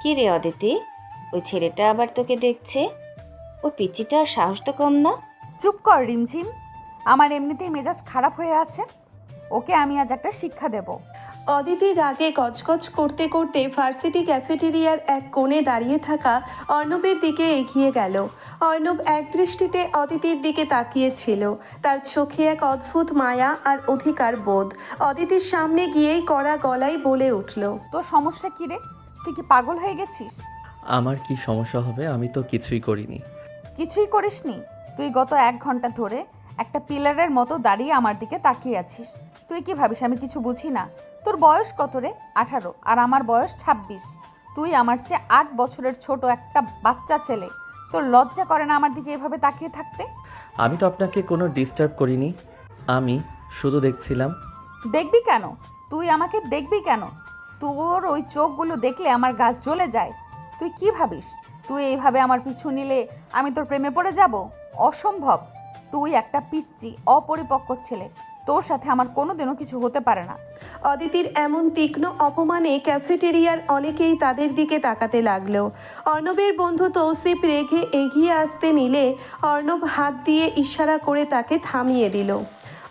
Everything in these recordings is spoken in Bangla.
কি রে অদিতি, ওই ছেলেটা আবার তোকে দেখছে? ওর পিচ্চিটার সাহস তো কম না। চুপ কর রিমঝিম, আমার এমনিতেই মেজাজ খারাপ হয়ে আছে। ওকে আমি আজ একটা শিক্ষা দেব। অদিতি রাগে গজগজ করতে করতে ভার্সিটি ক্যাফেটেরিয়ার এক কোণে দাঁড়িয়ে থাকা অর্ণবের দিকে এগিয়ে গেল। অর্ণব একদৃষ্টিতে অদিতির দিকে তাকিয়েছিল। তার চোখে এক অদ্ভুত মায়া আর অধিকার বোধ। অদিতির সামনে গিয়েই কড়া গলায় বলে উঠল, তোর সমস্যা কি রে? তুই কি পাগল হয়ে গেছিস? আমার কি সমস্যা হবে? আমি তো কিছুই করিনি। কিছুই করিসনি? তুই গত 1 ঘন্টা ধরে একটা পিলারের মতো দাঁড়িয়ে আমার দিকে তাকিয়ে আছিস। তুই কি ভাবিস আমি কিছু বুঝি না? তোর বয়স কত রে? 18 আর আমার বয়স 26। তুই আমার চেয়ে 8 বছরের ছোট একটা বাচ্চা ছেলে। তোর লজ্জা করে না আমার দিকে এভাবে তাকিয়ে থাকতে? আমি তো আপনাকে কোনো ডিস্টার্ব করিনি, আমি শুধু দেখছিলাম। দেখবি কেন? তুই আমাকে দেখবি কেন? তোর ওই চোখগুলো দেখলে আমার গা জ্বলে যায়। তুই কি ভাবিস তুই এইভাবে আমার পিছু নিলে আমি তোর প্রেমে পড়ে যাব? অসম্ভব। তুই একটা পিচ্চি অপরিপক্ক ছেলে। তোর সাথে আমার কোনোদিনও কিছু হতে পারে না। অদিতির এমন তীক্ষ্ণ অপমানে ক্যাফেটেরিয়ার অনেকেই তাদের দিকে তাকাতে লাগলো। অর্ণবের বন্ধু তৌসিফ রেগে এগিয়ে আসতে নিলে অর্ণব হাত দিয়ে ইশারা করে তাকে থামিয়ে দিল।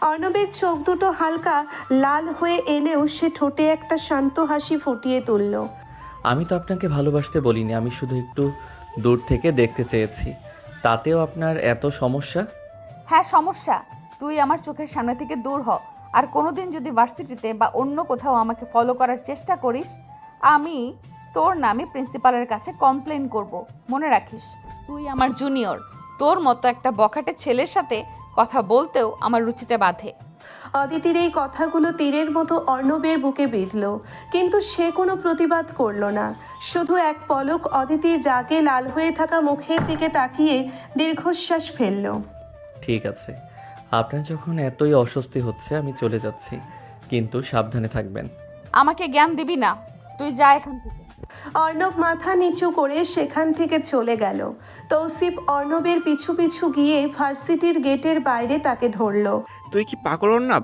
অর্ণবের চোখ দুটো হালকা লাল হয়ে এলেও সে ঠোঁটে একটা শান্ত হাসি ফুটিয়ে তুলল। আমি তো আপনাকে ভালোবাসতে বলিনি, আমি শুধু একটু দূর থেকে দেখতে চেয়েছি। তাতেও আপনার এত সমস্যা? হ্যাঁ সমস্যা। তুই আমার চোখের সামনে থেকে দূর হ। আর কোনোদিন যদি ভার্সিটিতে বা অন্য কোথাও আমাকে ফলো করার চেষ্টা করিস, আমি তোর নামে প্রিন্সিপালের কাছে কমপ্লেন করব। মনে রাখিস, তুই আমার জুনিয়র। তোর মতো একটা বখাটে ছেলের সাথে কথা বলতেও আমার রুচিতে বাধে। অদিতির এই কথাগুলো তীরের মতো অর্ণবের বুকে বিঁধল, কিন্তু সে কোনো প্রতিবাদ করল না। শুধু এক পলক অদিতির রাগে লাল হয়ে থাকা মুখের দিকে তাকিয়ে দীর্ঘশ্বাস ফেলল। ঠিক আছে, আপনার যখন এতই অস্বস্তি হচ্ছে আমি চলে যাচ্ছি, কিন্তু সাবধানে থাকবেন। আমাকে জ্ঞান দিবি না, তুই যা এখান থেকে। অর্ণব মাথা নিচু করে সেখান থেকে চলে গেল। তৌসিফ অর্ণবের পিছু পিছু গিয়ে ভার্সিটির গেটের বাইরে তাকে ধরল। তুই কি পাগল না?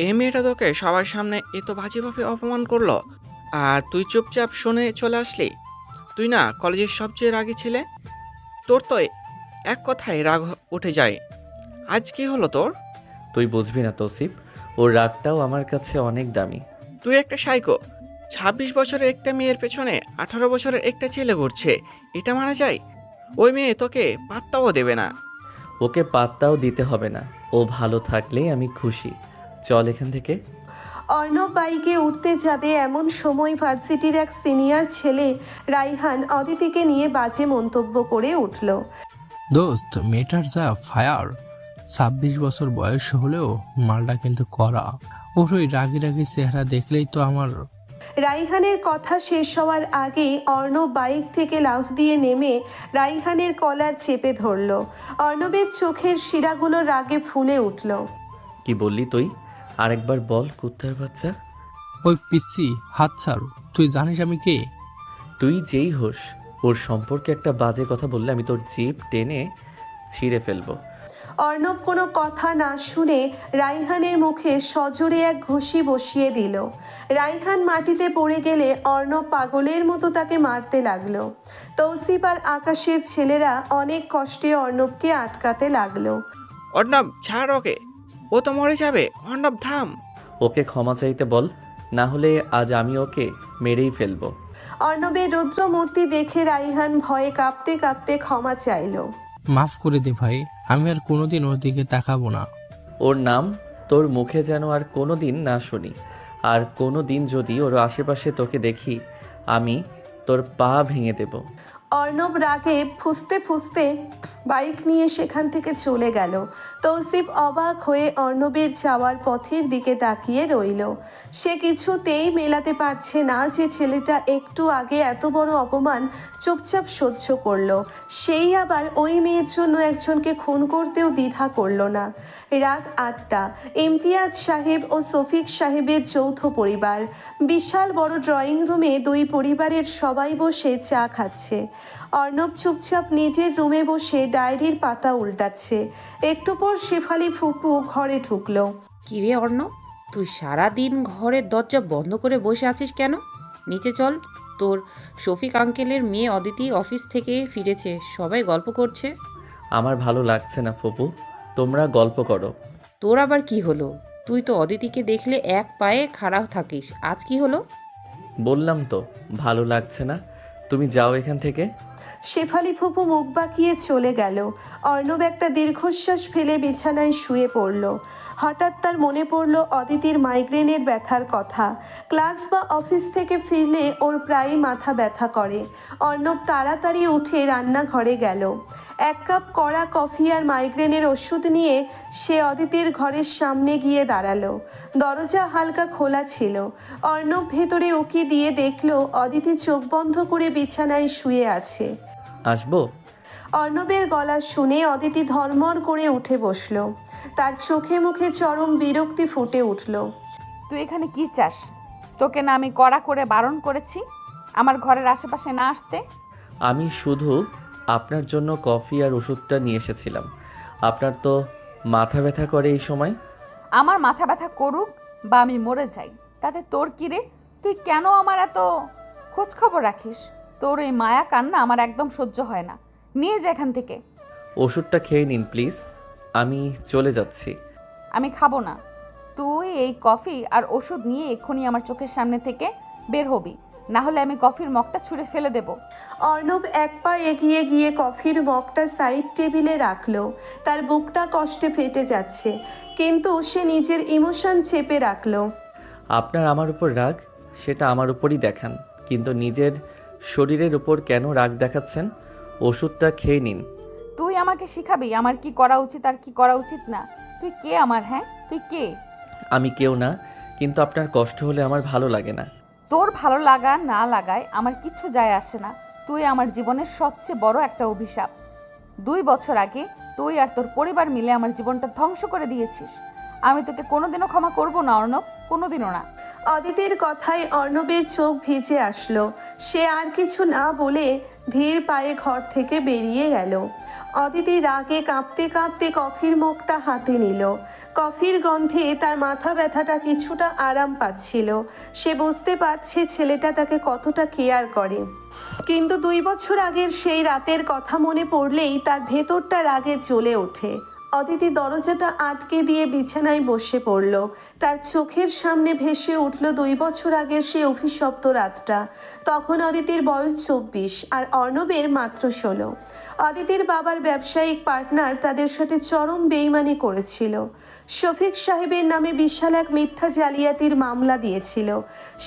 এই মেয়েটা তোকে সবার সামনে এত বাজেভাবে অপমান করলো, আর তুই চুপচাপ শুনে চলে আসলি? তুই না কলেজের সবচেয়ে রাগী ছেলে। তোর তো এক কথায় রাগ উঠে যায়। আজ কি হলো তোর? তুই বুঝবি না তৌসিফ, ওর রাগটাও আমার কাছে অনেক দামি। তুই একটা সাইকো। 26 বছরের একটা মেয়ের পেছনে 18 বছরের একটা ছেলে ঘুরছে, এটা মানা যায়? ওই মেয়ে তোকে পাত্তাও দেবে না। ওকে পাত্তাও দিতে হবে না, ও ভালো থাকলেই আমি খুশি। চল এখান থেকে। অর্ণব বাইকে উঠতে যাবে এমন সময় ভার্সিটির এক সিনিয়র ছেলে রাইহান অদিতিকে নিয়ে বাজে মন্তব্য করে উঠল। দোস্ত, মেয়েটার যা ফায়ার! 26 বছর বয়স হলেও মালটা কিন্তু করা। ওর ওই রাগি রাগি চেহারা দেখলেই তো আমার। রাইহানের কথা শেষ হওয়ার আগেই অর্ণব বাইক থেকে লাফ দিয়ে নেমে রাইহানের কলার চেপে ধরল। অর্ণবের চোখের শিরাগুলো রাগে ফুলে উঠল। কি বললি তুই? আরেকবার বল, কুত্তার বাচ্চা। ওই পিচ্ছি হাত ছাড়। তুই জানিস আমি কে? তুই যেই হোস, ওর সম্পর্কে একটা বাজে কথা বললে আমি তোর জিভ টেনে ছিঁড়ে ফেলবো। অর্ণব কোনো কথা না শুনে রাইহানের মুখে সজোরে এক ঘুষি বসিয়ে দিল। রাইহান মাটিতে পড়ে গেলে অর্ণব পাগলের মতো তাকে মারতে লাগলো। তৌসিফ আর আকাশের ছেলেরা অনেক কষ্টে অর্ণবকে আটকাতে লাগলো। অর্ণব ছাড় ওকে, ও তো মরে যাবে। অর্ণব থাম। ওকে ক্ষমা চাইতে বল, না হলে আজ আমি ওকে মেরেই ফেলবো। অর্ণবের রুদ্র মূর্তি দেখে রাইহান ভয়ে কাঁপতে কাঁপতে ক্ষমা চাইল। মাফ করে দে ভাই, আমি আর কোনোদিন ওর দিকে তাকাবো না। ওর নাম তোর মুখে যেন আর কোনো দিন না শুনি। আর কোনো দিন যদি ওর আশেপাশে তোকে দেখি, আমি তোর পা ভেঙে দেব। অর্ণব রাগে ফুঁসতে ফুঁসতে বাইক নিয়ে সেখান থেকে চলে গেল। তৌসিফ অবাক হয়ে অর্ণবের যাওয়ার পথের দিকে তাকিয়ে রইল। সে কিছুতেই মেলাতে পারছে না যে ছেলেটা একটু আগে এত বড় অপমান চুপচাপ সহ্য করলো, সেই আবার ওই মেয়ের জন্য একজনকে খুন করতেও দ্বিধা করলো না। রাত 8টা। ইমতিয়াজ সাহেব ও শফিক সাহেবের যৌথ পরিবার। বিশাল বড় ড্রয়িং রুমে দুই পরিবারের সবাই বসে চা খাচ্ছে। অর্ণব চুপচাপ নিজের রুমে বসে ডায়েরির পাতা উল্টাচ্ছে। একটু পর শেফালি ফুপু ঘরে ঢুকলো। কিরে অর্ণব, তুই সারাদিন ঘরের দরজা বন্ধ করে বসে আছিস কেন? নিচে চল, তোর শফিক আঙ্কেলের মেয়ে অদিতি অফিস থেকে ফিরেছে, সবাই গল্প করছে। আমার ভালো লাগছে না ফুপু, তোমরা গল্প করো। তোর আবার কি হলো? তুই তো অদিতিকে দেখলে এক পায়ে খাড়া থাকিস, আজ কি হলো? বললাম তো ভালো লাগছে না, তুমি যাও এখান থেকে। শেফালি ফুপু মুখ বাঁকিয়ে চলে গেল। অর্ণব একটা দীর্ঘশ্বাস ফেলে বিছানায় শুয়ে পড়ল। হঠাৎ তার মনে পড়ল অদিতির মাইগ্রেনের ব্যথার কথা। ক্লাস বা অফিস থেকে ফিরলে ওর প্রায়ই মাথা ব্যথা করে। অর্ণব তাড়াতাড়ি উঠে রান্নাঘরে গেল। 1 কাপ কড়া কফি আর মাইগ্রেনের ওষুধ নিয়ে সে অদিতির ঘরের সামনে গিয়ে দাঁড়ালো। দরজা হালকা খোলা ছিল। অর্ণব ভেতরে উকি দিয়ে দেখল অদিতি চোখ বন্ধ করে বিছানায় শুয়ে আছে। আসবো? অর্ণবের গলা শুনে অদিতি ধর্মর করে উঠে বসলো। তার চোখে মুখে চরম বিরক্তি ফুটে উঠল। তুই এখানে কি চাস? তোকে না আমি কড়া করে বারণ করেছি আমার ঘরের আশেপাশে না আসতে? আমি শুধু আপনার জন্য কফি আর ওষুধটা নিয়ে এসেছিলাম। আপনার তো মাথা ব্যথা করে এই সময়। আমার মাথা ব্যথা করুক বা আমি মরে যাই, তাতে তোর কি রে? তুই কেন আমার এত খোঁজ খবর রাখিস? তোর এই মায়া কান্না আমার একদম সহ্য হয় না। নিয়ে যা এখান থেকে। ওষুধটা খেয়ে নিন প্লিজ, আমি চলে যাচ্ছি। আমি খাবো না। তুই এই কফি আর ওষুধ নিয়ে এক্ষুনি আমার চোখের সামনে থেকে বের হবি, না হলে আমি কফির মগটা ছুঁড়ে ফেলে দেব। অর্ণব 1 পা এগিয়ে গিয়ে কফির মগটা সাইড টেবিলে রাখলো। তার বুকটা কষ্টে ফেটে যাচ্ছে, কিন্তু সে নিজের ইমোশন চেপে রাখলো। আপনার আমার উপর রাগ, সেটা আমার উপরই দেখান, কিন্তু নিজের শরীরের উপর কেন রাগ দেখাচ্ছেন? ওষুধটা খেয়ে নিন। তুই আমাকে শিখাবি আমার কি করা উচিত আর কি করা উচিত না? তুই কে আমার? হ্যাঁ, তুই কে? আমি কেউ না, কিন্তু আপনার কষ্ট হলে আমার ভালো লাগে না। তোর ভালো লাগা না লাগায় আমার কিচ্ছু যায় আসে না। তুই আমার জীবনের সবচেয়ে বড় একটা অভিশাপ। 2 বছর আগে তুই আর তোর পরিবার মিলে আমার জীবনটা ধ্বংস করে দিয়েছিস। আমি তোকে কোনোদিনও ক্ষমা করব না অর্ণব, কোনোদিনও না। অদিতির কথায় অর্ণবের চোখ ভিজে আসলো। সে আর কিছু না বলে ধীর পায়ে ঘর থেকে বেরিয়ে গেল। অদিতি রাগে কাঁপতে কাঁপতে কফির মগটা হাতে নিল। কফির গন্ধে তার মাথা ব্যথাটা কিছুটা আরাম পাচ্ছিল। সে বুঝতে পারছে ছেলেটা তাকে কতটা কেয়ার করে। কিন্তু 2 বছর আগের সেই রাতের কথা মনে পড়লেই তার ভেতরটা রাগে জ্বলে ওঠে। অদিতি দরজাটা আটকে দিয়ে বিছানায় বসে পড়ল। তার চোখের সামনে ভেসে উঠল 2 বছর আগের সেই অভিশপ্ত রাতটা। তখন অদিতির বয়স 24 আর অর্ণবের মাত্র 16। অদিতির বাবার ব্যবসায়িক পার্টনার তাদের সাথে চরম বেইমানি করেছিল। শফিক সাহেবের নামে বিশাল এক মিথ্যা জালিয়াতির মামলা দিয়েছিল।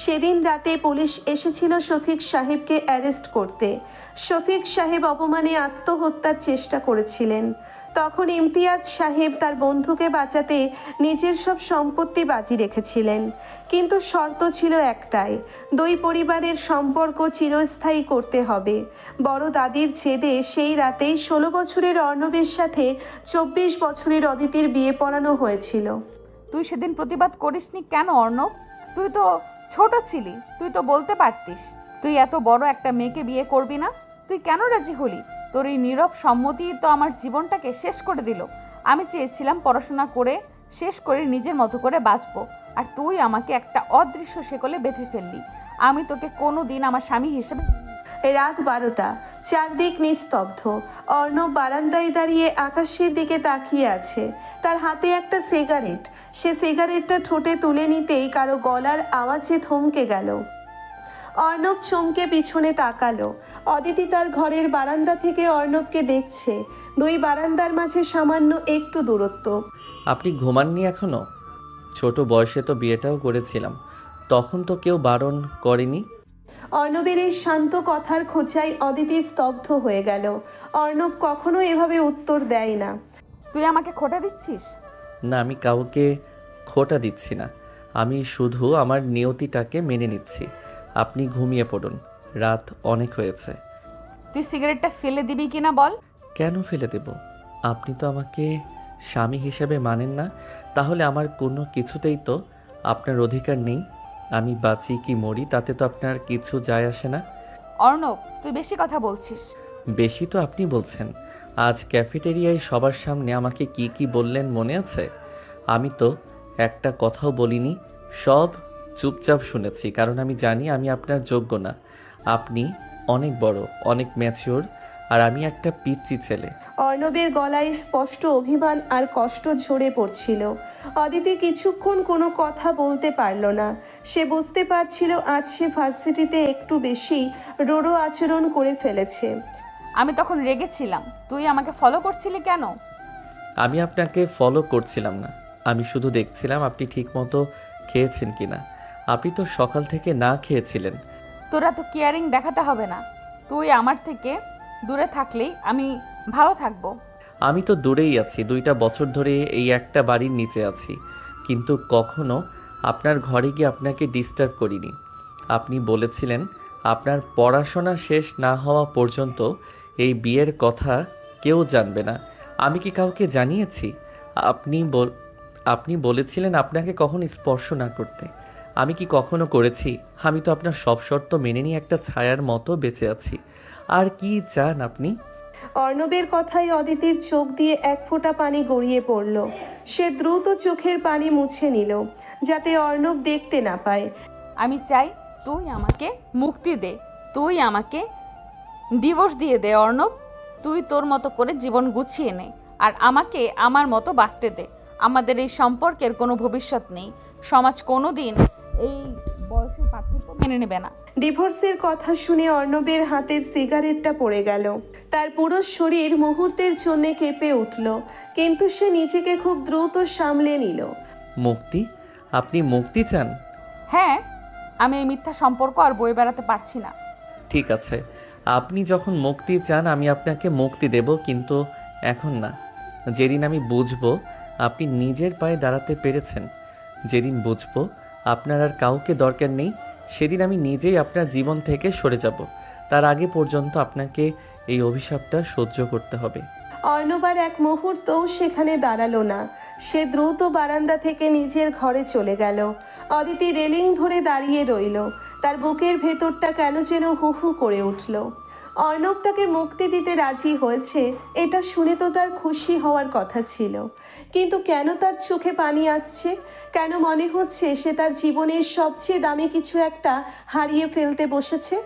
সেদিন রাতে পুলিশ এসেছিল শফিক সাহেবকে অ্যারেস্ট করতে। শফিক সাহেব অপমানে আত্মহত্যার চেষ্টা করেছিলেন। তখন ইমতিয়াজ সাহেব তার বন্ধুকে বাঁচাতে নিজের সব সম্পত্তি বাজি রেখেছিলেন, কিন্তু শর্ত ছিল একটাই, 2 পরিবারের সম্পর্ক চিরস্থায়ী করতে হবে। বড় দাদির জেদে সেই রাতেই 16 বছরের অর্ণবের সাথে 24 বছরের অদিতির বিয়ে পড়ানো হয়েছিল। তুই সেদিন প্রতিবাদ করিসনি কেন অর্ণব? তুই তো ছোট ছিলি, তুই তো বলতে পারতিস তুই এত বড় একটা মেয়েকে বিয়ে করবি না। তুই কেন রাজি হলি? তোর এই নীরব সম্মতি তো আমার জীবনটাকে শেষ করে দিল। আমি চেয়েছিলাম পড়াশোনা করে শেষ করে নিজের মতো করে বাঁচবো, আর তুই আমাকে একটা অদৃশ্য শেকলে বেঁধে ফেললি। আমি তোকে কোনো দিন আমার স্বামী হিসেবে। রাত 12টা, চারদিক নিস্তব্ধ। অর্ণব বারান্দায় দাঁড়িয়ে আকাশের দিকে তাকিয়ে আছে। তার হাতে একটা সিগারেট। সে সিগারেটটা ঠোঁটে তুলে নিতেই কারো গলার আওয়াজে থমকে গেল। অর্ণব চমকে পিছনে তাকালো। অদিতি তার ঘরের বারান্দা থেকে অর্ণবকে দেখছে। 2 বারান্দার মাঝে সামান্য একটু দূরত্ব। আপনি ঘুমাননি এখনো? ছোট বয়সে তো বিয়েটাও করেছিলাম, তখন তো কেউ বারণ করেনি। অর্ণবের এই শান্ত কথার খোঁচায় অদিতি স্তব্ধ হয়ে গেল। অর্ণব কখনো এভাবে উত্তর দেয় না। তুই আমাকে খোটা দিচ্ছিস? না, আমি কাউকে খোটা দিচ্ছি না, আমি শুধু আমার নিয়তিটাকে মেনে নিচ্ছি। আপনি ঘুমিয়ে পড়ুন, রাত অনেক হয়েছে। তুই সিগারেটটা ফেলে দিবি কিনা বল? কেন ফেলে দেব? আপনি তো আমাকে স্বামী হিসেবে মানেন না, তাহলে আমার কোনো কিছুতেই তো আপনার অধিকার নেই। আমি বাঁচি কি মরি তাতে তো আপনার কিছু যায় আসে না। অর্ণব, তুই বেশি কথা বলছিস। বেশি তো আপনি বলছেন। আজ ক্যাফেটেরিয়ায় সবার সামনে আমাকে কি কি বললেন মনে আছে? আমি তো একটা কথাও বলিনি, সব চুপচাপ শুনেছি, কারণ আমি জানি আমি আপনার যোগ্য না। আপনি অনেক বড়, অনেক ম্যাচিওর, আর আমি একটা পিচ্চি ছেলে। অর্ণবের গলায় স্পষ্ট অভিমান আর কষ্ট ঝরে পড়ছিল। অদিতি কিছুক্ষণ কোনো কথা বলতে পারল না। সে বুঝতে পারছিল আজ সে ভার্সিটিতে একটু বেশি রোড়ো আচরণ করে ফেলেছে। আমি তখন রেগেছিলাম, তুই আমাকে ফলো করছিলি কেন? আমি আপনাকে ফলো করছিলাম না, আমি শুধু দেখছিলাম আপনি ঠিকমতো খেয়েছেন কিনা। আপনি তো সকাল থেকে না খেয়েছিলেন। তোরা তো কেয়ারিং দেখাতে হবে না, তুই আমার থেকে দূরে থাকলেই আমি ভালো থাকবো। আমি তো দূরেই আছি, 2টা বছর ধরে এই একটা বাড়ির নিচে আছি, কিন্তু কখনো আপনার ঘরে গিয়ে আপনাকে ডিস্টার্ব করিনি। আপনি বলেছিলেন আপনার পড়াশোনা শেষ না হওয়া পর্যন্ত এই বিয়ের কথা কেউ জানবে না। আমি কি কাউকে জানিয়েছি? আপনি বলেছিলেন আপনাকে কখনো স্পর্শ না করতে। আমি কি কখনো করেছি? আমি তো আপনার সব শর্ত মেনে নিয়ে একটা ছায়ার মতো বেঁচে আছি। আর কি চান আপনি? অর্ণবের কথায় অদিতির চোখ দিয়ে এক ফোঁটা পানি গড়িয়ে পড়ল। সে দ্রুত চোখের পানি মুছে নিল যাতে অর্ণব দেখতে না পায়। আমি চাই তুই আমাকে মুক্তি দে, তুই আমাকে ডিভোর্স দিয়ে দে অর্ণব। তুই তোর মতো করে জীবন গুছিয়ে নে আর আমাকে আমার মতো বাঁচতে দে। আমাদের এই সম্পর্কের কোনো ভবিষ্যৎ নেই। সমাজ কোনো দিন এই বয়সের পার্থক্য মেনে নেবে না। ডিভোর্সের কথা শুনে অর্ণবের হাতের সিগারেটটা পড়ে গেল। তার পুরো শরীর মুহূর্তের জন্য কেঁপে উঠল, কিন্তু সে নিজেকে খুব দ্রুত সামলে নিল। মুক্তি? আপনি মুক্তি চান? হ্যাঁ, আমি এই মিথ্যা সম্পর্ক আর বয়ে বেড়াতে পারছি না। ঠিক আছে, আপনি যখন মুক্তি চান আমি আপনাকে মুক্তি দেব, কিন্তু এখন না। যেদিন আমি বুঝবো আপনি নিজের পায়ে দাঁড়াতে পেরেছেন, যেদিন বুঝবো আপনার আর কাউকে দরকার নেই, সেদিন আমি নিজেই আপনার জীবন থেকে সরে যাব। তার আগে পর্যন্ত আপনাকে এই অভিশাপটা সহ্য করতে হবে। অর্ণব আর এক মুহূর্তও সেখানে দাঁড়ালো না। সে দ্রুত বারান্দা থেকে নিজের ঘরে চলে গেল। অদিতি রেলিং ধরে দাঁড়িয়ে রইল। তার বুকের ভেতরটা কেন যেন হু হু করে উঠল। অর্ণব তাকে মুক্তি দিতে রাজি হয়েছে, এটা শুনে তো তার খুশি হওয়ার কথা ছিল, কিন্তু কেন তার চোখে পানি আসছে? কেন মনে হচ্ছে সে তার জীবনের সবচেয়ে দামি কিছু একটা হারিয়ে ফেলতে বসেছে?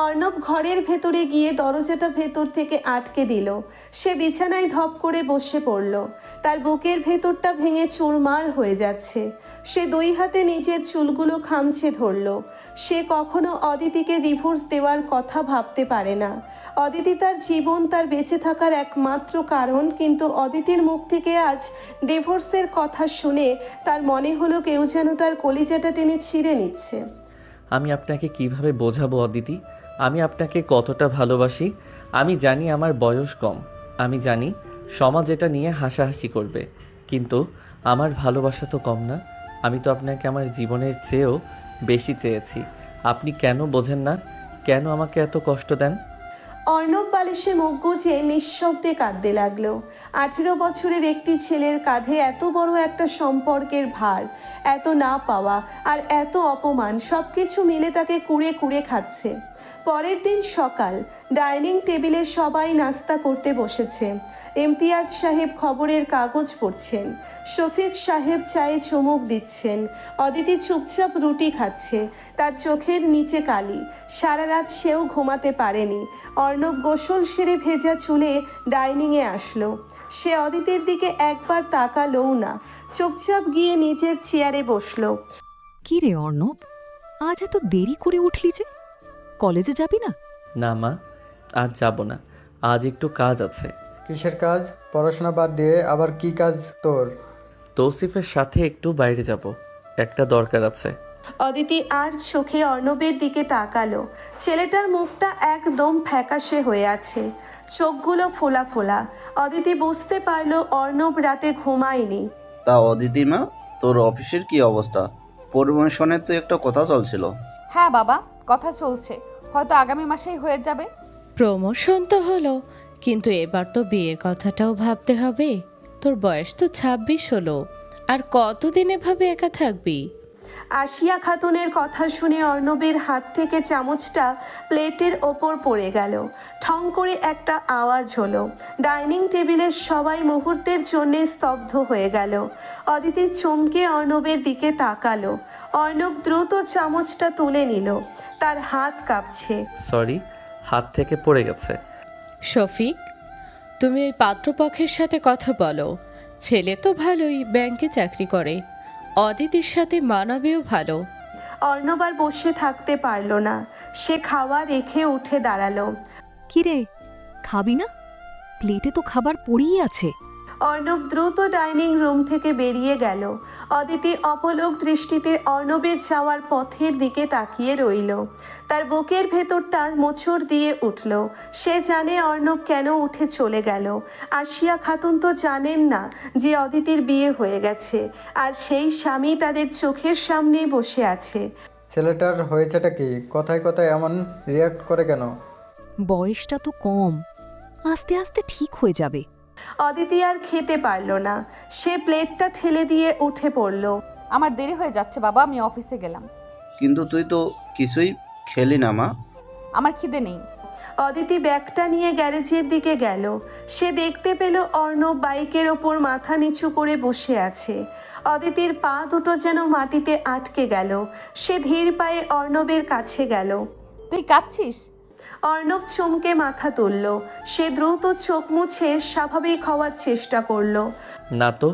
অর্ণব ঘরের ভেতরে গিয়ে দরজাটা ভেতর থেকে আটকে দিল। সে বিছানায় ধপ করে বসে পড়ল। তার বুকের ভেতরটা ভেঙে চুরমার হয়ে যাচ্ছে। সে 2 হাতে নিজের চুলগুলো খামচে ধরল। সে কখনো অদিতিকে ডিভোর্স দেওয়ার কথা ভাবতে পারে না। অদিতি তার জীবন, তার বেঁচে থাকার একমাত্র কারণ, কিন্তু অদিতির মুখ থেকে আজ ডিভোর্সের কথা শুনে তার মনে হলো কেউ যেন তার কলিজাটা টেনে ছিঁড়ে নিচ্ছে। আমি আপনাকে কিভাবে বোঝাবো অদিতি, আমি আপনাকে কতটা ভালোবাসি? আমি জানি আমার বয়স কম, আমি জানি সমাজ এটা নিয়ে হাসাহাসি করবে, কিন্তু আমার ভালোবাসা তো কম না। আমি তো আপনাকে আমার জীবনের চেয়েও বেশি চেয়েছি। আপনি কেন বোঝেন না? কেন আমাকে এত কষ্ট দেন? অর্ণব বালিশে মুখ গুজে নিঃশব্দে কাঁদতে লাগলো। 18 বছরের একটি ছেলের কাঁধে এত বড় একটা সম্পর্কের ভার, এত না পাওয়া আর এত অপমান, সবকিছু মিলে তাকে কুড়ে কুড়ে খাচ্ছে। পরের দিন সকাল, ডাইনিং টেবিলে সবাই নাস্তা করতে বসেছে। ইমতিয়াজ সাহেব খবরের কাগজ পড়ছেন, শফিক সাহেব চায়ে চুমুক দিচ্ছেন, অদিতি চুপচাপ রুটি খাচ্ছে, তার চোখের নিচে কালি। সারা রাত সেও ঘুমাতে পারেনি। অর্ণব গোসল সেরে ভেজা চুলে ডাইনিংয়ে আসলো। সে অদিতির দিকে একবার তাকালোও না, চুপচাপ গিয়ে নিজের চেয়ারে বসলো। কি রে অর্ণব, আজ এত দেরি করে উঠলি যে? কলেজে যাবি না? না মা, আজ যাব না, আজ একটু কাজ আছে। কিসের কাজ? পড়াশোনা বাদ দিয়ে আবার কি কাজ তোর? তৌসিফের সাথে একটু বাইরে যাব, একটা দরকার আছে। অদিতি আর চোখে অর্ণবের দিকে তাকালো। ছেলেটার মুখটা একদম ফ্যাকাশে হয়ে আছে, চোখগুলো ফোলা ফোলা। অদিতি বুঝতে পারলো অর্ণব রাতে ঘুমায়নি। তা অদিতি মা, তোর অফিসের কি অবস্থা? প্রমোশনের তো একটা কথা চলছিল। হ্যাঁ বাবা, কথা চলছে, হয়তো আগামী মাসেই হয়ে যাবে। প্রমোশন তো হলো, কিন্তু এবার তো বিয়ের কথাটাও ভাবতে হবে। তোর বয়স তো 26 হলো, আর কতদিন এভাবে একা থাকবি? আশিয়া খাতুনের কথা শুনে অর্ণবের হাত থেকে চামচটা প্লেটের ওপর পড়ে গেল। ঠং করে একটা আওয়াজ হলো। ডাইনিং টেবিলের সবাই মুহূর্তের জন্য স্তব্ধ হয়ে গেল। অদিতি চমকে অর্ণবের দিকে তাকালো। অর্ণব দ্রুত চামচটা তুলে নিল। তার হাত কাঁপছে। সরি, হাত থেকে পড়ে গেছে। শফিক, তুমি ওই পাত্রপক্ষের সাথে কথা বলো। ছেলে তো ভালোই, ব্যাংকে চাকরি করে, অদিতির সাথে মানাবেও ভালো। অর্ণব আর বসে থাকতে পারল না। সে খাওয়া রেখে উঠে দাঁড়ালো। কিরে, খাবি না? প্লেটে তো খাবার পড়েই আছে। অর্ণব দ্রুত ডাইনিং রুম থেকে বেরিয়ে গেল। অদিতি অপলক দৃষ্টিতে অর্ণবের যাওয়ার পথের দিকে তাকিয়ে রইল। তার বুকের ভেতরটা মোচড় দিয়ে উঠল। সে জানে অর্ণব কেন উঠে চলে গেল। আশিয়া খাতুন তো জানেন না যে অদিতির বিয়ে হয়ে গেছে, আর সেই স্বামী তাদের চোখের সামনেই বসে আছে। ছেলেটার হয়েছেটা কি? কথায় কথায় এমন রিয়াক্ট করে কেন? বয়সটা তো কম, আস্তে আস্তে ঠিক হয়ে যাবে। অদিতি আর খেতে পারল না। সে প্লেটটা ঠেলে দিয়ে উঠে পড়ল। আমার দেরি হয়ে যাচ্ছে বাবা, আমি অফিসে গেলাম। কিন্তু তুই তো কিছুই খেলি না মা। আমার খিদে নেই। অদিতি ব্যাগটা নিয়ে গ্যারেজের দিকে গেল। সে দেখতে পেল অর্ণব বাইকের ওপর মাথা নিচু করে বসে আছে। অদিতির পা দুটো যেন মাটিতে আটকে গেল। সে ধীর পায়ে অর্ণবের কাছে গেল। তুই কাঁদছিস? অর্ণব চমকে মাথা তুলল। সে দ্রুত চোখ মুছে স্বাভাবিক হওয়ার চেষ্টা করল। না তো,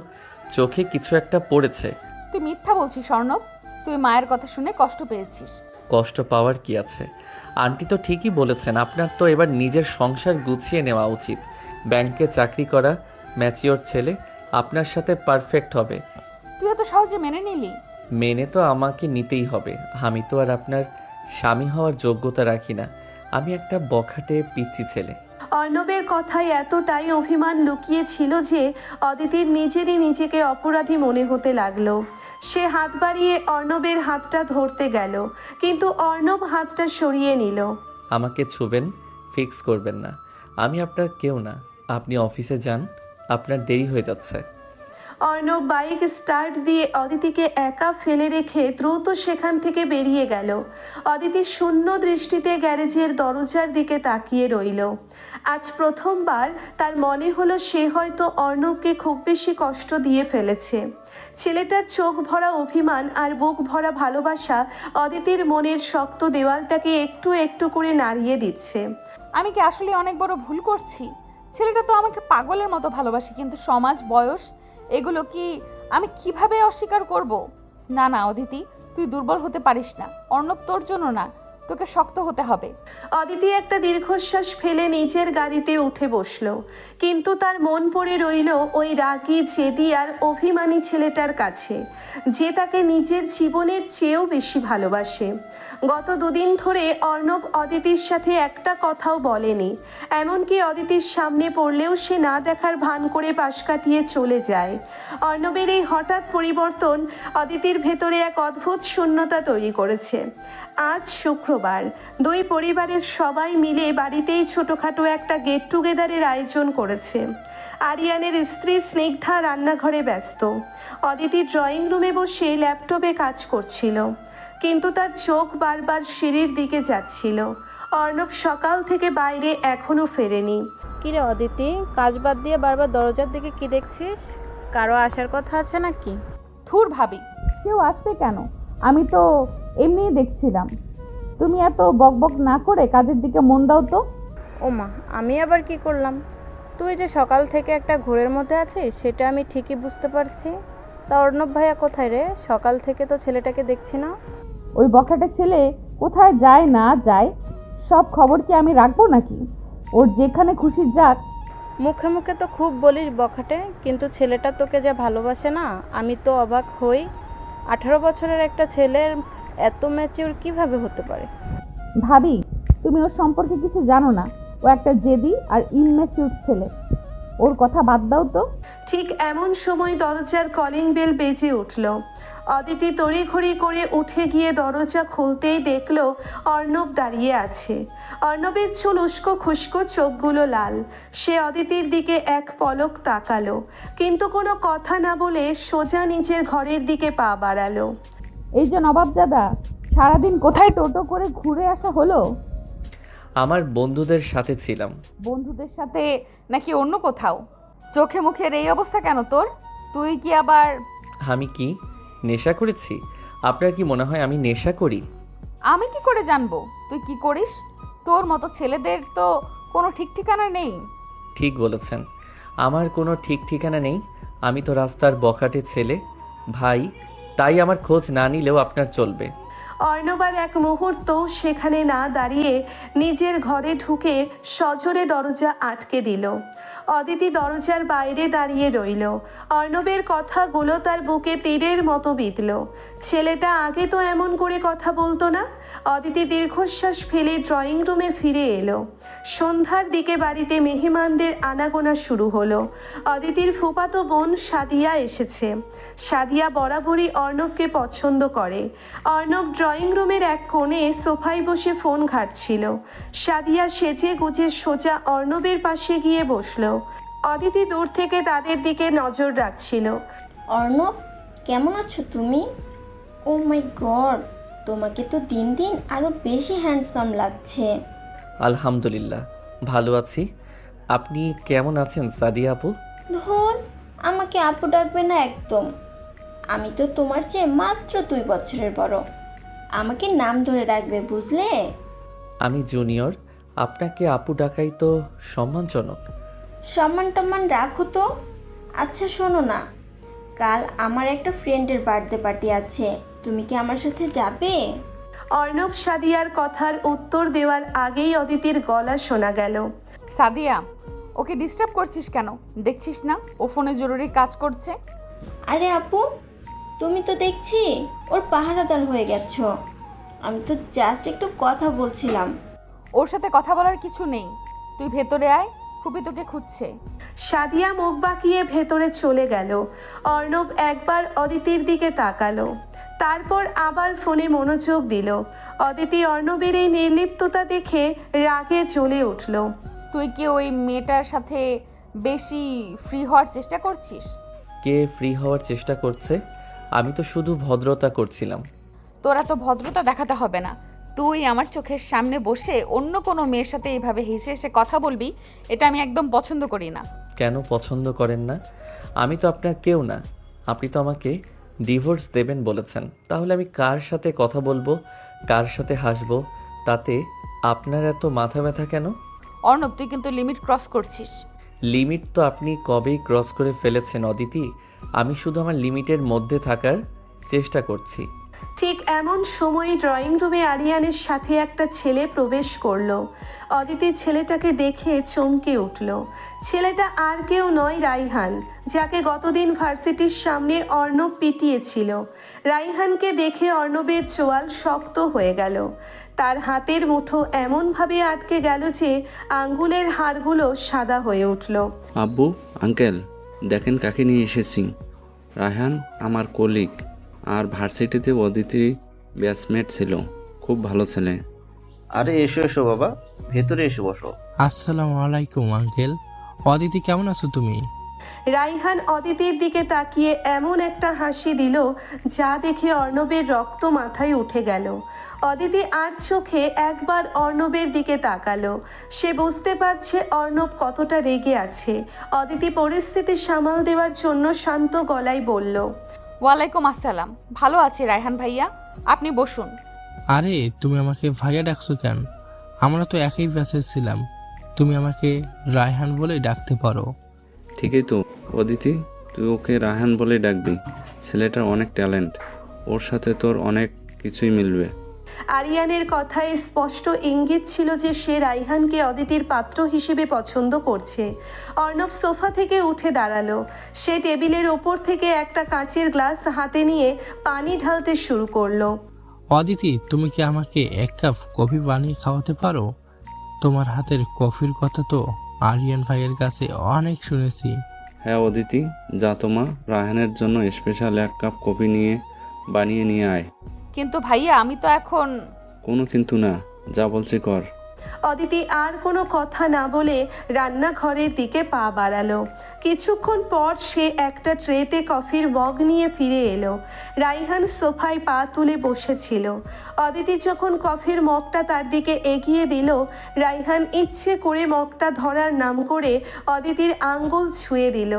চোখে কিছু একটা পড়েছে। তুই মিথ্যা বলছিস অর্ণব। তুই মায়ের কথা শুনে কষ্ট পেয়েছিস। কষ্ট পাওয়ার কি আছে? আন্টি তো ঠিকই বলেছেন, আপনার তো এবার নিজের সংসার গুছিয়ে নেওয়া উচিত। ব্যাংকে চাকরি করা ম্যাচিওর ছেলে আপনার সাথে পারফেক্ট হবে। তুই এত সহজে মেনে নিলি? মেনে তো আমাকে নিতেই হবে। আমি তো আর আপনার স্বামী হওয়ার যোগ্যতা রাখি না। আমি একটা বখাটে পিচ্চি ছেলে। অর্ণবের কথায় এতটাই অভিমান লুকিয়ে ছিল যে অদিতির নিজেরই নিজেকে অপরাধী মনে হতে লাগলো। সে হাত বাড়িয়ে অর্ণবের হাতটা ধরতে গেল, কিন্তু অর্ণব হাতটা সরিয়ে নিল। আমাকে ছুবেন, ফিক্স করবেন না। আমি আপনার কেউ না। আপনি অফিসে যান, আপনার দেরি হয়ে যাচ্ছে। অর্ণব বাইক স্টার্ট দিয়ে অদিতিকে একা ফেলে রেখে দ্রুত সেখান থেকে বেরিয়ে গেল। অদিতি শূন্য দৃষ্টিতে গ্যারেজের দরজার দিকে তাকিয়ে রইল। আজ প্রথমবার তার মনে হলো সে হয়তো অর্ণবকে খুব বেশি কষ্ট দিয়ে ফেলেছে। ছেলেটার চোখ ভরা অভিমান আর বুক ভরা ভালোবাসা অদিতির মনের শক্ত দেওয়ালটাকে একটু একটু করে নাড়িয়ে দিচ্ছে। আমি কি আসলে অনেক বড় ভুল করছি? ছেলেটা তো আমাকে পাগলের মতো ভালোবাসে, কিন্তু সমাজ, বয়স, এগুলো কি আমি কিভাবে অস্বীকার করব? না না অদিতি, তুই দুর্বল হতে পারিস না। অর্ণব তোর জন্য না, তোকে শক্ত হতে হবে। অদিতি একটা দীর্ঘশ্বাস ফেলে নিজের গাড়িতে উঠে বসলো, কিন্তু তার মন পড়ে রইল ওই রাগী, জেদি আর অভিমানী ছেলেটার কাছে, যে তাকে নিজের জীবনের চেয়েও বেশি ভালোবাসে। গত দুদিন ধরে অর্ণব অদিতির সাথে একটা কথাও বলেনি। এমনকি অদিতির সামনে পড়লেও সে না দেখার ভান করে পাশ কাটিয়ে চলে যায়। অর্ণবের এই হঠাৎ পরিবর্তন অদিতির ভেতরে এক অদ্ভুত শূন্যতা তৈরি করেছে। আজ শুক্রবার, দুই পরিবারের সবাই মিলে বাড়িতেই ছোটোখাটো একটা গেট টুগেদারের আয়োজন করেছে। আরিয়ানের স্ত্রী স্নিগ্ধা রান্নাঘরে ব্যস্ত। অদিতি ড্রয়িং রুমে বসে ল্যাপটপে কাজ করছিল, কিন্তু তার চোখ বারবার সিঁড়ির দিকে যাচ্ছিল। অর্ণব সকাল থেকে বাইরে এখনো ফেরেনি। কিরে অদিতি, কাজ বাদ দিয়ে বারবার দরজার দিকে কি দেখছিস? কারো আসার কথা আছে নাকি? থুর ভাবি, কেউ আসবে কেন? আমি তো এমনিই দেখছিলাম। তুমি এত বকবক না করে কাজের দিকে মন দাও তো। ওমা, আমি আবার কি করলাম? তুই যে সকাল থেকে একটা ঘোরের মধ্যে আছিস সেটা আমি ঠিকই বুঝতে পারছি। তা অর্ণব ভাইয়া কোথায় রে? সকাল থেকে তো ছেলেটাকে দেখছি না। ওই বখাটে ছেলে কোথায় যায় না যায় সব খবর কি আমি রাখবো নাকি? ওর যেখানে খুশি যাক। মুখে মুখে তো খুব বলিস বখাটে, কিন্তু ছেলেটা তোকে যা ভালোবাসে না, আমি তো অবাক হই। 18 বছরের একটা ছেলের এত ম্যাচিউর কিভাবে হতে পারে? ভাবি, তুমি ওর সম্পর্কে কিছু জানো না। ও একটা জেদি আর ইনম্যাচিউর ছেলে। ওর কথা বাদ দাও তো। ঠিক এমন সময় দরজার কলিং বেল বেজে উঠল। অদিতি তড়িঘড়ি করে উঠে গিয়ে দরজা খুলতেই দেখল অর্ণব দাঁড়িয়ে আছে। অর্ণবের চুল উস্কো খুস্কো, চোখগুলো লাল। সে অদিতির দিকে এক পলক তাকালো, কিন্তু কোনো কথা না বলে সোজা নিজের ঘরের দিকে পা বাড়ালো। এই যে নবাবজাদা, সারাদিন কোথায় টোটো করে ঘুরে আসা হলো? আমার বন্ধুদের সাথে ছিলাম। বন্ধুদের সাথে নাকি অন্য কোথাও? চোখে মুখের এই অবস্থা কেন তোর? তুই কি আবার? আমি কি নেশা করেছি? আপনার কি মনে হয় আমি নেশা করি? আমি কি করে জানবো তুই কি করিস? তোর মতো ছেলেদের তো কোনো ঠিক ঠিকানা নেই। ঠিক বলেছেন, আমার কোনো ঠিক ঠিকানা নেই। আমি তো রাস্তার বখাটে ছেলে ভাই, তাই আমার খোঁজ না নিলেও আপনার চলবে। অর্ণব আর এক মুহূর্ত সেখানে না দাঁড়িয়ে নিজের ঘরে ঢুকে সজোরে দরজা আটকে দিল। অদিতি দরজার বাইরে দাঁড়িয়ে রইল। অর্ণবের কথাগুলো তার বুকে তীরের মতো বিঁধল। ছেলেটা আগে তো এমন করে কথা বলতো না। অদিতি দীর্ঘশ্বাস ফেলে ড্রয়িং রুমে ফিরে এলো। সন্ধ্যার দিকে বাড়িতে মেহমানদের আনাগোনা শুরু হলো। অদিতির ফুফাতো বোন সাদিয়া এসেছে। সাদিয়া বরাবরই অর্ণবকে পছন্দ করে। অর্ণব ড্রয়িং রুমের এক কোণে সোফায় বসে ফোন ঘাঁটছিল। সাদিয়া সেজে গুজে সোজা অর্ণবের পাশে গিয়ে বসলো। অদিতি দূর থেকে তাদের দিকে নজর রাখছিল। অর্ণব, কেমন আছো তুমি? ও মাই গড, তোমাকে তো দিন দিন আরো বেশি হ্যান্ডসাম লাগছে। আলহামদুলিল্লাহ, ভালো আছি। আপনি কেমন আছেন সাদিয়া আপু? ধর, আমাকে আপু ডাকবে না একদম। আমি তো তোমার চেয়ে মাত্র 2 বছরের বড়। আমাকে নাম ধরে রাখবে, বুঝলে? আমি জুনিয়র, আপনাকে আপু ডাকাই তো সম্মানজনক। সম্মান টম্মান রাখো তো। আচ্ছা শোনো না, কাল আমার একটা ফ্রেন্ডের বার্থডে পার্টি আছে, তুমি কি আমার সাথে যাবে? অর্ণব সাদিয়ার কথার উত্তর দেওয়ার আগেই অদিতির গলা শোনা গেল। সাদিয়া, ওকে ডিস্টার্ব করছিস কেন? দেখছিস না ও ফোনে জরুরি কাজ করছে? আরে আপু, তুমি তো দেখছি ওর পাহারাদার হয়ে গেছো। আমি তো জাস্ট একটু কথা বলছিলাম। ওর সাথে কথা বলার কিছু নেই, তুই ভেতরে আয়, ফুপি তোকে খুঁজছে। সাদিয়া মুখ বাঁকিয়ে ভেতরে চলে গেল। অর্ণব একবার অদিতির দিকে তাকালো, তারপর আবার ফোনে মনোযোগ দিল। অদিতি অর্ণবের এই নির্লিপ্ততা দেখে রাগে জ্বলে উঠল। তুই কি ওই মেয়েটার সাথে বেশি ফ্রি হওয়ার চেষ্টা করছিস? কে ফ্রি হওয়ার চেষ্টা করছে? আমি তো শুধু ভদ্রতা করছিলাম। তোরা তো ভদ্রতা দেখাতে হবে না। তুই আমার চোখের সামনে বসে অন্য কোনো মেয়ের সাথে এইভাবে হেসে হেসে কথা বলবি, এটা আমি একদম পছন্দ করি না। কেন পছন্দ করেন না? আমি তো আপনার কেউ না। আপনি তো আমাকে ডিভোর্স দেবেন বলেছেন। তাহলে আমি কার সাথে কথা বলবো, কার সাথে হাসবো? তাতে আপনার এত মাথা ব্যথা কেন? অর্ণব, তুই কিন্তু লিমিট ক্রস করছিস। লিমিট তো আপনি কবেই ক্রস করে ফেলেছেন অদিতি। আমি শুধু আমার লিমিটের মধ্যে থাকার চেষ্টা করছি। ঠিক এমন সময় ড্রয়িং রুমে আরিয়ানের সাথে একটা ছেলে প্রবেশ করলো। অদিতি ছেলেটাকে দেখে চমকে উঠল। ছেলেটা আর কেউ নয়, রাইহান, যাকে গতদিন ভার্সিটির সামনে অর্ণব পিটিয়েছিল। রাইহানকে দেখে অর্ণবের চোয়াল শক্ত হয়ে গেল। তার হাতের মুঠো এমনভাবে আটকে গেল যে আঙ্গুলের হাড়গুলো সাদা হয়ে উঠল। আব্বু, আঙ্কেল, দেখেন কাকে নিয়ে এসেছি। রায়হান আমার কলিগ, আর ভার্সিটিতে অদিতি ব্যাচমেট ছিল। খুব ভালো ছেলে। আরে এসো এসো বাবা, ভেতরে এসে বসো। আসসালামু আলাইকুম আঙ্কেল। অদিতি, কেমন আছো তুমি? রাইহান অদিতির দিকে তাকিয়ে এমন একটা হাসি দিল যা দেখে অর্ণবের রক্ত মাথায় উঠে গেল। অদিতি আর চোখে একবার অর্ণবের দিকে তাকালো। সে বুঝতে পারছে অর্ণব কতটা রেগে আছে। অদিতি পরিস্থিতি সামাল দেওয়ার জন্য শান্ত গলায় বলল, ওয়ালাইকুম আসসালাম। ভালো আছি রায়হান ভাইয়া, আপনি বসুন। আরে তুমি আমাকে ভাইয়া ডাকছো কেন? আমরা তো একই ব্যাচে ছিলাম। তুমি আমাকে রায়হান বলে ডাকতে পারো। ঠিকই তো অদিতি, তুই ওকে রায়হান বলে ডাকবি। ছেলেটার অনেক ট্যালেন্ট, ওর সাথে তোর অনেক কিছুই মিলবে। আরিয়ানের কথায় স্পষ্ট ইঙ্গিত ছিল যে সে রাইহানকে অদিতির পাত্র হিসেবে পছন্দ করছে। অর্ণব সোফা থেকে উঠে দাঁড়ালো। সে টেবিলের ওপর থেকে একটা কাঁচের গ্লাস হাতে নিয়ে পানি ঢালতে শুরু করলো। অদিতি, তুমি কি আমাকে 1 কাপ কফি বানিয়ে খাওয়াতে পারো? তোমার হাতের কফির কথা তো আরিয়ান ভাইয়ের কাছে অনেক শুনেছি। হ্যাঁ অদিতি, যা তোমা রায়হানের জন্য স্পেশাল 1 কাপ কফি বানিয়ে নিয়ে আয়। কিন্তু ভাইয়া, আমি তো এখন... কোনো কিন্তু না, যা বলছি কর। অদিতি আর কোনো কথা না বলে রান্নাঘরের দিকে পা বাড়ালো। কিছুক্ষণ পর সে একটা ট্রেতে কফির মগ নিয়ে ফিরে এলো। রাইহান সোফায় পা তুলে বসেছিল। অদিতি যখন কফির মগটা তার দিকে এগিয়ে দিল, রাইহান ইচ্ছে করে মগটা ধরার নাম করে অদিতির আঙ্গুল ছুঁয়ে দিল।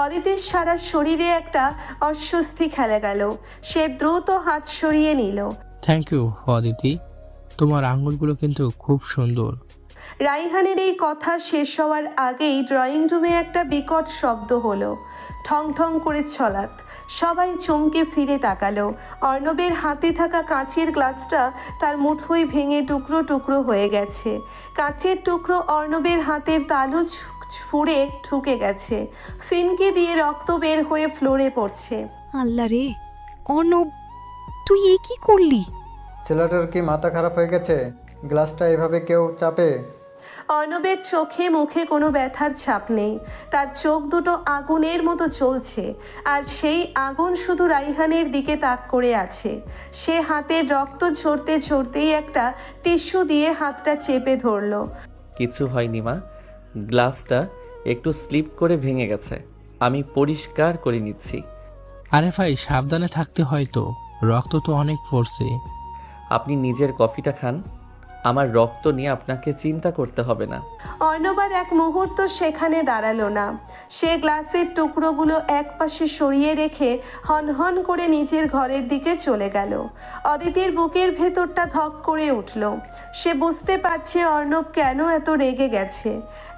অদিতির সারা শরীরে একটা অস্বস্তি খেলে গেল। সে দ্রুত হাত সরিয়ে নিল। থ্যাংক ইউ অদিতি, তোমার আঙ্গুলগুলো কিন্তু খুব সুন্দর। রাইহানের এই কথা শেষ হওয়ার আগেই ড্রয়িং রুমে একটা বিকট শব্দ হলো, ঠং ঠং করে ছলাৎ। সবাই চমকে ফিরে তাকালো। অর্ণবের হাতে থাকা কাঁচের গ্লাসটা তার মুঠোয় ভেঙে টুকরো টুকরো হয়ে গেছে। কাঁচের টুকরো অর্ণবের হাতের তালু ছুঁড়ে ঠুকে গেছে। ফিনকি দিয়ে রক্ত বের হয়ে ফ্লোরে পড়ছে। আল্লাহ রে, অর্ণব তুই এ কি করলি? ছেলেটার কি মাথা খারাপ হয়ে গেছে? গ্লাসটা এভাবে কেউ চাপে? অর্ণবের চোখে মুখে কোনো ব্যথার ছাপ নেই। তার চোখ দুটো আগুনের মতো জ্বলছে, আর সেই আগুন শুধু রাইহানের দিকে তাক করে আছে। সে হাতের রক্ত ঝরতে ঝরতেই একটা টিস্যু দিয়ে হাতটা চেপে ধরল। কিছু হয়নি মা, গ্লাসটা একটু স্লিপ করে ভেঙে গেছে, আমি পরিষ্কার করে নিচ্ছি। আরে ভাই সাবধানে থাকতে হয় তো, রক্ত তো অনেক পড়ছে। আপনি নিজের কফিটা খান, আমার রক্ত নিয়ে আপনাকে চিন্তা করতে হবে না। অর্ণব আর এক মুহূর্ত সেখানে দাঁড়ালো না। সে গ্লাসের টুকরোগুলো একপাশে সরিয়ে রেখে হনহন করে নিজের ঘরের দিকে চলে গেল। অদিতির বুকের ভেতরটা ধক করে উঠল। সে বুঝতে পারছে অর্ণব কেন এত রেগে গেছে।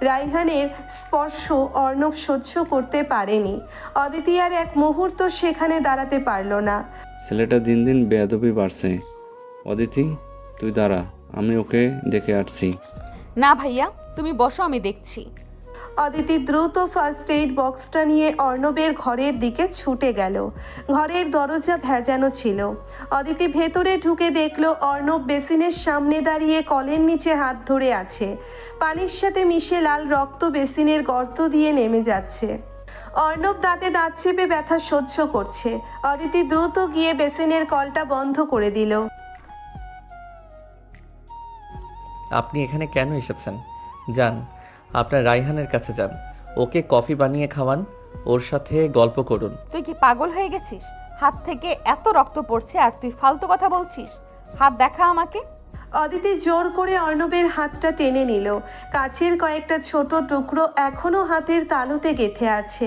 রাইহানের স্পর্শ অর্ণব সহ্য করতে পারেনি। অদিতি আর এক মুহূর্ত সেখানে দাঁড়াতে পারল না। ছেলেটা দিন দিন বেয়াদবি বাড়ছে। অদিতি তুই দাঁড়া, আমি ওকে দেখে আসছি। না ভাইয়া, তুমি বসো, আমি দেখছি। অদিতি দ্রুত ফার্স্ট এইড বক্সটা নিয়ে অর্ণবের ঘরের দিকে ছুটে গেল। ঘরের দরজা ভেজানো ছিল। অদিতি ভেতরে ঢুকে দেখলো অর্ণব বেসিনের সামনে দাঁড়িয়ে কলের নিচে হাত ধরে আছে। পানির সাথে মিশে লাল রক্ত বেসিনের গর্ত দিয়ে নেমে যাচ্ছে। অর্ণব দাঁতে দাঁত চেপে ব্যথা সহ্য করছে। অদিতি দ্রুত গিয়ে বেসিনের কলটা বন্ধ করে দিল। আপনি এখানে কেন এসেছেন? যান, আপনার রাইহানের কাছে যান, ওকে কফি বানিয়ে খাওয়ান, ওর সাথে গল্প করুন। তুই কি পাগল হয়ে গেছিস? হাত থেকে এত রক্ত পড়ছে আর তুই ফালতু কথা বলছিস? হাত দেখা আমাকে। অদিতি জোর করে অর্ণবের হাতটা টেনে নিল। কাছের কয়েকটা ছোট টুকরো এখনো হাতের তালুতে গেঁথে আছে।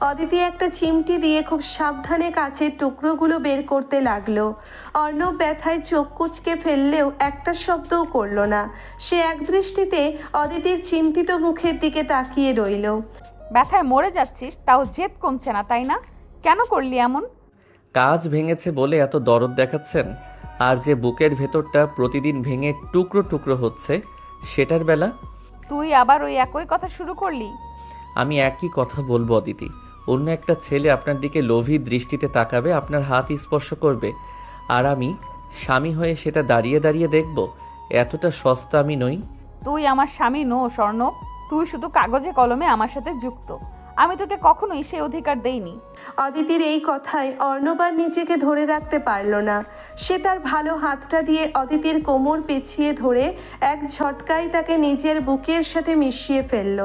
অদিতি একটা চিমটি দিয়ে খুব সাবধানে কাছের টুকরোগুলো বের করতে লাগলো। অর্ণব ব্যথায় চোখ কুঁচকে ফেললেও একটা শব্দও করল না। সে একদৃষ্টিতে অদিতির চিন্তিত মুখের দিকে তাকিয়ে রইল। ব্যথায় মরে যাচ্ছিস, তাও জেদ কমছে না, তাই না? কেন করলি এমন? কাজ ভেঙেছে বলে এত দরদ দেখাচ্ছেন, আর যে বুকের ভেতরটা প্রতিদিন ভেঙে টুকরো টুকরো হচ্ছে সেটার বেলা? তুই আবার ওই একই কথা শুরু করলি? আমি একই কথা বলবো অদিতি। অন্য একটা ছেলে আপনার দিকে লোভী দৃষ্টিতে তাকাবে, আপনার হাত স্পর্শ করবে, আর আমি স্বামী হয়ে সেটা দাঁড়িয়ে দাঁড়িয়ে দেখব? এতটা সস্তা আমি নই। তুই আমার স্বামী নো স্বর্ণ, তুই শুধু কাগজে কলমে আমার সাথে যুক্ত। আমি তোকে কখনোই সেই অধিকার দেইনি। অদিতির এই কথায় অর্ণব আর নিজেকে ধরে রাখতে পারল না। সে তার ভালো হাতটা দিয়ে অদিতির কোমর পেঁচিয়ে ধরে এক ঝটকায় তাকে নিজের বুকের সাথে মিশিয়ে ফেলল।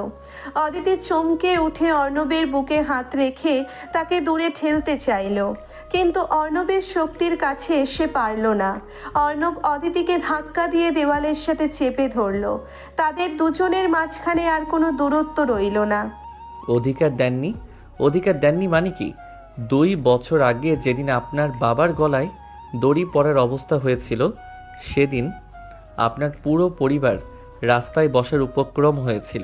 অদিতি চমকে উঠে অর্ণবের বুকে হাত রেখে তাকে দূরে ঠেলতে চাইল, কিন্তু অর্ণবের শক্তির কাছে সে পারল না। অর্ণব অদিতিকে ধাক্কা দিয়ে দেওয়ালের সাথে চেপে ধরল। তাদের দুজনের মাঝখানে আর কোনো দূরত্ব রইল না। অধিকার দেননি? অধিকার দেননি মানে কি? 2 বছর আগে যেদিন আপনার বাবার গলায় দড়ি পড়ার অবস্থা হয়েছিল, সেদিন আপনার পুরো পরিবার রাস্তায় বসার উপক্রম হয়েছিল।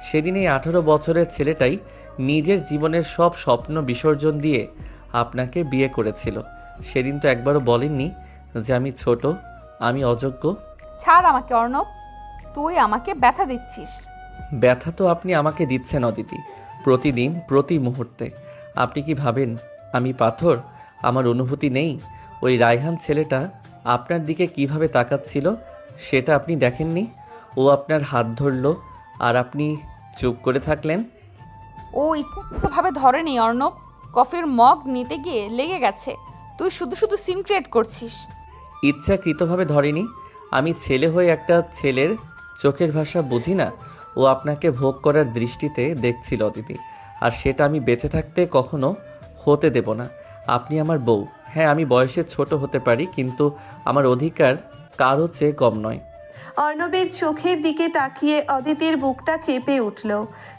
সেদিন এই 18 বছরের ছেলেটাই নিজের জীবনের সব স্বপ্ন বিসর্জন দিয়ে আপনাকে বিয়ে করেছিল। সেদিন তো একবারও বলেননি যে আমি ছোট, আমি অযোগ্য। ছাড় আমাকে অর্ণব, তুই আমাকে ব্যথা দিচ্ছিস। ব্যথা তো আপনি আমাকে দিচ্ছেন অদিতি, প্রতিদিন প্রতি মুহূর্তে। আপনি কি ভাবেন আমি পাথর? আমার অনুভূতি নেই? ওই রায়হান ছেলেটা আপনার দিকে কিভাবে তাকাচ্ছিল সেটা আপনি দেখেননি? ও আপনার হাত ধরলো আর আপনি চুপ করে থাকলেন। ও ইচ্ছাকৃতভাবে ধরেনি অর্ণব, কফির মগ নিতে গিয়ে লেগে গেছে। তুই শুধু শুধু সিন ক্রিয়েট করছিস। ইচ্ছাকৃতভাবে ধরেনি। আমি ছেলে হয়ে একটা ছেলের চোখের ভাষা বুঝি না? ও আপনাকে ভোগ করার দৃষ্টিতে দেখছিল অদিতি, আর সেটা আমি বেঁচে থাকতে কখনো হতে দেব না। আপনি আমার বউ। হ্যাঁ, আমি বয়সে ছোট হতে পারি, কিন্তু আমার অধিকার কারো চেয়ে কম নয়। অর্ণবের চোখের দিকে তাকিয়ে অদিতির বুকটা কেঁপে উঠল।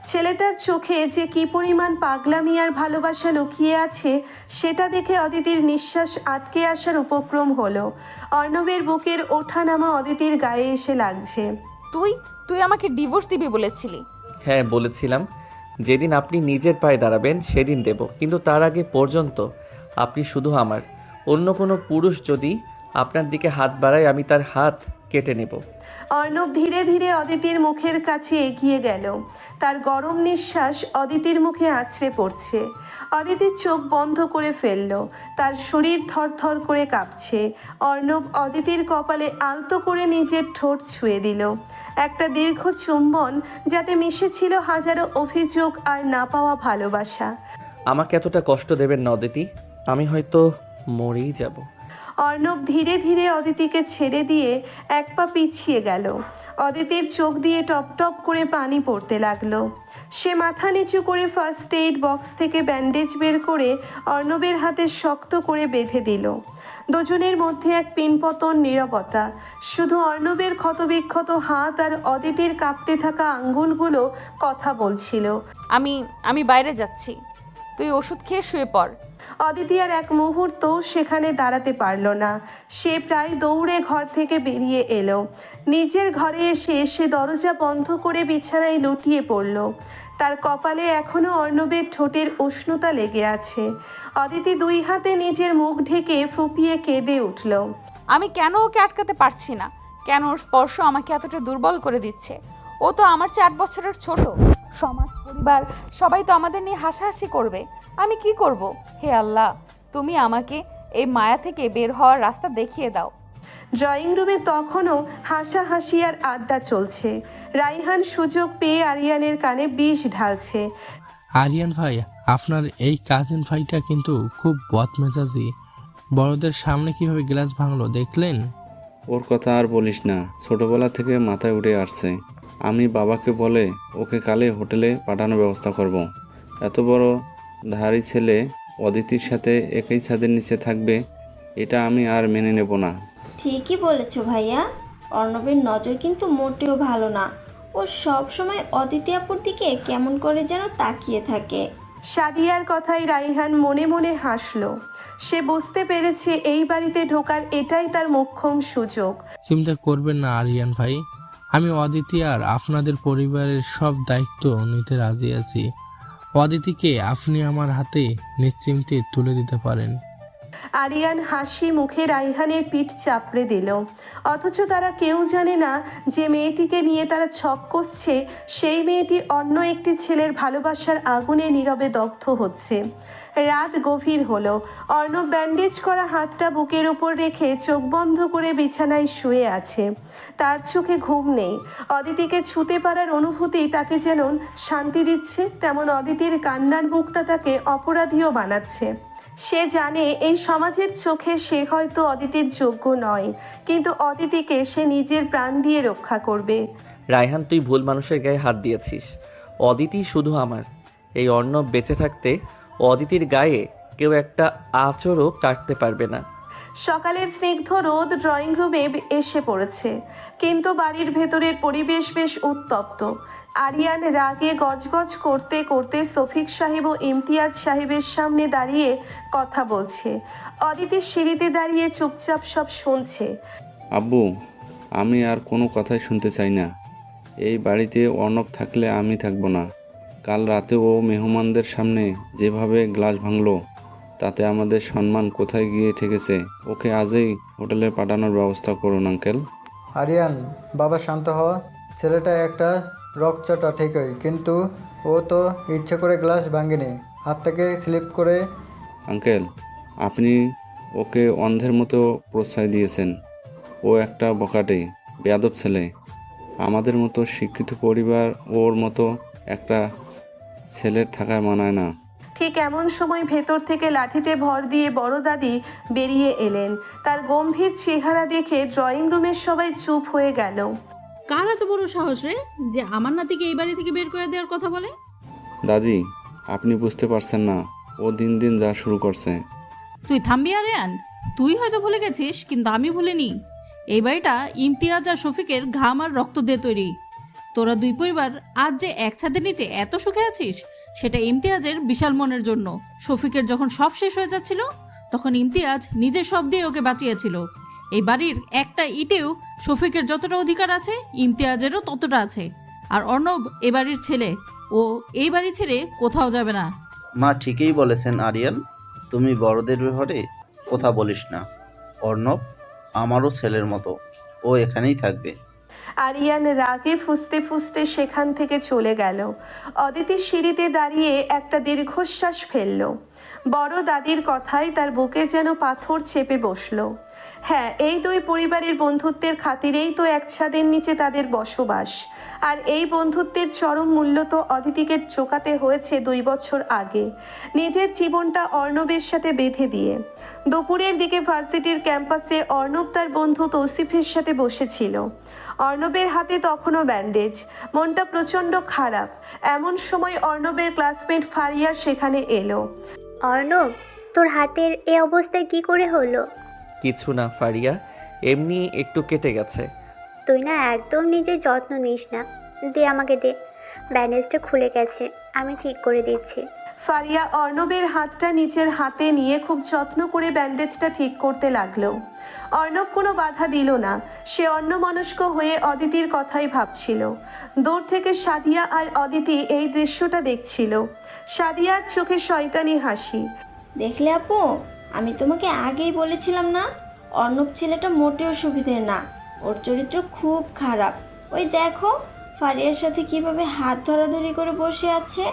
ছেলেটার চোখে যে কি পরিমাণ পাগলামি আর ভালোবাসা লুকিয়ে আছে সেটা দেখে অদিতির নিঃশ্বাস আটকে আসার উপক্রম হলো। অর্ণবের বুকের ওঠানামা অদিতির গায়ে এসে লাগছে। তুই তুই আমাকে ডিভোর্স দিবি বলেছিলি। হ্যাঁ বলেছিলাম, যেদিন আপনি নিজের পায়ে দাঁড়াবেন সেদিন দেব, কিন্তু তার আগে পর্যন্ত আপনি শুধু আমার। অন্য কোনো পুরুষ যদি আপনার দিকে হাত বাড়ায় আমি তার হাত কেটে নেব। অর্ণব ধীরে ধীরে অদিতির মুখের কাছে এগিয়ে গেল। তার গরম নিঃশ্বাস অদিতির মুখে আছড়ে পড়ছে। অদিতির চোখ বন্ধ করে ফেলল, তার শরীর থরথর করে কাঁপছে। অর্ণব অদিতির কপালে আলতো করে নিজের ঠোঁট ছুঁয়ে দিল। একটা দীর্ঘ চুম্বন, যাতে মিশেছিল হাজারো অভিযোগ আর না পাওয়া ভালোবাসা। আমাকে এতটা কষ্ট দেবেন না অদিতি, আমি হয়তো মরেই যাব। অর্ণব ধীরে ধীরে অদিতিকে ছেড়ে দিয়ে এক পা পিছিয়ে গেল। অদিতির চোখ দিয়ে টপ টপ করে পানি পড়তে লাগলো। সে মাথা নিচু করে ফার্স্ট এইড বক্স থেকে ব্যান্ডেজ বের করে অর্ণবের হাতে শক্ত করে বেঁধে দিল। দুজনের মধ্যে এক পিনপতন নীরবতা। শুধু অর্ণবের ক্ষতবিক্ষত হাত আর অদিতির কাঁপতে থাকা আঙ্গুলগুলো কথা বলছিল। আমি বাইরে যাচ্ছি, তুই ওষুধ খেয়ে শুয়ে পড়। অদিতি আর এক মুহূর্ত সেখানে দাঁড়াতে পারল না। সে প্রায় দৌড়ে ঘর থেকে বেরিয়ে এলো। নিজের ঘরে এসে সে দরজা বন্ধ করে বিছানায় লুটিয়ে পড়ল। তার কপালে এখনো অর্ণবের ঠোঁটের উষ্ণতা লেগে আছে। অদিতি দুই হাতে নিজের মুখ ঢেকে ফুপিয়ে কেঁদে উঠল। আমি কেন ওকে আটকাতে পারছি না? কেন ওর স্পর্শ আমাকে এতটা দুর্বল করে দিচ্ছে? ও তো আমার 4 বছরের ছোট। সমাজ, পরিবার সবাই তো আমাদের নিয়ে হাসাহাসি করবে। আমি কি করব? হে আল্লাহ, তুমি আমাকে এই মায়া থেকে বের হওয়ার রাস্তা দেখিয়ে দাও। ড্রয়িং রুমে তখনও হাসাহাসি আর আড্ডা চলছে। রাইহান সুযোগ পেয়ে আরিয়ানের কানে বিষ ঢালছে। আরিয়ান ভাই, আপনার এই কাজিন ভাইটা কিন্তু খুব বদমেজাজি। বড়দের সামনে কিভাবে গ্লাস ভাঙলো দেখলেন? ওর কথা আর বলিস না, ছোটবেলা থেকে মাথায় উঠে আসছে। আমি বাবাকে বলে ওকে কালে হোটেলে পাঠানোর ব্যবস্থা করব। এত বড় ধারী ছেলে অদিতির সাথে একই ছাদের নিচে থাকবে, এটা আমি আর মেনে নেব না। ঠিকই বলেছো ভাইয়া, অর্ণবের নজর কিন্তু মোটেও ভালো না। ও সব সময় অদিতি আপুর দিকে কেমন করে যেন তাকিয়ে থাকে। সাদিয়ার কথায় রাইহান মনে মনে হাসলো। সে বুঝতে পেরেছে এই বাড়িতে ঢোকার এটাই তার মোক্ষম সুযোগ। চিন্তা করবেন না আরিয়ান ভাই, আমি অদিতি আর আপনাদের পরিবারের সব দায়িত্ব নিতে রাজি আছি। অদিতিকে আপনি আমার হাতে নিশ্চিন্তে তুলে দিতে পারেন। আরিয়ান হাসি মুখে রাইহানের পিঠ চাপড়ে দিল। অথচ তারা কেউ জানে না যে মেয়েটিকে নিয়ে তারা ছক কষছে, সেই মেয়েটি অন্য একটি ছেলের ভালোবাসার আগুনে নীরবে দগ্ধ হচ্ছে। রাত গভীর হলো। অর্ণব ব্যান্ডেজ করা হাতটা বুকের উপর রেখে চোখ বন্ধ করে বিছানায় শুয়ে আছে। তার চোখে ঘুম নেই। অদিতিকে ছুঁতে পারার অনুভূতি তাকে যেমন শান্তি দিচ্ছে, তেমন অদিতির কান্নার মুখটা তাকে অপরাধীও বানাচ্ছে। সে জানে এই সমাজের চোখে সে হয়তো অদিতির যোগ্য নয়, কিন্তু অদিতিকে সে নিজের প্রাণ দিয়ে রক্ষা করবে। রায়হান, তুই ভুল মানুষের গায়ে হাত দিয়েছিস। অদিতি শুধু আমার। এই অর্ণব বেঁচে থাকতে অদিতির গায়ে কেউ একটা আঁচড়ও কাটতে পারবে না। সকালের স্নিগ্ধ রোদ ড্রয়িং রুমে এসে পড়েছে, কিন্তু বাড়ির ভেতরের পরিবেশ বেশ উত্তপ্ত। আরিয়ান রাগে গজগজ করতে করতে শফিক সাহেব ও ইমতিয়াজ সাহেবের সামনে দাঁড়িয়ে কথা বলছে। অদিতি সিঁড়িতে দাঁড়িয়ে চুপচাপ সব শুনছে। আব্বু, আমি আর কোনো কথাই শুনতে চাই না। এই বাড়িতে অর্ণব থাকলে আমি থাকবো না। কাল রাতে ও মেহমানদের সামনে যেভাবে গ্লাস ভাঙলো, তাতে আমাদের সম্মান কোথায় গিয়ে ঠেকেছে। ওকে আজই হোটেলে পাঠানোর ব্যবস্থা করুন আঙ্কেল। আরিয়ান, বাবা শান্ত হওয়া। ছেলেটা একটা রকচটা ঠিকই, কিন্তু ও তো ইচ্ছে করে গ্লাস ভাঙেনি, হাত থেকে স্লিপ করে। আঙ্কেল, আপনি ওকে অন্ধের মতো প্রশ্রয় দিয়েছেন। ও একটা বখাটে বেয়াদব ছেলে। আমাদের মতো শিক্ষিত পরিবার ওর মতো একটা ছেলের থাকায় মানায় না। ঠিক এমন সময় ভেতর থেকে লাঠিতে ভর দিয়ে বড় দাদি বেরিয়ে এলেন। তার গম্ভীর চেহারা দেখে ড্রয়িং রুমের সবাই চুপ হয়ে গেল। কার এত বড় সাহস রে যে আমার নাতিকে এই বাড়ি থেকে বের করে দেওয়ার কথা বলে? দাদি, আপনি বুঝতে পারছেন না, ও দিন দিন যা শুরু করছে। তুই থামবি আরিয়ান, তুই হয়তো ভুলে গেছিস কিন্তু আমি ভুলিনি। এই বাড়িটা ইমতিয়াজ আর শফিকের ঘাম আর রক্ত দিয়ে তৈরি। তোরা দুই পরিবার আজ যে এক ছাদের নিচে এত সুখে আছিস সেটা ইমতিয়াজের বিশাল মনের জন্য। শফিকের যখন সব শেষ হয়ে যাচ্ছিল তখন ইমতিয়াজ নিজের সব দিয়ে ওকে বাঁচিয়েছিল। এই বাড়ির একটা ইটেও শফিকের যতটা অধিকার আছে ইমতিয়াজেরও ততটা আছে। আর অর্ণব এ বাড়ির ছেলে, ও এই বাড়ি ছেড়ে কোথাও যাবে না। মা ঠিকই বলেছেন আরিয়ান, তুমি বড়দের ব্যাপারে কথা বলিস না। অর্ণব আমারও ছেলের মতো, ও এখানেই থাকবে। আরিয়ান রাগে ফুঁসতে ফুঁসতে সেখান থেকে চলে গেল। অদিতি সিঁড়িতে দাঁড়িয়ে একটা দীর্ঘশ্বাস ফেলল। বড় দাদির কথায় তার বুকে যেন পাথর চেপে বসলো। হ্যাঁ, এই দুই পরিবারের বন্ধুত্বের খাতিরেই তো এক ছাদের নিচে তাদের বসবাস। আর এই বন্ধুত্বের চরম মূল্য তো অদিতিকে চোকাতে হয়েছে 2 বছর আগে, নিজের জীবনটা অর্ণবের সাথে বেঁধে দিয়ে। দুপুরের দিকে ভার্সিটির ক্যাম্পাসে অর্ণব তার বন্ধু তৌসিফের সাথে বসেছিল। অর্ণবের হাতে তখনও ব্যান্ডেজ, মনটা প্রচণ্ড খারাপ। এমন সময় অর্ণবের ক্লাসমেট ফারিয়া সেখানে এলো। অর্ণব, তোর হাতের এই অবস্থায় কি করে হলো? কিছু না ফারিয়া, এমনি একটু কেটে গেছে। তুই না একদম নিজের যত্ন নিস না। দে আমাকে দে, ব্যান্ডেজটা খুলে গেছে, আমি ঠিক করে দিচ্ছি। ফারিয়া অর্ণবের হাতটা নিচের হাতে নিয়ে খুব যত্ন করে ব্যান্ডেজটা ঠিক করতে লাগলো। অর্ণব কোনো বাধা দিল না, সে অন্যমনস্ক হয়ে অদিতির কথাই ভাবছিল। দূর থেকে সাদিয়া আর অদিতি এই দৃশ্যটা দেখছিল। সাদিয়ার চোখে শয়তানি হাসি। দেখলে আপু, আমি তোমাকে আগেই বলেছিলাম না, অর্ণব ছেলেটা মোটেও সুবিধের না, ওর চরিত্র খুব খারাপ। ওই দেখো ফারিয়ার সাথে কিভাবে হাত ধরাধরি করে বসে আছে।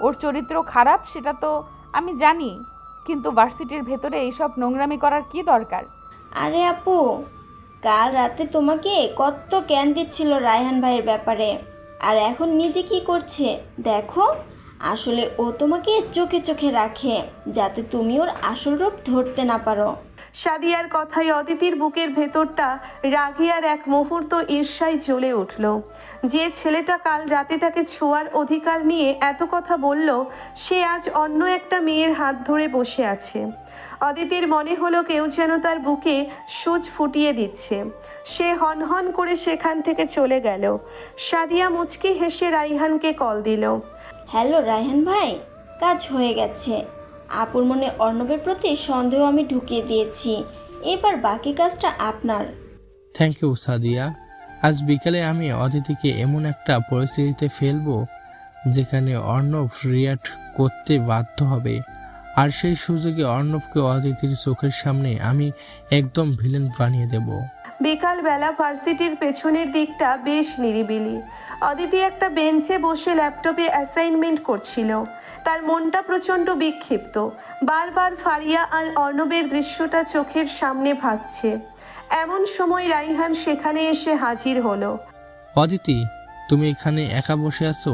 ওর চরিত্র খারাপ সেটা তো আমি জানি, কিন্তু ভার্সিটির ভেতরে এইসব নোংরামি করার কি দরকার? আরে আপু, কাল রাতে তোমাকে কত জ্ঞান দিচ্ছিল রায়হান ভাইয়ের ব্যাপারে, আর এখন নিজে কি করছে দেখো। আসলে ও তোমাকে চোখে চোখে রাখে যাতে তুমি ওর আসল রূপ ধরতে না পারো। সাদিয়ার কথায় অদিতির বুকের ভেতরটা রাগে আর এক মুহূর্ত ঈর্ষায় জ্বলে উঠল। যে ছেলেটা কাল রাতে তাকে ছোঁয়ার অধিকার নিয়ে এত কথা বলল, সে আজ অন্য একটা মেয়ের হাত ধরে বসে আছে। অদিতির মনে হলো কেউ যেন তার বুকে সূচ ফুটিয়ে দিচ্ছে। সে হনহন করে সেখান থেকে চলে গেল। সাদিয়া মুচকি হেসে রাইহানকে কল দিল। হ্যালো রায়হান ভাই, কাজ হয়ে গেছে। আপুর মনে অর্ণবের প্রতি সন্দেহ আমি ঢুকিয়ে দিয়েছি, এবার বাকি কাজটা আপনার। Thank you Sadia. আজ বিকালে আমি অদিতিকে এমন একটা পরিস্থিতিতে ফেলবো যেখানে অর্ণব রিয়াক্ট করতে বাধ্য হবে, আর সেই সুযোগে অর্ণবকে অদিতির চোখের সামনে আমি একদম ভিলেন বানিয়ে দেব। বিকালবেলা ভার্সিটির পেছনের দিকটা বেশ নিরিবিলি। অদিতি একটা বেঞ্চে বসে ল্যাপটপে অ্যাসাইনমেন্ট করছিল। তার মনটা প্রচণ্ড বিক্ষিপ্ত। বারবার ফারিয়া আর অর্ণবের দৃশ্যটা চোখের সামনে ভাসছে। এমন সময় রাইহান সেখানে এসে হাজির হলো। অদিতি, তুমি এখানে একা বসে আছো?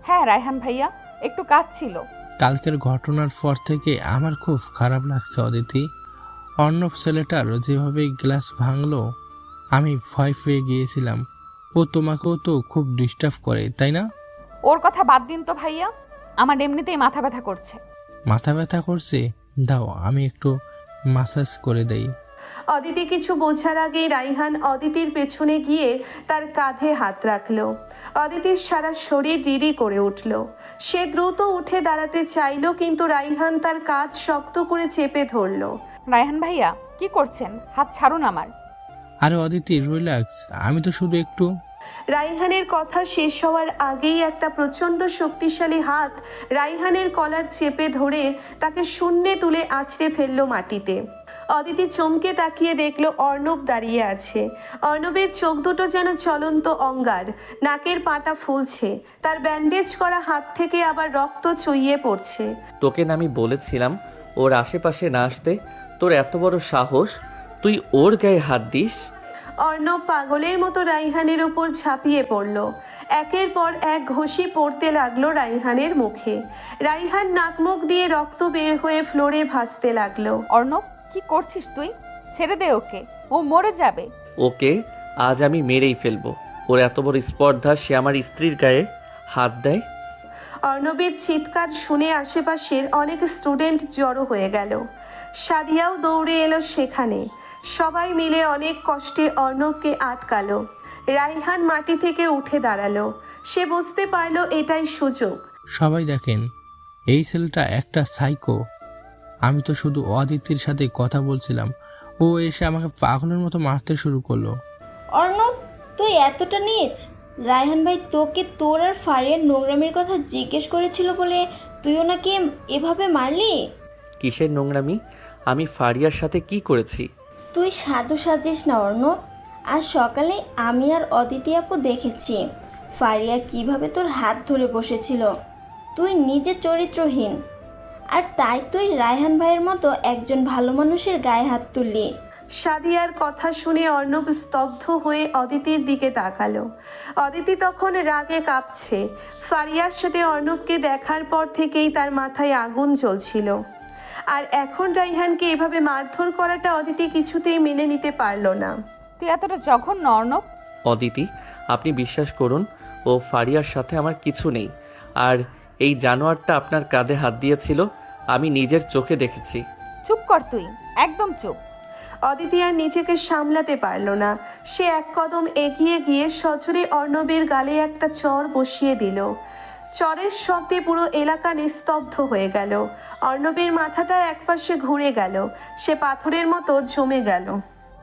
হ্যাঁ রায়হান ভাইয়া, একটু কাজ ছিল। কালকের ঘটনার পর থেকে আমার খুব খারাপ লাগছে অদিতি। অর্ণব ছেলেটার যেভাবে গ্লাস ভাঙলো, আমি ভয় পেয়ে গিয়েছিলাম। ও তোমাকেও তো খুব ডিস্টার্ব করে, তাই না? ওর কথা বাদ দিন তো ভাইয়া, আমার এমনিতেই মাথা ব্যথা করছে। মাথা ব্যথা করছে? দাও আমি একটু মাসাজ করে দেই। অদিতি কিছু বোঝার আগেই রাইহান অদিতির পেছনে গিয়ে তার কাঁধে হাত রাখলো। অদিতির সারা শরীর রিরি করে উঠল। সে দ্রুত উঠে দাঁড়াতে চাইল, কিন্তু রাইহান তার কাঁধ শক্ত করে চেপে ধরল। রায়হান ভাইয়া কি করছেন? হাত ছাড়ুন আমার। আরে অদিতি রিল্যাক্স, আমি তো শুধু একটু। রাইহানের কথা শেষ হওয়ার আগেই একটা প্রচণ্ড শক্তিশালী হাত রাইহানের কলার চেপে ধরে তাকে শূন্যে তুলে আছড়ে ফেললো মাটিতে। অদিতি চমকে তাকিয়ে দেখলো অর্ণব দাঁড়িয়ে আছে। অর্ণবের চোখ দুটো যেন চলন্ত অঙ্গার, নাকের পাটা ফুলছে, তার ব্যান্ডেজ করা হাত থেকে আবার রক্ত চুইয়ে পড়ছে। তোকে না আমি বলেছিলাম ওর আশেপাশে না আসতে? তোর এত বড় সাহস, তুই ওর গায়ে হাত দিস? অর্ণব পাগলের মতো রাইহানের উপর ঝাঁপিয়ে পড়ল। একের পর এক ঘষি পড়তে লাগলো রাইহানের মুখে। রাইহান নাকমুখ দিয়ে রক্ত বের হয়ে ফ্লোরে ভাসতে লাগলো। অর্ণব কি করছিস তুই? ছেড়ে দে ওকে, ও মরে যাবে। ওকে আজ আমি মেরেই ফেলবো। ওর এত বড় স্পর্ধা, সে আমার স্ত্রীর গায়ে হাত দেয়। অর্ণবের চিৎকার শুনে আশেপাশের অনেক স্টুডেন্ট জড়ো হয়ে গেল। সাদিয়াও দৌড়ে এলো সেখানে। সবাই মিলে অনেক কষ্টে অর্ণবকে আটকালো। রাইহান মাটি থেকে উঠে দাঁড়ালো। সে বুঝতে পারলো এটাই সুযোগ। সবাই দেখেন, এই ছেলেটা একটা সাইকো। আমি তো শুধু অদিতির সাথে কথা বলছিলাম, ও এসে আমাকে পাগলের মতো মারতে শুরু করলো। অর্ণব, তুই এতটা নীচ? রায়হান ভাই তোকে তোর আর ফারিয়ার নোংরামির কথা জিজ্ঞেস করেছিল বলে তুই ওনাকে এভাবে মারলি? কিসের নোংরামি? আমি ফারিয়ার সাথে কি করেছি? তুই সাধু সাজিস না অর্ণব। আজ সকালে আমি আর অদিতি আপু দেখেছি ফারিয়া কিভাবে তোর হাত ধরে বসেছিল। তুই নিজে চরিত্রহীন, আর তাই তুই রায়হান ভাইয়ের মতো একজন ভালো মানুষের গায়ে হাত তুললি। সাদিয়ার কথা শুনে অর্ণব স্তব্ধ হয়ে অদিতির দিকে তাকালো। অদিতি তখন রাগে কাঁপছে। ফারিয়ার সাথে অর্ণবকে দেখার পর থেকেই তার মাথায় আগুন জ্বলছিল। আর এখন রাইহানকে এভাবে মারধর করাটা অদিতি কিছুতেই মেনে নিতে পারলো না। তুই এতটা জঘন্য অর্ণব। অদিতি, আপনি বিশ্বাস করুন, ও ফারিয়ার সাথে আমার কিছু নেই। আর এই জানোয়ারটা আপনার কাঁধে হাত দিয়েছিল, আমি নিজের চোখে দেখেছি। চুপ কর তুই, একদম চুপ। অদিতি আর নিজেকে সামলাতে পারল না। সে এক কদম এগিয়ে গিয়ে সজোরে অর্ণবের গালে একটা চর বসিয়ে দিল। চরের শব্দে পুরো এলাকা নিস্তব্ধ হয়ে গেল। অর্ণবের মাথাটা একপাশে ঘুরে গেল। সে পাথরের মতো জমে গেল।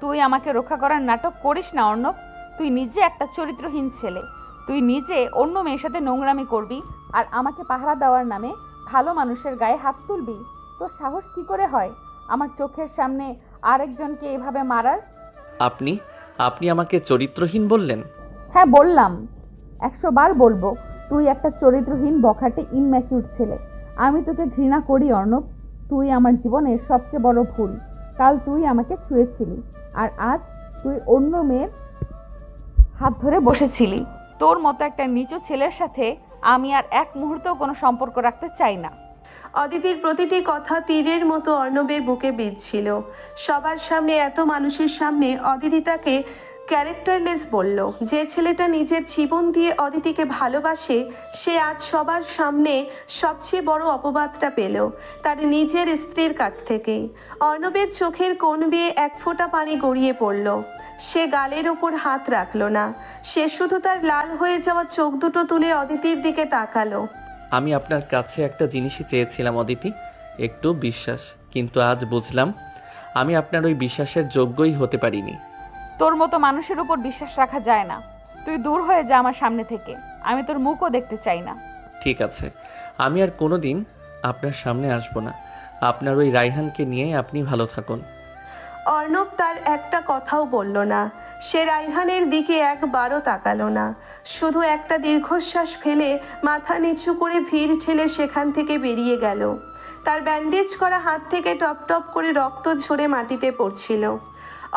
তুই আমাকে রক্ষা করার নাটক করিস না অর্ণব। তুই নিজে একটা চরিত্রহীন ছেলে। তুই নিজে অন্য মেয়ের সাথে নোংরামি করবি, আর আমাকে পাহারা দেওয়ার নামে ভালো মানুষের গায়ে হাত তুলবি। তোর সাহস কি করে হয় আমার চোখের সামনে আরেকজনকে এভাবে মারার? আপনি আমাকে চরিত্রহীন বললেন? হ্যাঁ বললাম, 100 বার বলবো। তুই একটা চরিত্রহীন বখাটে ইনম্যাচিউর ছেলে। আমি তোকে ঘৃণা করি অর্ণব। তুই আমার জীবনের সবচেয়ে বড় ভুল। কাল তুই আমাকে ছুঁয়েছিলি, আর আজ তুই অন্য মেয়ের হাত ধরে বসেছিলি। তোর মতো একটা নিচু ছেলের সাথে আমি আর এক মুহূর্তেও কোনো সম্পর্ক রাখতে চাই না। অদিতির প্রতিটি কথা তীরের মতো অর্ণবের বুকে বিঁধছিল। সবার সামনে, এত মানুষের সামনে অদিতি তাকে ক্যারেক্টারলেস বলল। যে ছেলেটা নিজের জীবন দিয়ে অদিতিকে ভালোবাসে, সে আজ সবার সামনে সবচেয়ে বড় অপবাদটা পেল তার নিজের স্ত্রীর কাছ থেকেই। অর্ণবের চোখের কোণ বেয়ে এক ফোঁটা পানি গড়িয়ে পড়ল। সে গালের ওপর হাত রাখলো না। সে শুধু তার লাল হয়ে যাওয়া চোখ দুটো তুলে অদিতির দিকে তাকালো। আমি আপনার কাছে একটা জিনিসই চেয়েছিলাম অদিতি, একটু বিশ্বাস। কিন্তু আজ বুঝলাম আমি আপনার ওই বিশ্বাসের যোগ্যই হতে পারিনি। তোর মতো মানুষের উপর বিশ্বাস রাখা যায় না। তুই দূর হয়ে যা আমার সামনে থেকে। আমি তোর মুখও দেখতে চাই না। ঠিক আছে, আমি আর কোনো দিন আপনার সামনে আসবো না। আপনার ওই রাইহানকে নিয়ে আপনি ভালো থাকুন। অর্ণব তার একটা কথাও বলল না। সে রাইহানের দিকে একবারও তাকালো না। শুধু একটা দীর্ঘশ্বাস ফেলে মাথা নিচু করে ভিড় ঠেলে সেখান থেকে বেরিয়ে গেল। তার ব্যান্ডেজ করা হাত থেকে টপ টপ করে রক্ত ঝরে মাটিতে পড়ছিল।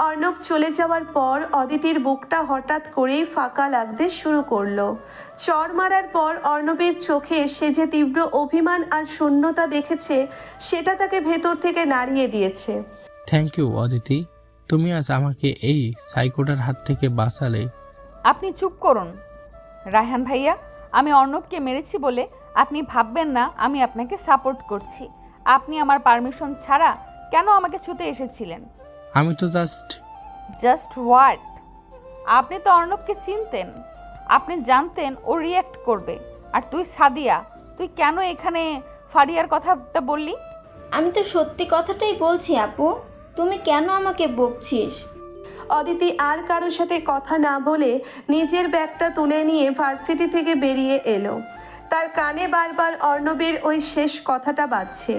অর্ণব চলে যাওয়ার পর অদিতির বুকটা হঠাৎ করেই ফাঁকা লাগতে শুরু করলো। চর মারার পর অর্ণবের চোখে সে যে তীব্র অভিমান আর শূন্যতা দেখেছে, সেটা তাকে ভেতর থেকে নাড়িয়ে দিয়েছে। থ্যাংক ইউ অদিতি, তুমি আজ আমাকে এই সাইকোটার হাত থেকে বাঁচালে। আপনি চুপ করুন রায়হান ভাইয়া। আমি অর্ণবকে মেরেছি বলে আপনি ভাববেন না আমি আপনাকে সাপোর্ট করছি। আপনি আমার পারমিশন ছাড়া কেন আমাকে ছুতে এসেছিলেন? আমি তো জাস্ট হোয়াট? আপনি তো অর্ণবকে চিনতেন। আপনি জানতেন ও রিয়্যাক্ট করবে। আর তুই সাদিয়া, তুই কেন এখানে ফারিয়ার কথাটা বললি? আমি তো সত্যি কথাটাই বলছি আপু, তুমি কেন আমাকে বকছিস? অদিতি আর কারোর সাথে কথা না বলে নিজের ব্যাগটা তুলে নিয়ে ভার্সিটি থেকে বেরিয়ে এলো। তার কানে বারবার অর্ণবের ওই শেষ কথাটা বাজছে,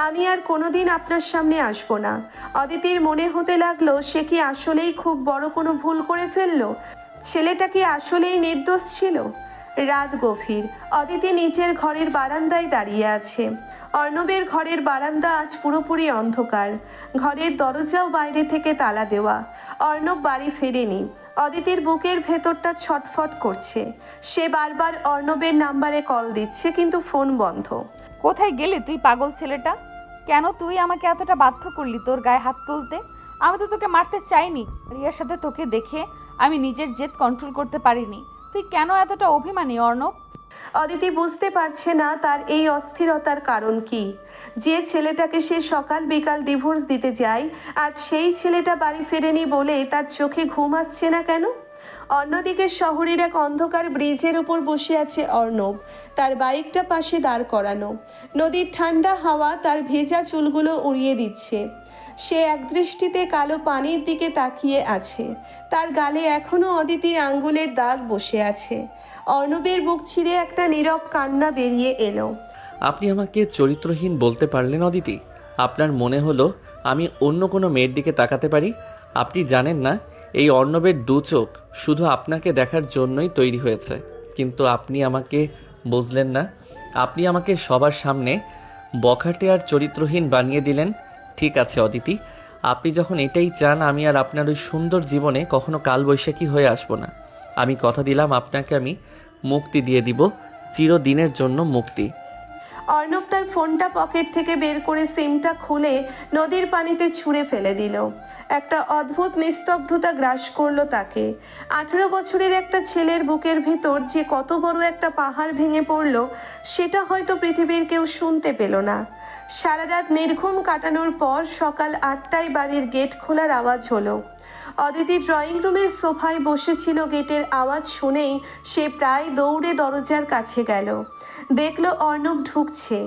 আমি আর কোনোদিন আপনার সামনে আসবো না। অদিতির মনে হতে লাগলো সে কি আসলেই খুব বড় কোনো ভুল করে ফেললো? ছেলেটা কি আসলেই নির্দোষ ছিল? রাত গভীর। অদিতি নিজের ঘরের বারান্দায় দাঁড়িয়ে আছে। অর্ণবের ঘরের বারান্দা আজ পুরোপুরি অন্ধকার। ঘরের দরজাও বাইরে থেকে তালা দেওয়া। অর্ণব বাড়ি ফেরেনি। অদিতির বুকের ভেতরটা ছটফট করছে। সে বারবার অর্ণবের নাম্বারে কল দিচ্ছে, কিন্তু ফোন বন্ধ। কোথায় গেলি তুই পাগল ছেলেটা? কেন তুই আমাকে এতটা বাধ্য করলি তোর গায়ে হাত তুলতে? আমি তো তোকে মারতে চাইনি। রিয়ার সাথে তোকে দেখে আমি নিজের জেদ কন্ট্রোল করতে পারিনি। তুই কেন এতটা অভিমানী অর্ণব? অদিতি বুঝতে পারছে না তার এই অস্থিরতার কারণ কি। যে ছেলেটাকে সে সকাল বিকাল ডিভোর্স দিতে যায়, আজ সেই ছেলেটা বাড়ি ফেরেনি বলে তার চোখে ঘুম আসছে না কেন? অন্যদিকে শহরের এক অন্ধকার ব্রিজের উপর বসে আছে অর্ণব, তার বাইকটা পাশে দাঁড় করানো। নদীর ঠান্ডা হাওয়া তার ভেজা চুলগুলো উড়িয়ে দিচ্ছে। সে একদৃষ্টিতে কালো পানির দিকে তাকিয়ে আছে। তার গালে এখনও অদিতির আঙ্গুলের দাগ বসে আছে। অর্ণবের বুক ছিঁড়ে একটা নীরব কান্না বেরিয়ে এলো। আপনি আমাকে চরিত্রহীন বলতে পারলেন অদিতি? আপনার মনে হলো আমি অন্য কোনো মেয়ের দিকে তাকাতে পারি? আপনি জানেন না এই অর্ণবের দু চোখ শুধু আপনাকে দেখার জন্যই তৈরি হয়েছে, কিন্তু আপনি আমাকে বুঝলেন না। আপনি আমাকে সবার সামনে বখাটে আর চরিত্রহীন বানিয়ে দিলেন। ঠিক আছে অদিতি, আপনি যখন এটাই চান, আমি আর আপনার ওই সুন্দর জীবনে কখনো কালবৈশাখী হয়ে আসবো না। আমি কথা দিলাম আপনাকে আমি মুক্তি দিয়ে দিব, চিরদিনের জন্য মুক্তি। অর্ণব তার ফোনটা পকেট থেকে বের করে সিমটা খুলে নদীর পানিতে ছুঁড়ে ফেলে দিল। একটা অদ্ভুত নিস্তব্ধতা গ্রাস করলো তাকে। 18 বছরের একটা ছেলের বুকের ভেতর যে কত বড় একটা পাহাড় ভেঙে পড়লো, সেটা হয়তো পৃথিবীর কেউ শুনতে পেল না। সারা রাত নির্ঘুম কাটানোর পর সকাল 8টায় বাড়ির গেট খোলার আওয়াজ হলো। অদিতি ড্রয়িং রুমের সোফায় বসেছিল। গেটের আওয়াজ শুনেই সে প্রায় দৌড়ে দরজার কাছে গেল। দেখলো অর্ণব ঢুকছে।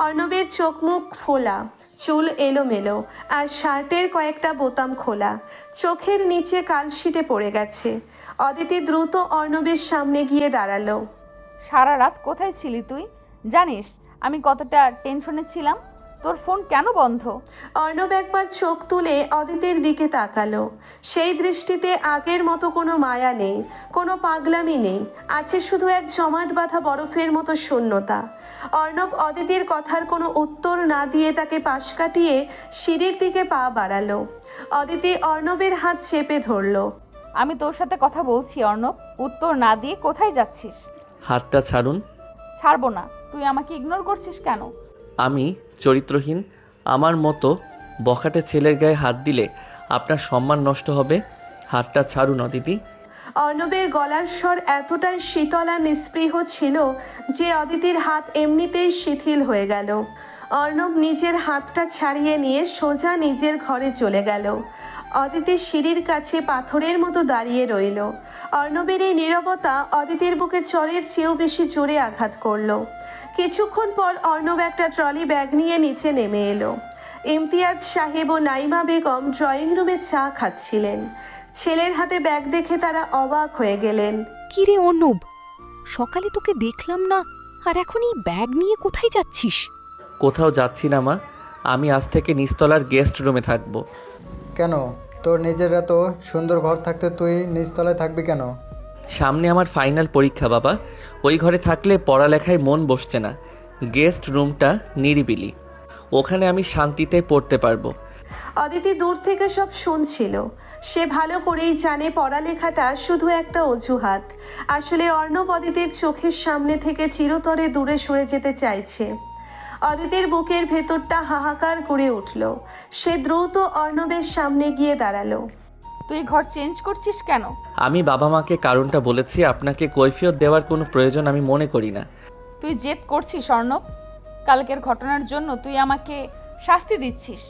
অর্ণবের চোখ মুখ ফোলা, চুল এলোমেলো আর শার্টের কয়েকটা বোতাম খোলা, চোখের নিচে কালশিটে পড়ে গেছে। অদিতি দ্রুত অর্ণবের সামনে গিয়ে দাঁড়ালো। সারা রাত কোথায় ছিলি তুই? জানিস আমি কতটা টেনশনে ছিলাম? তোর ফোন কেন বন্ধ? অর্ণব একবার চোখ তুলে অদিতির দিকে তাকালো। সেই দৃষ্টিতে আগের মতো কোনো মায়া নেই, কোনো পাগলামি নেই, আছে শুধু এক জমাট বাঁধা বরফের মতো শূন্যতা। অর্ণব অদিতির কথার কোনো উত্তর না দিয়ে তাকে পাশ কাটিয়ে সিঁড়ির দিকে পা বাড়ালো। অদিতি অর্ণবের হাত চেপে ধরলো। আমি তোর সাথে কথা বলছি অর্ণব, উত্তর না দিয়ে কোথায় যাচ্ছিস? হাতটা ছাড়ুন। ছাড়বো না। তুই আমাকে ইগনোর করছিস কেন? আমি চরিত্রহীন? আমার মতো বখাটে ছেলের গায়ে হাত দিলে আপনার সম্মান নষ্ট হবে। হাতটা ছাড়ুন অদিতি। অর্ণবের গলার স্বর এতটাই শীতল আর নিস্পৃহ ছিল যে অদিতির হাত এমনিতেই শিথিল হয়ে গেল। অর্ণব নিজের হাতটা ছাড়িয়ে নিয়ে সোজা নিজের ঘরে চলে গেল। অদিতি সিঁড়ির কাছে পাথরের মতো দাঁড়িয়ে রইল। অর্ণবের এই নীরবতা অদিতির বুকে চরের চেয়েও বেশি জোরে আঘাত করলো। কিছুক্ষণ পর অর্ণব একটা ট্রলি ব্যাগ নিয়ে নিচে নেমে এলো। ইমতিয়াজ সাহেব ও নাইমা বেগম ড্রয়িং রুমে চা খাচ্ছিলেন। ছেলের হাতে ব্যাগ দেখে তারা অবাক হয়ে গেলেন। কি রে অর্ণব, সকালে তোকে দেখলাম না, আর এখন এই ব্যাগ নিয়ে কোথায় যাচ্ছিস? কোথাও যাচ্ছি না মা, আমি আজ থেকে নিচতলার গেস্ট রুমে থাকবো। কেন? তোর নিজের এত সুন্দর ঘর থাকতে তুই নিচতলায় থাকবি কেন? সামনে আমার ফাইনাল পরীক্ষা বাবা, ওই ঘরে থাকলে পড়ালেখায় মন বসছে না। গেস্ট রুমটা নিরিবিলি, ওখানে আমি শান্তিতে পড়তে পারবো। অদিতি দূর থেকে সব শুনছিল। সে ভালো করেই জানে পড়ালেখাটা শুধু একটা অজুহাত। আসলে অর্ণব অদিতির চোখের সামনে থেকে চিরতরে দূরে সরে যেতে চাইছে। অদিতির বুকের ভেতরটা হাহাকার করে উঠল। সে দ্রুত অর্ণবের সামনে গিয়ে দাঁড়ালো। তুই ঘর চেঞ্জ করছিস কেন? আমি বাবা মাকে কারণটা বলেছি, আপনাকে কৈফিয়ত দেওয়ার কোনো প্রয়োজন আমি মনে করি না। তুই জেদ করছিস অর্ণব। কালকের ঘটনার জন্য তুই আমাকে শাস্তি দিচ্ছিস।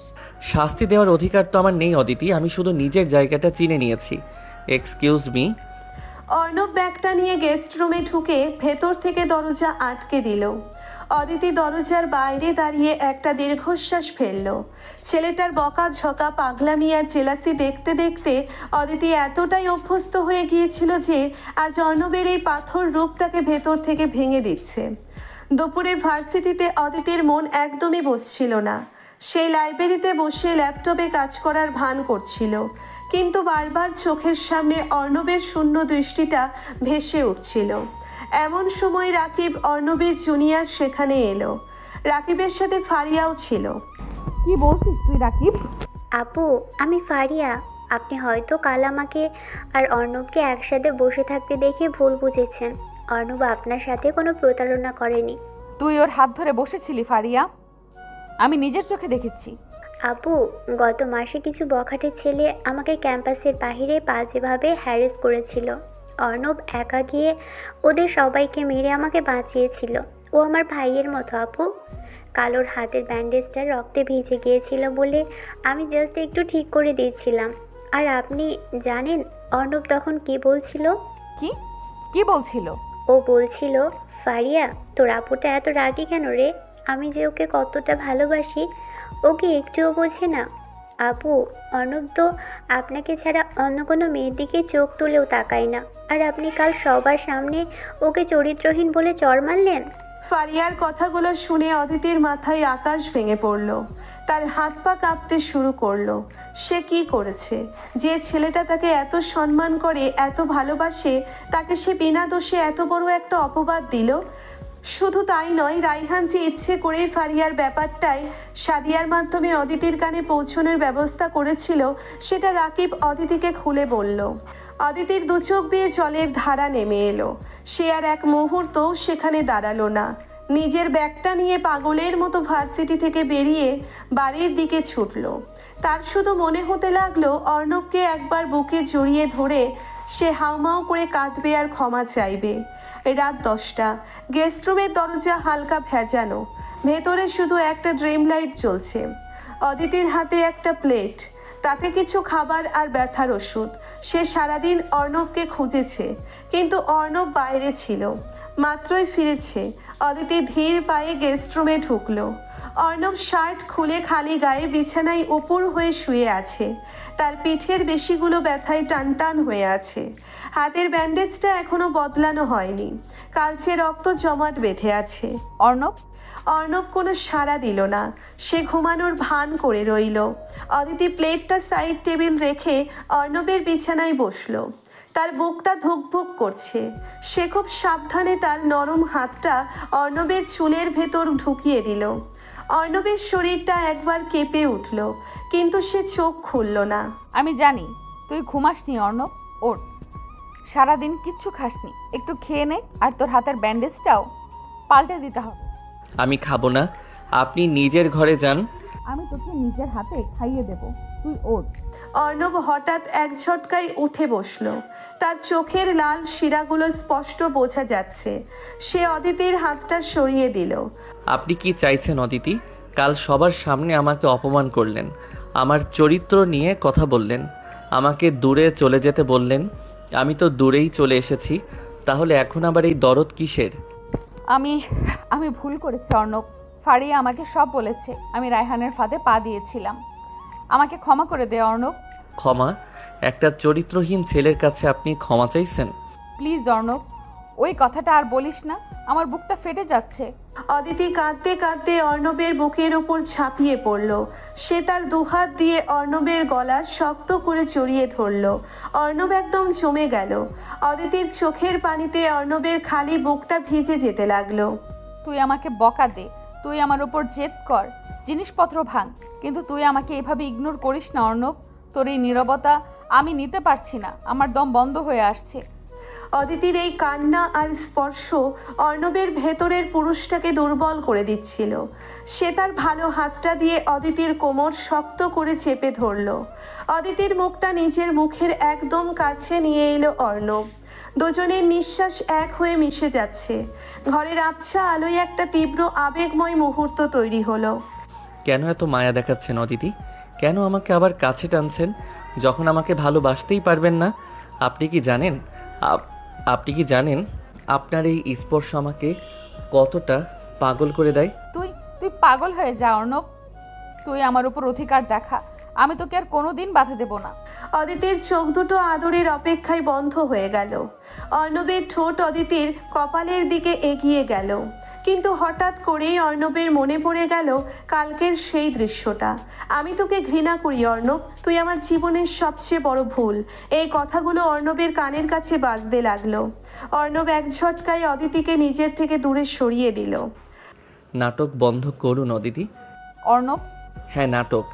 শাস্তি দেওয়ার অধিকার তো আমার নেই অদিতি, আমি শুধু নিজের জায়গাটা চিনে নিয়েছি। Excuse me. অর্ণব ব্যাগটা নিয়ে গেস্ট রুমে ঢুকে ভেতর থেকে দরজা আটকে দিল। অদিতি দরজার বাইরে দাঁড়িয়ে একটা দীর্ঘশ্বাস ফেলল। ছেলেটার বকাঝকা, পাগলামি আর জেলাসি দেখতে দেখতে অদিতি এতটাই অভ্যস্ত হয়ে গিয়েছিল যে আজ অর্ণবের এই পাথর রূপ তাকে ভেতর থেকে ভেঙে দিচ্ছে। দুপুরে ভার্সিটিতে অদিতির মন একদমই বসছিল না। সেই লাইব্রেরিতে বসে ল্যাপটপে কাজ করার ভান করছিল, কিন্তু বারবার চোখের সামনে অর্ণবের শূন্য দৃষ্টিটা ভেসে উঠছিল। এমন সময় রাকিব, অর্ণবের জুনিয়র, সেখানে এলো। রাকিবের সাথে ফারিয়াও ছিল। কি বলছিস তুই রাকিব? আপু, আমি ফারিয়া। আপনি হয়তো কাল আমাকে আর অর্ণবকে একসাথে বসে থাকতে দেখে ভুল বুঝেছেন। অর্ণব আপনার সাথে কোনো প্রতারণা করেনি। তুই ওর হাত ধরে বসেছিলি ফারিয়া, আমি নিজের চোখে দেখেছি। আপু, গত মাসে কিছু বখাটে ছেলে আমাকে ক্যাম্পাসের বাইরে বাজেভাবে হ্যারেস করেছিল। অর্ণব একা গিয়ে ওদের সবাইকে মেরে আমাকে বাঁচিয়েছিল। ও আমার ভাইয়ের মতো আপু। কালোর হাতের ব্যান্ডেজটা রক্তে ভিজে গিয়েছিল বলে আমি জাস্ট একটু ঠিক করে দিয়েছিলাম। আর আপনি জানেন অর্ণব তখন কি বলছিল? কি কি বলছিল? ও বলছিল, ফারিয়া, তোর আপুটা এত রাগী কেন রে? আমি যে ওকে কতটা ভালোবাসি ওকে একটুও বোঝে না। আপু, অর্ণব তো আপনাকে ছাড়া অন্য কোনো মেয়ের দিকে চোখ তুলেও তাকায় না, আর আপনি কাল সবার সামনে ওকে চরিত্রহীন বলে চড় মারলেন। ফারিয়ার কথাগুলো শুনে অদিতির মাথায় আকাশ ভেঙে পড়ল। তার হাত পা কাঁপতে শুরু করলো। সে কি করেছে? যে ছেলেটা তাকে এত সম্মান করে, এত ভালোবাসে, তাকে সে বিনা দোষে এত বড় একটা অপবাদ দিল। শুধু তাই নয়, রাইহান যে ইচ্ছে করেই ফারিয়ার ব্যাপারটায় সাদিয়ার মাধ্যমে অদিতির কানে পৌঁছানোর ব্যবস্থা করেছিল, সেটা রাকিব অদিতিকে খুলে বলল। অদিতির দু চোখ বেয়ে জলের ধারা নেমে এলো। সে আর এক মুহূর্তও সেখানে দাঁড়ালো না। নিজের ব্যাগটা নিয়ে পাগলের মতো ভার্সিটি থেকে বেরিয়ে বাড়ির দিকে ছুটল। তার শুধু মনে হতে লাগলো অর্ণবকে একবার বুকে জড়িয়ে ধরে সে হাউমাউ করে কাঁদবে আর ক্ষমা চাইবে। রাত 10টা। গেস্ট রুমের দরজা হালকা ভেজানো। ভেতরে শুধু একটা ড্রিম লাইট জ্বলছে। অদিতির হাতে একটা প্লেট, তাতে কিছু খাবার আর ব্যথার ওষুধ। সে সারাদিন অর্ণবকে খুঁজেছে, কিন্তু অর্ণব বাইরে ছিল, মাত্রই ফিরেছে। অদিতি ধীর পায়ে গেস্ট রুমে ঢুকলো। অর্ণব শার্ট খুলে খালি গায়ে বিছানায় উপর হয়ে শুয়ে আছে। তার পিঠের বেশিগুলো ব্যথায় টানটান হয়ে আছে। হাতের ব্যান্ডেজটা এখনো বদলানো হয়নি। কালচে রক্ত জমাট বেঁধে আছে। অর্ণব কোনো সাড়া দিল না। সে ঘুমানোর ভান করে রইল। অদিতি প্লেটটা সাইড টেবিল রেখে অর্ণবের বিছানায় বসলো। তার বুকটা ধুকভুক করছে। সে খুব সাবধানে তার নরম হাতটা অর্ণবের চুলের ভেতর ঢুকিয়ে দিল। অর্ণবের শরীরটা একবার কেঁপে উঠল, কিন্তু সে চোখ খুলল না। আমি জানি তুই ঘুমাসনি অর্ণব, ওঠ। সারাদিন কিচ্ছু খাসনি, একটু খেয়ে নে, আর তোর হাতের ব্যান্ডেজটাও পাল্টে দিতে হবে। আমি খাবো না, আপনি নিজের ঘরে যান। আমি তোকে নিজের হাতে খাইয়ে দেব, তুই ওঠ। অর্ণব হঠাৎ এক ঝটকায় উঠে বসলো। তার চোখের লাল শিরাগুলো স্পষ্ট বোঝা যাচ্ছে। সে অদিতির হাতটা সরিয়ে দিল। আপনি কি চাইছেন অদিতি? কাল সবার সামনে আমাকে অপমান করলেন, আমার চরিত্র নিয়ে কথা বললেন, আমাকে দূরে চলে যেতে বললেন। আমি তো দূরেই চলে এসেছি, তাহলে এখন আবার এই দরদ কিসের? আমি ভুল করেছি অর্ণব। ফারিয়া আমাকে সব বলেছে। আমি রায়হানের ফাঁদে পা দিয়েছিলাম। আমাকে ক্ষমা করে দে অর্ণব। ক্ষমা? একটা চরিত্রহীন ছেলের কাছে আপনি ক্ষমা চাইছেন? প্লিজ অর্ণব, ওই কথাটা আর বলিস না, আমার বুকটা ফেটে যাচ্ছে। অদিতি কাঁদতে কাঁদতে অর্ণবের বুকের ওপর ঝাঁপিয়ে পড়ল। সে তার দুহাত দিয়ে অর্ণবের গলা শক্ত করে জড়িয়ে ধরল। অর্ণব একদম জমে গেল। অদিতির চোখের পানিতে অর্ণবের খালি বুকটা ভিজে যেতে লাগলো। তুই আমাকে বকা দে, তুই আমার ওপর জেদ কর, জিনিসপত্র ভাঙ, কিন্তু তুই আমাকে এভাবে ইগনোর করিস না অর্ণব। তোর এই নীরবতা আমি নিতে পারছি না, আমার দম বন্ধ হয়ে আসছে। অদিতির এই কান্না আর স্পর্শ অর্ণবের ভেতরের পুরুষটাকে দুর্বল করে দিচ্ছিল। সে তার ভালো হাতটা দিয়ে অদিতির কোমর শক্ত করে চেপে ধরল। অদিতির মুখটা নিজের মুখের একদম কাছে নিয়ে এলো অর্ণব। দুজনের নিঃশ্বাস এক হয়ে মিশে যাচ্ছে। ঘরের আবছা আলোয় একটা তীব্র আবেগময় মুহূর্ত তৈরি হলো। কেন এত মায়া দেখাচ্ছেন অদিতি? কেন আমাকে আবার কাছে টানছেন যখন আমাকে ভালোবাসতেই পারবেন না? আপনি কি জানেন আপনার এই স্পর্শ আমাকে কতটা পাগল করে দেয়? তুই পাগল হয়ে যা অর্ণব। তুই আমার উপর অধিকার দেখা, আমি তোকে আর কোনোদিন বাধা দেব না। অদিতির চোখ দুটো আদরের অপেক্ষায় বন্ধ হয়ে গেল। অর্ণবের ঠোঁট অদিতির কপালের দিকে এগিয়ে গেল, কিন্তু হঠাৎ করেই অর্ণবের মনে পড়ে গেল কালকের সেই দৃশ্যটা। আমি তোকে ঘৃণা করি অর্ণব, তুই আমার জীবনের সবচেয়ে বড় ভুল। এই কথাগুলো অর্ণবের কানের কাছে বাজতে লাগলো। অর্ণব এক ঝটকায় অদিতিকে নিজের থেকে দূরে সরিয়ে দিল। নাটক বন্ধ করুন অদিতি। অর্ণব। হ্যাঁ, নাটক।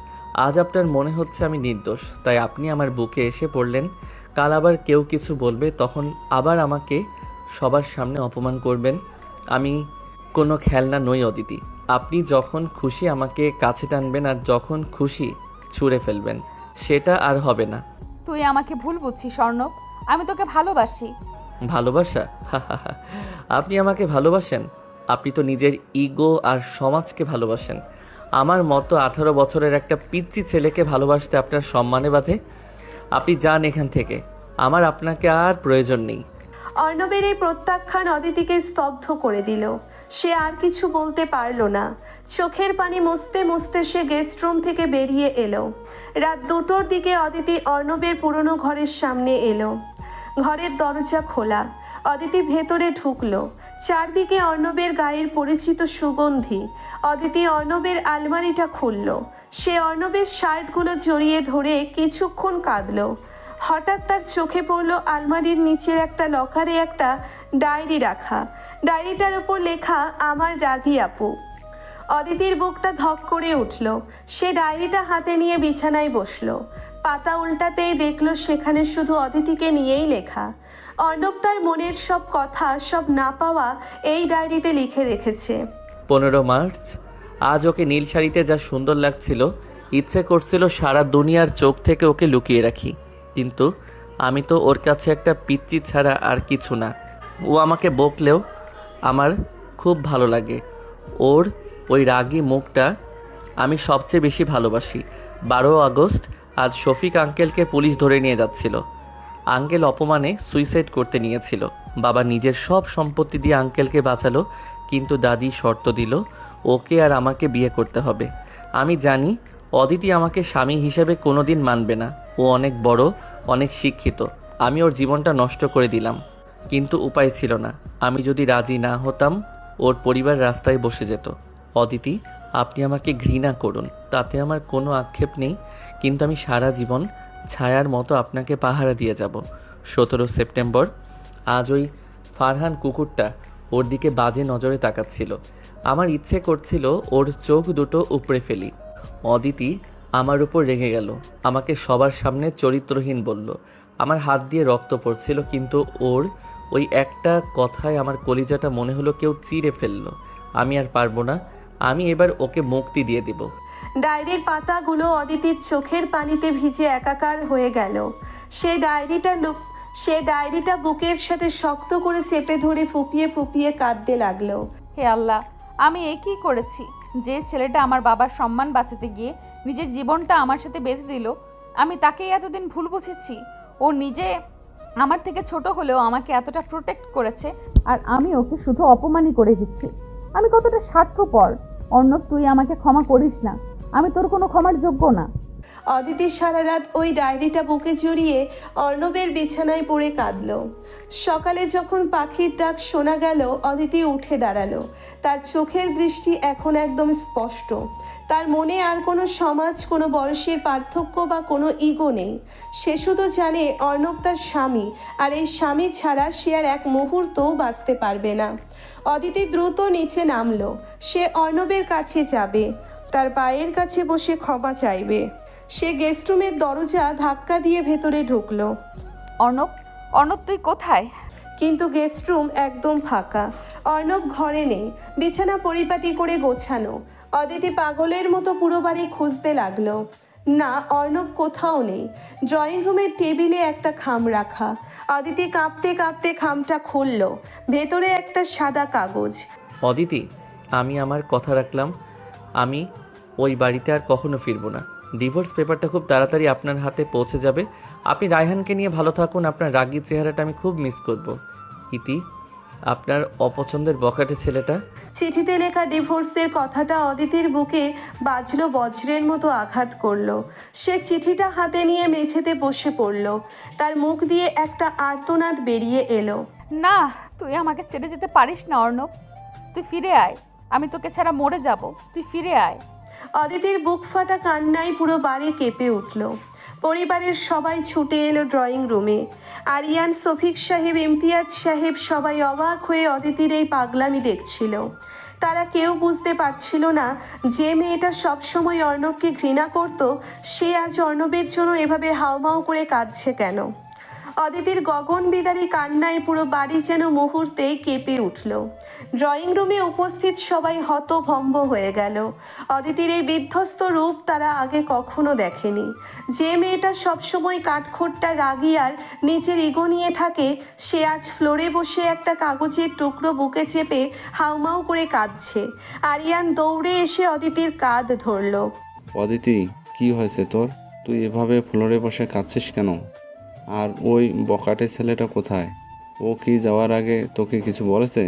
আজ আপনার মনে হচ্ছে আমি নির্দোষ, তাই আপনি আমার বুকে এসে পড়লেন। কাল আবার কেউ কিছু বলবে, তখন আবার আমাকে সবার সামনে অপমান করবেন। আমি কোনো খেলনা নই অদিতি, আপনি যখন খুশি আমাকে কাছে টানবেন আর যখন খুশি ছুঁড়ে ফেলবেন, সেটা আর হবে না। তুই আমাকে ভুল বুঝছিস অর্ণব, আমি তোকে ভালোবাসি। ভালোবাসা? আপনি আমাকে ভালোবাসেন? আপনি তো নিজের ইগো আর সমাজকে ভালোবাসেন। আমার মতো 18 বছরের একটা পিচ্চি ছেলেকে ভালোবাসতে আপনার সম্মানে বাধে? আপনি যান এখান থেকে, আমার আপনাকে আর প্রয়োজন নেই। অর্ণবের এই প্রত্যাখ্যান অদিতিকে স্তব্ধ করে দিল। সে আর কিছু বলতে পারল না। চোখের পানি মুছতে মুছতে সে গেস্ট রুম থেকে বেরিয়ে এলো। রাত 2টোর দিকে অদিতি অর্ণবের পুরনো ঘরের সামনে এলো। ঘরের দরজা খোলা। অদিতি ভেতরে ঢুকলো। চারদিকে অর্ণবের গায়ের পরিচিত সুগন্ধি। অদিতি অর্ণবের আলমারিটা খুলল। সে অর্ণবের শার্টগুলো জড়িয়ে ধরে কিছুক্ষণ কাঁদল। হঠাৎ তার চোখে পড়ল আলমারির নিচের একটা লকারে একটা ডায়েরি রাখা। ডায়েরিটার ওপর লেখা, আমার রাগী আপু। অদিতির বুকটা ধক করে উঠল। সে ডায়েরিটা হাতে নিয়ে বিছানায় বসলো। পাতা উল্টাতেই দেখলো সেখানে শুধু অদিতিকে নিয়েই লেখা। অর্ণব তার মনের সব কথা, সব না পাওয়া এই ডায়েরিতে লিখে রেখেছে। 15 মার্চ। আজ ওকে নীল শাড়িতে যা সুন্দর লাগছিল, ইচ্ছে করছিল সারা দুনিয়ার চোখ থেকে ওকে লুকিয়ে রাখি, কিন্তু আমি তো ওর কাছে একটা পিচ্চি ছাড়া আর কিছু না। ও আমাকে বকলেও আমার খুব ভালো লাগে। ওর ওই রাগী মুখটা আমি সবচেয়ে বেশি ভালোবাসি। 12 আগস্ট। আজ শফিক আঙ্কেলকে পুলিশ ধরে নিয়ে যাচ্ছিল। আঙ্কেল অপমানে সুইসাইড করতে নিয়েছিল। বাবা নিজের সব সম্পত্তি দিয়ে আঙ্কেলকে বাঁচালো, কিন্তু দাদি শর্ত দিল ওকে আর আমাকে বিয়ে করতে হবে। আমি জানি অদিতি আমাকে স্বামী হিসেবে কোনো দিন মানবে না। ও অনেক বড়, অনেক শিক্ষিত। আমি ওর জীবনটা নষ্ট করে দিলাম, কিন্তু উপায় ছিল না। আমি যদি রাজি না হতাম, ওর পরিবার রাস্তায় বসে যেত। অদিতি, আপনি আমাকে ঘৃণা করুন, তাতে আমার কোনো আক্ষেপ নেই, কিন্তু আমি সারা জীবন ছায়ার মতো আপনাকে পাহারা দিয়ে যাব। 17 সেপ্টেম্বর। আজ ওই ফারহান কুকুরটা ওর দিকে বাজে নজরে তাকাচ্ছিল। আমার ইচ্ছে করছিল ওর চোখ দুটো উপড়ে ফেলি। অদিতি আমার উপর রেগে গেল, আমাকে সবার সামনে চরিত্রহীন বলল। আমার হাত দিয়ে রক্ত পড়ছিল, কিন্তু ওর ওই একটা কথায় আমার কলিজাটা মনে হলো কেউ চিড়ে ফেললো। আমি আর পারবো না, আমি এবার ওকে মুক্তি দিয়ে দিব। ডায়েরির পাতাগুলো অদিতির চোখের পানিতে ভিজে একাকার হয়ে গেল। সে ডায়েরিটা বুকের সাথে শক্ত করে চেপে ধরে ফুপিয়ে ফুপিয়ে কাঁদতে লাগলো। হে আল্লাহ, আমি এ কী করেছি? যে ছেলেটা আমার বাবার সম্মান বাঁচাতে গিয়ে নিজের জীবনটা আমার সাথে বেঁধে দিল, আমি তাকেই এতদিন ভুল বুঝেছি। ও নিজে আমার থেকে ছোট হলেও আমাকে এতটা প্রোটেক্ট করেছে, আর আমি ওকে শুধু অপমানই করে দিচ্ছি। আমি কতটা স্বার্থপর। অর্ণব, তুই আমাকে ক্ষমা করিস না, আমি তোর কোনো ক্ষমার যোগ্য না। অদিতি সারা রাত ওই ডায়েরিটা বুকে জড়িয়ে অর্ণবের বিছানায় পড়ে কাঁদল। সকালে যখন পাখির ডাক শোনা গেল, অদিতি উঠে দাঁড়ালো। তার চোখের দৃষ্টি এখন একদম স্পষ্ট। তার মনে আর কোনো সমাজ, কোনো বয়সের পার্থক্য বা কোনো ইগো নেই। সে শুধু জানে অর্ণব তার স্বামী, আর এই স্বামী ছাড়া সে আর এক মুহূর্তও বাঁচতে পারবে না। অদিতি দ্রুত নিচে নামলো। সে অর্ণবের কাছে যাবে, তার পায়ের কাছে বসে ক্ষমা চাইবে। সে গেস্ট রুমের দরজা ধাক্কা দিয়ে ভেতরে ঢুকলো। অর্ণব, তুই কোথায়? কিন্তু গেস্ট রুম একদম ফাঁকা। অর্ণব ঘরে নেই, বিছানা পরিপাটি করে গোছানো। অদিতি পাগলের মতো পুরো বাড়ি খুঁজতে লাগলো। না, অর্ণব কোথাও নেই। ড্রয়িং রুমের টেবিলে একটা খাম রাখা। অদিতি কাঁপতে কাঁপতে খামটা খুলল। ভেতরে একটা সাদা কাগজ। অদিতি, আমি আমার কথা রাখলাম, আমি ওই বাড়িতে আর কখনো ফিরবো না। ডিভোর্স পেপারটা খুব তাড়াতাড়ি আপনার হাতে পৌঁছে যাবে। আপনি রায়হানকে নিয়ে ভালো থাকুন। আপনার রাগী চেহারাটা আমি খুব মিস করব। ইতি, আপনার অপছন্দের বখাটে ছেলেটা। চিঠিতে লেখা ডিভোর্সের কথাটা অদিতির বুকে বাজলো, বজ্রের মতো আঘাত করলো। সে চিঠিটা হাতে নিয়ে মেঝেতে বসে পড়ল। তার মুখ দিয়ে একটা আর্তনাদ বেরিয়ে এলো। না, তুই আমাকে ছেড়ে যেতে পারিস না অর্ণব। তুই ফিরে আয়, আমি তোকে ছাড়া মরে যাব। তুই ফিরে আয়। অদিতির বুক ফাটা কান্নায় পুরো বাড়ি কেঁপে উঠল। পরিবারের সবাই ছুটে এলো ড্রয়িং রুমে। আরিয়ান, শফিক সাহেব, ইমতিয়াজ সাহেব সবাই অবাক হয়ে অদিতির এই পাগলামি দেখছিল। তারা কেউ বুঝতে পারছিল না যে মেয়েটা সবসময় অর্ণবকে ঘৃণা করত, সে আজ অর্ণবের জন্য এভাবে হাউমাউ করে কাঁদছে কেন। অদিতির গগনবিদারী কান্নায় পুরো বাড়ি যেন মুহূর্তেই কেঁপে উঠল। ড্রয়িং রুমে উপস্থিত সবাই হতভম্ব হয়ে গেল। অদিতির এই বিধ্বস্ত রূপ তারা আগে কখনো দেখেনি। যে মেয়েটা সবসময় কাঠখোট্টা রাগী আর নিজের ইগো নিয়ে থাকে, সে আজ ফ্লোরে বসে একটা কাগজের টুকরো বুকে চেপে হাউমাউ করে কাঁদছে। আরিয়ান দৌড়ে এসে অদিতির কাঁধ ধরল। অদিতি, কি হয়েছে তোর? তুই এভাবে ফ্লোরে বসে কাঁদছিস কেন? আর ওই বকাটে ছেলেটা কোথায়? ও কি যাওয়ার আগে তোকে কিছু বলেছে?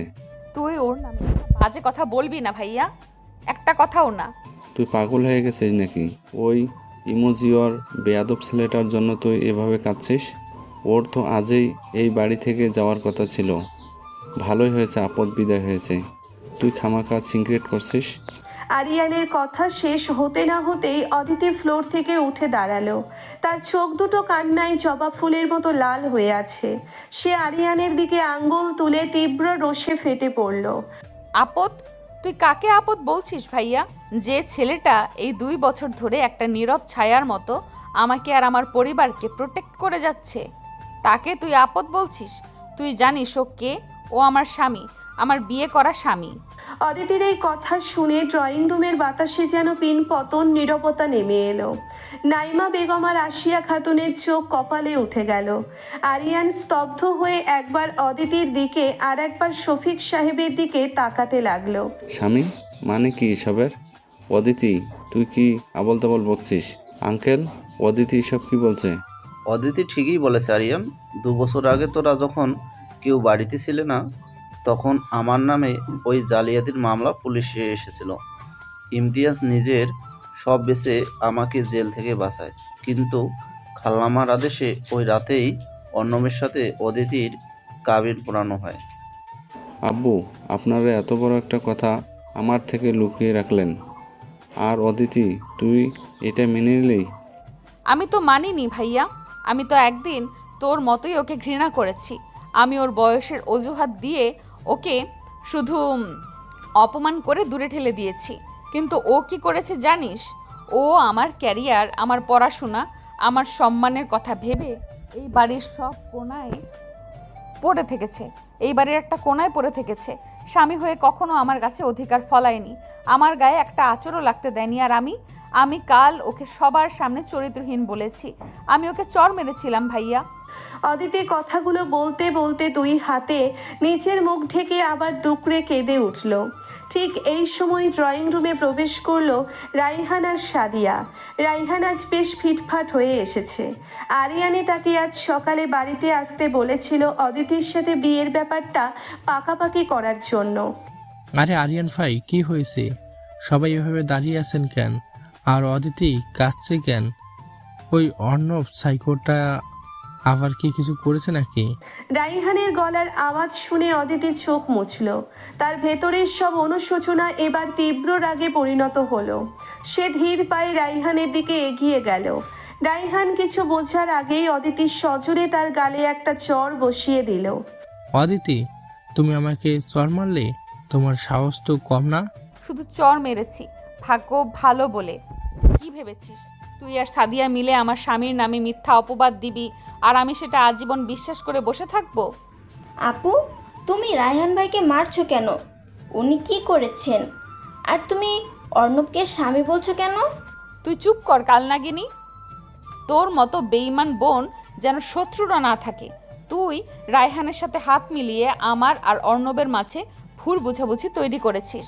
তুই ওর নামে বাজে কথা বলবি না ভাইয়া, একটা কথাও না। তুই পাগল হয়ে গেছিস নাকি? ওই ইমোজিওর বেয়াদব ছেলেটার জন্য তুই এভাবে কাঁদছিস? ওর তো আজই এই বাড়ি থেকে যাওয়ার কথা ছিল। ভালোই হয়েছে আপদ বিদায় হয়েছে। তুই খামাখা সিক্রেট করছিস। আরিয়ানের কথা শেষ হতে না হতেই অদিতি ফ্লোর থেকে উঠে দাঁড়ালো। তার চোখ দুটো কান্নায় জবা ফুলের মতো লাল হয়ে আছে। সে আরিয়ানের দিকে আঙ্গুল তুলে তীব্র রোষে ফেটে পড়ল। আপদ? তুই কাকে আপদ বলছিস ভাইয়া? যে ছেলেটা এই 2 বছর ধরে একটা নীরব ছায়ার মতো আমাকে আর আমার পরিবারকে প্রোটেক্ট করে যাচ্ছে, তাকে তুই আপদ বলছিস? তুই জানিস ও কে? ও আমার স্বামী, আমার বিয়ে করা স্বামী। অদিতির এই কথা শুনে ড্রয়িং রুমের বাতাসে যেন পিন পতন নীরবতা নেমে এলো। নাইমা বেগম আর আসিয়া খাতুনের চোখ কপালে উঠে গেল। আরিয়ান স্তব্ধ হয়ে একবার অদিতির দিকে আর একবার শফিক সাহেবের দিকে তাকাতে লাগলো। স্বামী মানে কি এসবের? অদিতি, তুই কি আবল তাবল বকছিস? আঙ্কেল, অদিতি এসব কি বলছে? অদিতি ঠিকই বলেছে আরিয়ান। 2 বছর আগে তোরা যখন কেউ বাড়িতে ছিলে না, তখন আমার নামে ওই জালিয়াতির মামলা পুলিশে এসেছিল। ইমতিয়াজ নিজের সব বেচে আমাকে জেল থেকে বাঁচায়, কিন্তু খালাম্মার আদেশে ওই রাতেই অর্ণবের সাথে অদিতির কাবিন পড়ানো হয়। আব্বু, আপনারা এত বড় একটা কথা আমার থেকে লুকিয়ে রাখলেন, আর অদিতি তুই এটা মেনে নিলি? আমি তো মানিনি ভাইয়া। আমি তো একদিন তোর মতোই ওকে ঘৃণা করেছি। আমি ওর বয়সের অজুহাত দিয়ে ওকে শুধু অপমান করে দূরে ঠেলে দিয়েছি। কিন্তু ও কি করেছে জানিস? ও আমার ক্যারিয়ার, আমার পড়াশোনা, আমার সম্মানের কথা ভেবে এই বাড়ির সব কোণায় পড়ে থেকেছে। এই বাড়ির একটা কোণায় পড়ে থেকেছে। স্বামী হয়ে কখনো আমার কাছে অধিকার ফলায়নি, আমার গায়ে একটা আঁচড়ও লাগতে দেয়নি। আর আমি কাল ওকে সবার সামনে চরিত্রহীন বলেছি। আমি ওকে চর মেরেছিলাম ভাইয়া। অদিতি কথাগুলো বলতে বলতে 2 হাতে নিচের মুখ ঢেকে আবার ডুকরে কেঁদে উঠল। ঠিক এই সময় ড্রয়িং রুমে প্রবেশ করলো রাইহান আর সাদিয়া। রাইহান আজ বেশ ফিটফাট হয়ে এসেছে। আরিয়ানে তাকে আজ সকালে বাড়িতে আসতে বলেছিল অদিতির সাথে বিয়ের ব্যাপারটা পাকাপাকি করার জন্য। আরে আরিয়ান ভাই, কি হয়েছে? সবাই এভাবে দাঁড়িয়ে আছেন কেন? আর অদিতি কাঁদছে কেন? ওই অর্ণব সাইকোটা আবার কি কিছু করেছে নাকি? রাইহানের গলার আওয়াজ শুনে অদিতি চোখ মুছল। তার ভেতরের সব অনুশোচনা এবার তীব্র রাগে পরিণত হলো। সে ধীর পায়ে রাইহানের দিকে এগিয়ে গেল। রাইহান কিছু বোঝার আগেই অদিতির সজোরে তার গালে একটা চর বসিয়ে দিল। অদিতি, তুমি আমাকে চর মারলে? তোমার সাহস তো কম না। শুধু চর মেরেছি, ভাগ্য ভালো বলে। কি ভেবেছিস তুই আর সাদিয়া মিলে আমার স্বামীর নামে মিথ্যা অপবাদ দিবি আর আমি সেটা আজীবন বিশ্বাস করে বসে থাকবো? আপু, তুমি রায়হান ভাইকে মারছো কেন? উনি কি করেছেন? আর তুমি অর্ণবকে স্বামী বলছো কেন? তুই চুপ কর কালনাগিনী। তোর মতো বেঈমান বোন যেন শত্রুরা না থাকে। তুই রায়হানের সাথে হাত মিলিয়ে আমার আর অর্ণবের মাঝে ভুল বোঝাবুঝি তৈরি করেছিস।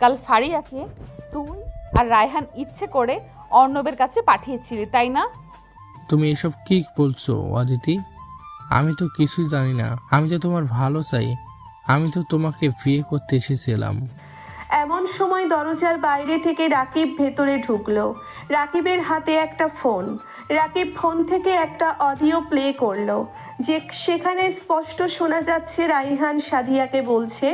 কাল ফারিয়াকে তুই আর রায়হান ইচ্ছে করে অর্ণবের কাছে পাঠিয়েছিলি, তাই না? তুমি এসব কি বলছো অদিতি? আমি তো কিছুই জানি না। আমি তো তোমার ভালো চাই। আমি তো তোমাকে বিয়ে করতে এসেছিলাম। এমন সময় দরজার বাইরে থেকে রাকিব ভেতরে ঢুকলো। রাকিবের হাতে একটা ফোন। রাকিব ফোন থেকে একটা অডিও প্লে করলো, যে সেখানে স্পষ্ট শোনা যাচ্ছে রাইহান সাদিয়াকে বলছে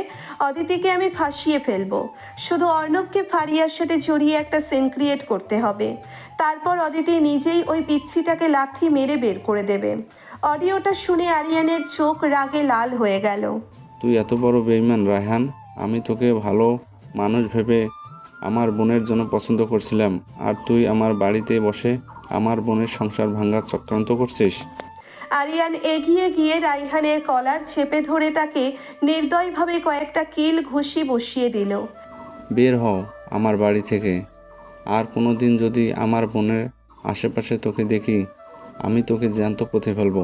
অদিতিকে আমি ফাঁসিয়ে ফেলবো, শুধু অর্ণবকে ফারিয়ার সাথে জড়িয়ে একটা সিন ক্রিয়েট করতে হবে, তারপর অদিতি নিজেই ওই পিচ্ছিটাকে লাথি মেরে বের করে দেবে। অডিওটা শুনে আরিয়ানের চোখ রাগে লাল হয়ে গেল। তুই এত বড় বেঈমান রায়হান! আমি তোকে ভালো মানুষ ভেবে আমার বোনের জন্য পছন্দ করছিলাম, আর তুই আমার বাড়িতে বসে আমার বোনের সংসার ভাঙার চক্রান্ত করছিস। আরিয়ান এগিয়ে গিয়ে রাইহানের কলার চেপে ধরে তাকে নির্দয়ভাবে কয়েকটা কিল ঘুষি বসিয়ে দিল। বের হও আমার বাড়ি থেকে। আর কোনো দিন যদি আমার বোনের আশেপাশে তোকে দেখি, আমি তোকে জ্যান্ত পুঁতে ফেলবো।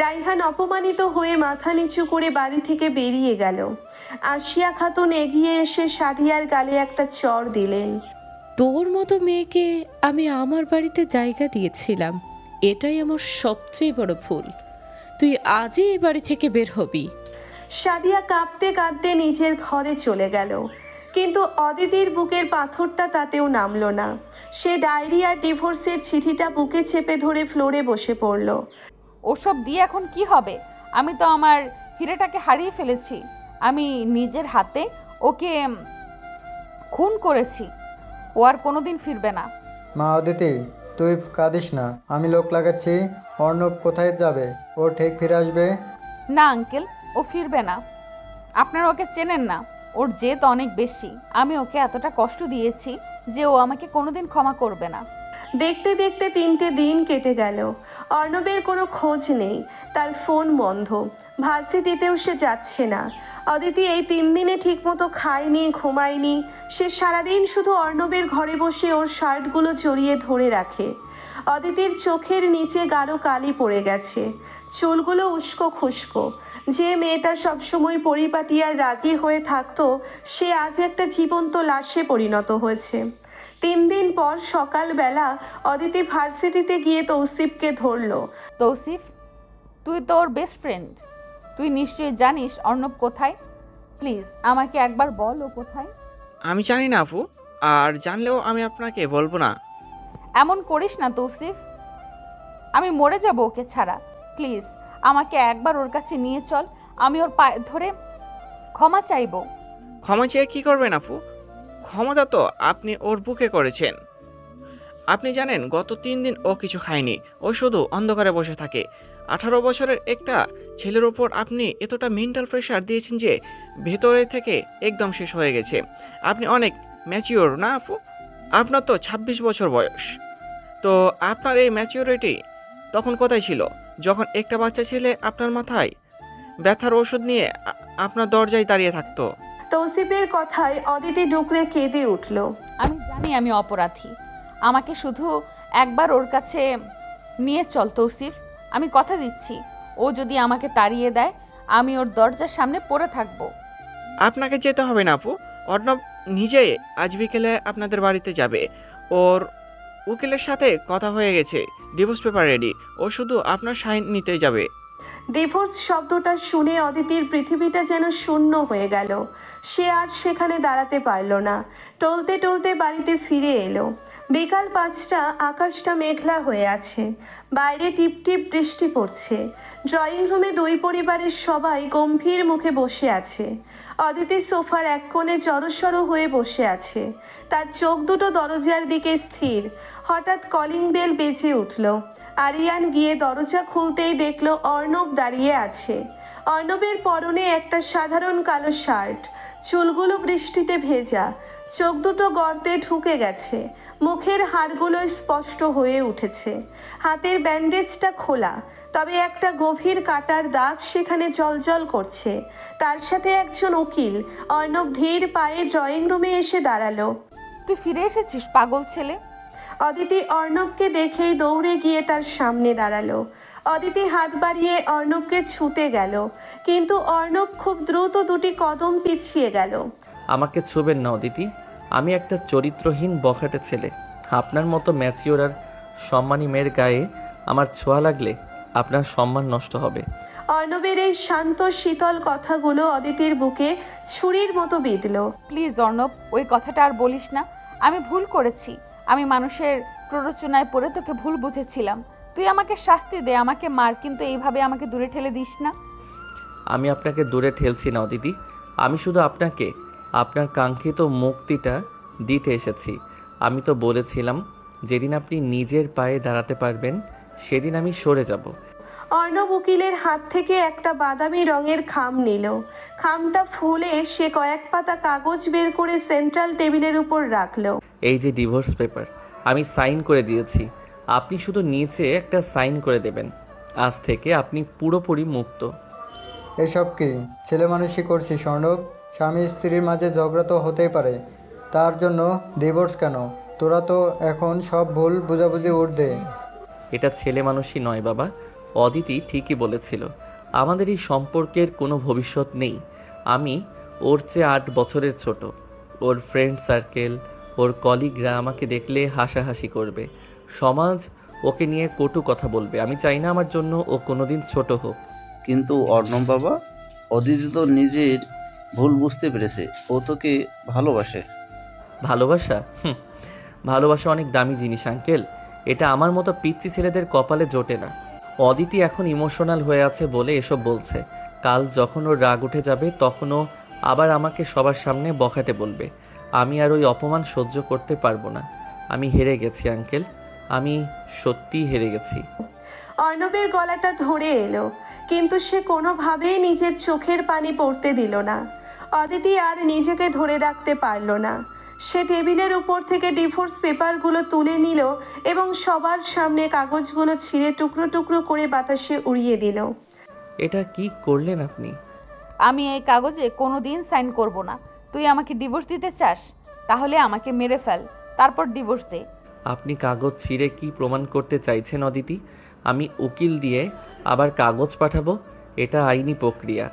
রাইহান অপমানিত হয়ে মাথা নিচু করে বাড়ি থেকে বেরিয়ে গেল। আসিয়া খাতুন এগিয়ে এসে সাদিয়ার গালে একটা চড় দিলেন। তোর মতো মেয়েকে আমি আমার বাড়িতে জায়গা দিয়েছিলাম, এটাই আমার সবচেয়ে বড় ভুল। তুই আজই এই বাড়ি থেকে বের হবি। সাদিয়া কাঁপতে কাঁদতে নিজের ঘরে চলে গেল, কিন্তু অদিতির বুকের পাথরটা তাতেও নামলো না। সে ডায়েরি আর ডিভোর্সের চিঠিটা বুকে চেপে ধরে ফ্লোরে বসে পড়ল। ওসব দিয়ে এখন কি হবে? আমি তো আমার হিরেটাকে হারিয়ে ফেলেছি। আমি নিজের হাতে ওকে খুন করেছি। ও আর কোনোদিন ফিরবে না। মা অদিতি, তুই কাঁদিস না, আমি লোক লাগাচ্ছি। অর্ণব কোথায় যাবে? ও ঠিক ফিরে আসবে। না আঙ্কেল, ও ফিরবে না। আপনারা ওকে চেনেন না, ওর জেদ অনেক বেশি। আমি ওকে এতটা কষ্ট দিয়েছি যে ও আমাকে কোনোদিন ক্ষমা করবে না। দেখতে দেখতে 3টে দিন কেটে গেল। অর্ণবের কোনো খোঁজ নেই, তার ফোন বন্ধ, ভার্সিটিতেও সে যাচ্ছে না। অদিতি এই 3 দিনে ঠিকমতো খায়নি, ঘুমায়নি। সে সারাদিন শুধু অর্ণবের ঘরে বসে ওর শার্টগুলো জড়িয়ে ধরে রাখে। অদিতির চোখের নিচে গাঢ় কালি পড়ে গেছে, চুলগুলো উস্কো খুস্কো। যে মেয়েটা সবসময় পরিপাটি আর রাগী হয়ে থাকতো, সে আজ একটা জীবন্ত লাশে পরিণত হয়েছে। 3 দিন পর সকালবেলা অদিতি ভার্সিটিতে গিয়ে তৌসিফকে ধরলো। তৌসিফ, তুই তোর বেস্ট ফ্রেন্ড, তুই নিশ্চয়ই জানিস অর্ণব কোথায়। প্লিজ আমাকে একবার বল ও কোথায়। আমি জানি না আপু, আর জানলেও আমি আপনাকে বলবো না। এমন করিস না তৌসিফ, আমি মরে যাব ওকে ছাড়া। প্লিজ আমাকে একবার ওর কাছে নিয়ে চল, আমি ওর পায়ে ধরে ক্ষমা চাইবো। ক্ষমা চেয়ে কী করবেন আপু? ক্ষমতা তো আপনি ওর বুকে করেছেন। আপনি জানেন গত 3 দিন ও কিছু খায়নি, ও শুধু অন্ধকারে বসে থাকে। 18 বছরের একটা ছেলের ওপর আপনি এতটা মেন্টাল প্রেশার দিয়েছেন যে ভেতরে থেকে একদম শেষ হয়ে গেছে। আপনি অনেক ম্যাচিওর না আপু? আপনার তো 26 বছর বয়স। তো আপনার এই ম্যাচিওরিটি তখন কোথায় ছিল, যখন একটা বাচ্চা ছেলে আপনার মাথায় ব্যথার ওষুধ নিয়ে আপনার দরজায় দাঁড়িয়ে থাকতো? তৌসিফের কথায় অদিতি ডুকরে কেঁদে উঠল। আমি জানি আমি অপরাধী, আমাকে শুধু একবার ওর কাছে নিয়ে চল তৌসিফ। আমি কথা দিচ্ছি, ও যদি আমাকে তাড়িয়ে দেয় আমি ওর দরজার সামনে পড়ে থাকবো। আপনাকে যেতে হবে না আপু, অর্ণব নিজেই আজ বিকেলে আপনাদের বাড়িতে যাবে। ওর উকিলের সাথে কথা হয়ে গেছে, ডিভোর্স পেপার রেডি। ও শুধু আপনার সাইন নিতে যাবে। ডিভোর্স শব্দটা শুনে অদিতির পৃথিবীটা যেন শূন্য হয়ে গেল। সে আর সেখানে দাঁড়াতে পারল না, টলতে টলতে বাড়িতে ফিরে এলো। বিকাল 5টা, আকাশটা মেঘলা হয়ে আছে, বাইরে টিপটিপ বৃষ্টি পড়ছে। ড্রয়িং রুমে 2 পরিবারের সবাই গম্ভীর মুখে বসে আছে। অদিতি সোফার এক কোণে জড়সড় হয়ে বসে আছে, তার চোখ দুটো দরজার দিকে স্থির। হঠাৎ কলিং বেল বেজে উঠল। আরিয়ান গিয়ে দরজা খুলতেই দেখলো অর্ণব দাঁড়িয়ে আছে। অর্ণবের পরনে একটা সাধারণ কালো শার্ট, চুলগুলো বৃষ্টিতে ভেজা, চোখ দুটো গর্তে ঢুকে গেছে, মুখের হাড়গুলো স্পষ্ট হয়ে উঠেছে। হাতের ব্যান্ডেজটা খোলা, তবে একটা গভীর কাটার দাগ সেখানে জ্বলজ্বল করছে। তার সাথে একজন উকিল। অর্ণব ধীর পায়ে ড্রয়িং রুমে এসে দাঁড়ালো। তুই ফিরে এসেছিস পাগল ছেলে। অদিতি অর্ণবকে দেখেই দৌড়ে গিয়ে তার সামনে দাঁড়ালো। অদিতি হাত বাড়িয়ে অর্ণবকে ছুঁতে গেল, কিন্তু অর্ণব খুব দ্রুত 2টি কদম পিছিয়ে গেল। আমাকে ছুবেন না অদিতি, আমি একটা চরিত্রহীন বখাটে ছেলে। আপনার মতো ম্যাচিওর আর সম্মানী মেয়ের গায়ে আমার ছোঁয়া লাগলে আপনার সম্মান নষ্ট হবে। অর্ণবের এই শান্ত শীতল কথাগুলো অদিতির বুকে ছুরির মতো বিঁধল। প্লিজ অর্ণব, ওই কথাটা আর বলিস না। আমি ভুল করেছি, আমি মানুষের প্ররোচনায় পড়ে তোকে ভুল বুঝেছিলাম। তুই আমাকে শাস্তি দে, আমাকে মার, কিন্তু এইভাবে আমাকে দূরে ঠেলে দিস না। আমি আপনাকে দূরে ঠেলছি না দিদি, আমি শুধু আপনাকে আপনার কাঙ্ক্ষিত মুক্তিটা দিতে এসেছি। আমি তো বলেছিলাম যেদিন আপনি নিজের পায়ে দাঁড়াতে পারবেন সেদিন আমি সরে যাব। অর্ণব উকিলের হাত থেকে একটা বাদামি রঙের খাম নিল। খামটা ফুলে সে কয়েক পাতা কাগজ বের করে সেন্ট্রাল টেবিলের উপর রাখলো। এই যে ডিভোর্স পেপার, আমি সাইন করে দিয়েছি, আপনি শুধু নিচে একটা সাইন করে দেবেন। আজ থেকে আপনি পুরোপুরি মুক্ত। এসব কি ছেলে মানুষই করছি স্বর্ণব? স্বামী স্ত্রীর মাঝে ঝগড়া তো হতেই পারে, তার জন্য ডিভোর্স কেন? তোরা তো এখন সব ভুল বুঝাবুঝি উঠবে। এটা ছেলে মানুষই নয় বাবা, অদিতি ঠিকই বলেছিল। আমাদের এই সম্পর্কের কোনো ভবিষ্যৎ নেই। আমি ওর চেয়ে 8 বছরের ছোট। ওর ফ্রেন্ড সার্কেল, ওর কলিগরা আমাকে দেখলে হাসাহাসি করবে। সমাজ ওকে নিয়ে কটু কথা বলবে। আমি চাই না আমার জন্য ও কোনোদিন ছোট হোক। কিন্তু অর্ণব বাবা, অদিতি তো নিজের ভুল বুঝতে পেরেছে, ও তোকে ভালোবাসে। ভালোবাসা? ভালোবাসা অনেক দামি জিনিস আঙ্কেল। এটা আমার মতো পিচ্চি ছেলেদের কপালে জোটে না। অদিতি এখন ইমোশনাল হয়ে আছে বলে এসব বলছে। কাল যখন ওর রাগ উঠে যাবে তখন ও আবার আমাকে সবার সামনে বখাটে বলবে। আমি আর ওই অপমান সহ্য করতে পারবো না। আমি হেরে গেছি আঙ্কেল, আমি সত্যিই হেরে গেছি। অর্ণবের গলাটা ধরে এলো, কিন্তু সে কোনোভাবেই নিজের চোখের পানি পড়তে দিল না। অদিতি আর নিজেকে ধরে রাখতে পারল না। সে টেবিলের উপর থেকে ডিভোর্স পেপারগুলো তুলে নিল এবং সবার সামনে কাগজগুলো ছিঁড়ে টুকরো টুকরো করে বাতাসে উড়িয়ে দিল। এটা কি করলেন আপনি? আমি এই কাগজে কোনো দিন সাইন করব না। তুই আমাকে ডিভোর্স দিতে চাস? তাহলে আমাকে মেরে ফেল, তারপর ডিভোর্স দে। আপনি কাগজ ছিঁড়ে কি প্রমাণ করতে চাইছেন অদিতি? আমি উকিল দিয়ে আবার কাগজ পাঠাবো? এটা আইনি প্রক্রিয়া।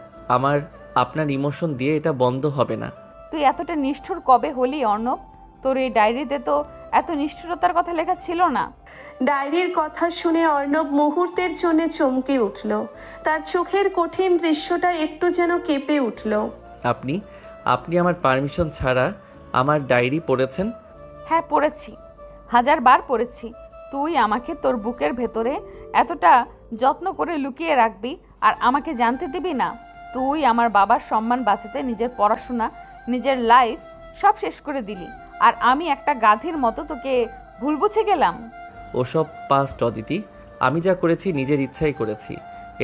আপনার ইমোশন দিয়ে এটা বন্ধ হবে না। তুই এতটা নিষ্ঠুর কবে হলি অর্ণব? তোর এই ডায়েরিতে তো এত নিষ্ঠুরতার কথা লেখা ছিল না। ডায়েরির কথা শুনে অর্ণব মুহূর্তের জন্য চমকে উঠল। তার চোখের কঠিন দৃশ্যটা একটু যেন কেঁপে উঠল। আপনি আমার পারমিশন ছাড়া আমার ডায়েরি পড়েছেন? হ্যাঁ পড়েছি, 1000 বার পড়েছি। তুই আমাকে তোর বুকের ভেতরে এতটা যত্ন করে লুকিয়ে রাখবি আর আমাকে জানতে দিবি না? তুই আমার বাবার সম্মান বাঁচাতে নিজের পড়াশোনা, নিজের লাইফ সব শেষ করে দিলি, আর আমি একটা গাধীর মতো তোকে ভুল বুঝে গেলাম। ওসব পাস্ট অদিতি। আমি যা করেছি নিজের ইচ্ছাই করেছি।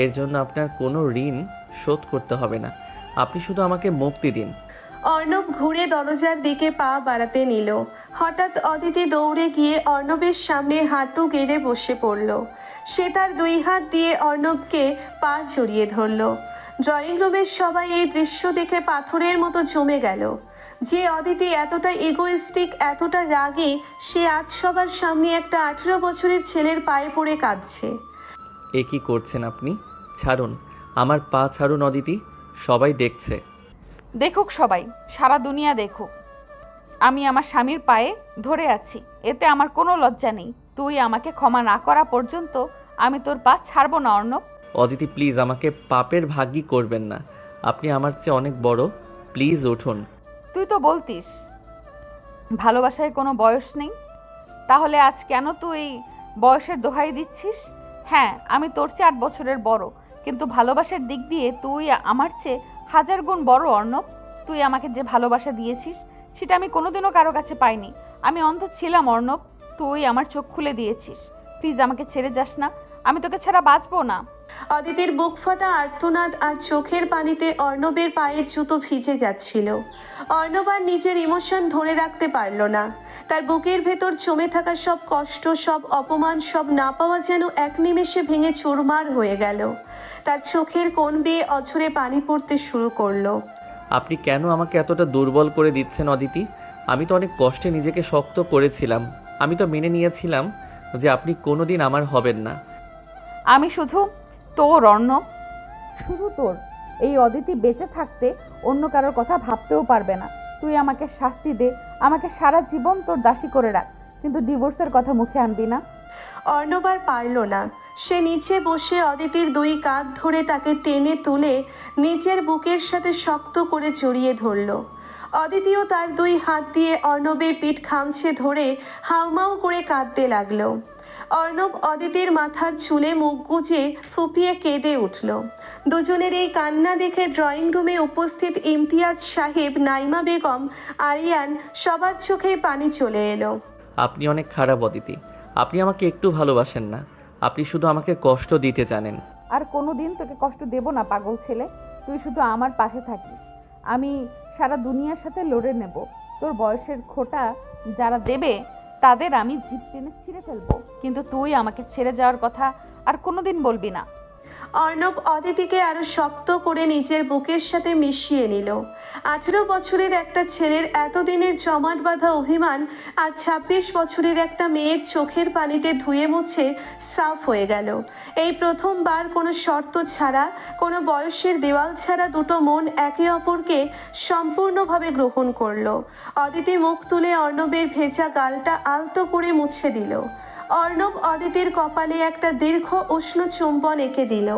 এর জন্য আপনার কোনো ঋণ শোধ করতে হবে না। আপনি শুধু আমাকে মুক্তি দিন। অর্ণব ঘুরে দরজার দিকে পা বাড়াতে নিল। হঠাৎ অদিতি দৌড়ে গিয়ে অর্ণবের সামনে হাঁটু গেড়ে বসে পড়ল। সে তার 2 হাত দিয়ে অর্ণবকে পা জড়িয়ে ধরল। ড্রয়িং রুমের সবাই এই দৃশ্য দেখে পাথরের মতো জমে গেল। যে অদিতি এতটা ইগোইস্টিক, এতটা রাগী, সে আজ সবার সামনে একটা 18 বছরের ছেলের পায়ে পড়ে কাঁদছে। এ কি করছেন আপনি? ছাড়ুন, আমার পা ছাড়ুন অদিতি। সবাই দেখছে। দেখুক সবাই, সারা দুনিয়া দেখুক। আমি আমার স্বামীর পায়ে ধরে আছি, এতে আমার কোনো লজ্জা নেই। তুই আমাকে ক্ষমা না করা পর্যন্ত আমি তোর পা ছাড়বো না অর্ণব। অদিতি প্লিজ আমাকে পাপের ভাগী করবেন না। আপনি আমার চেয়ে অনেক বড়। প্লিজ উঠুন। তুই তো বলতিস ভালোবাসায় কোনো বয়স নেই, তাহলে আজ কেন তুই বয়সের দোহাই দিচ্ছিস? হ্যাঁ, আমি তোর চেয়ে 8 বছরের বড়, কিন্তু ভালোবাসার দিক দিয়ে তুই আমার চেয়ে 1000 গুণ বড় অর্ণব। তুই আমাকে যে ভালোবাসা দিয়েছিস সেটা আমি কোনোদিনও কারো কাছে পাইনি। আমি অন্ধ ছিলাম অর্ণব, তুই আমার চোখ খুলে দিয়েছিস। প্লিজ আমাকে ছেড়ে যাস না, আমি তোকে ছাড়া বাঁচবো না। অদিতির বুক ফাটা আর্তনাদ আর চোখের পানিতে অর্ণবের পায়ের জুতো ভিজে যাচ্ছিল। অর্ণব আর নিজের ইমোশন ধরে রাখতে পারল না। তার বুকের ভেতর জমে থাকা সব কষ্ট, সব অপমান, সব না পাওয়া যেন এক নিমেষে ভেঙে চুরমার হয়ে গেল। তার চোখের কোণ বেয়ে অঝরে পানি পড়তে শুরু করলো। আপনি কেন আমাকে এতটা দুর্বল করে দিচ্ছেন অদিতি? আমি তো অনেক কষ্টে নিজেকে শক্ত করেছিলাম। আমি তো মেনে নিয়েছিলাম যে আপনি কোনোদিন আমার হবেন না। আমি শুধু তোর অর্ণব, শুধু তোর। এই অদিতি বেঁচে থাকতে অন্য কারোর কথা ভাবতেও পারবে না। তুই আমাকে শাস্তি দে, আমাকে সারা জীবন তোর দাসী করে রাখ, কিন্তু ডিভোর্সের কথা মুখে আনবি না। অর্ণব আর পারল না। সে নিচে বসে অদিতির 2 কাঁধ ধরে তাকে টেনে তুলে নিজের বুকের সাথে শক্ত করে জড়িয়ে ধরল। অদিতিও তার 2 হাত দিয়ে অর্ণবের পিঠ খামছে ধরে হাউমাউ করে কাঁদতে লাগলো। অর্ণব অদিতির মাথার চুলে মুখ গুজে ফুপিয়ে কেঁদে উঠল। দুজনের এই কান্না দেখে ড্রয়িং রুমে উপস্থিত ইমতিয়াজ সাহেব, নাইমা বেগম, আরিয়ান সবার চোখে পানি চলে এলো। আপনি অনেক খারাপ অদিতি। আপনি আমাকে একটু ভালোবাসেন না। আপনি শুধু আমাকে কষ্ট দিতে জানেন। আর কোনো দিন তোকে কষ্ট দেব না পাগল ছেলে। তুই শুধু আমার পাশে থাকিস, আমি সারা দুনিয়ার সাথে লড়ে নেব। তোর বয়সের খোটা যারা দেবে তাদের আমি জিভ টেনে ছিঁড়ে ফেলবো, কিন্তু তুই আমাকে ছেড়ে যাওয়ার কথা আর কোনোদিন বলবি না। অর্ণব অদিতিকে আরো শক্ত করে নিজের বুকের সাথে মিশিয়ে নিল। 18 বছরের একটা ছেলের এতদিনের জমাট বাঁধা অভিমান আজ 26 বছরের একটা মেয়ের চোখের পানিতে ধুয়ে মুছে সাফ হয়ে গেল। এই প্রথমবার কোনো শর্ত ছাড়া, কোনো বয়সের দেওয়াল ছাড়া দুটো মন একে অপরকে সম্পূর্ণভাবে গ্রহণ করলো। অদিতি মুখ তুলে অর্ণবের ভেজা গালটা আলতো করে মুছে দিল। অর্ণব অদিতির কপালে একটা দীর্ঘ উষ্ণ চুম্বন এঁকে দিল।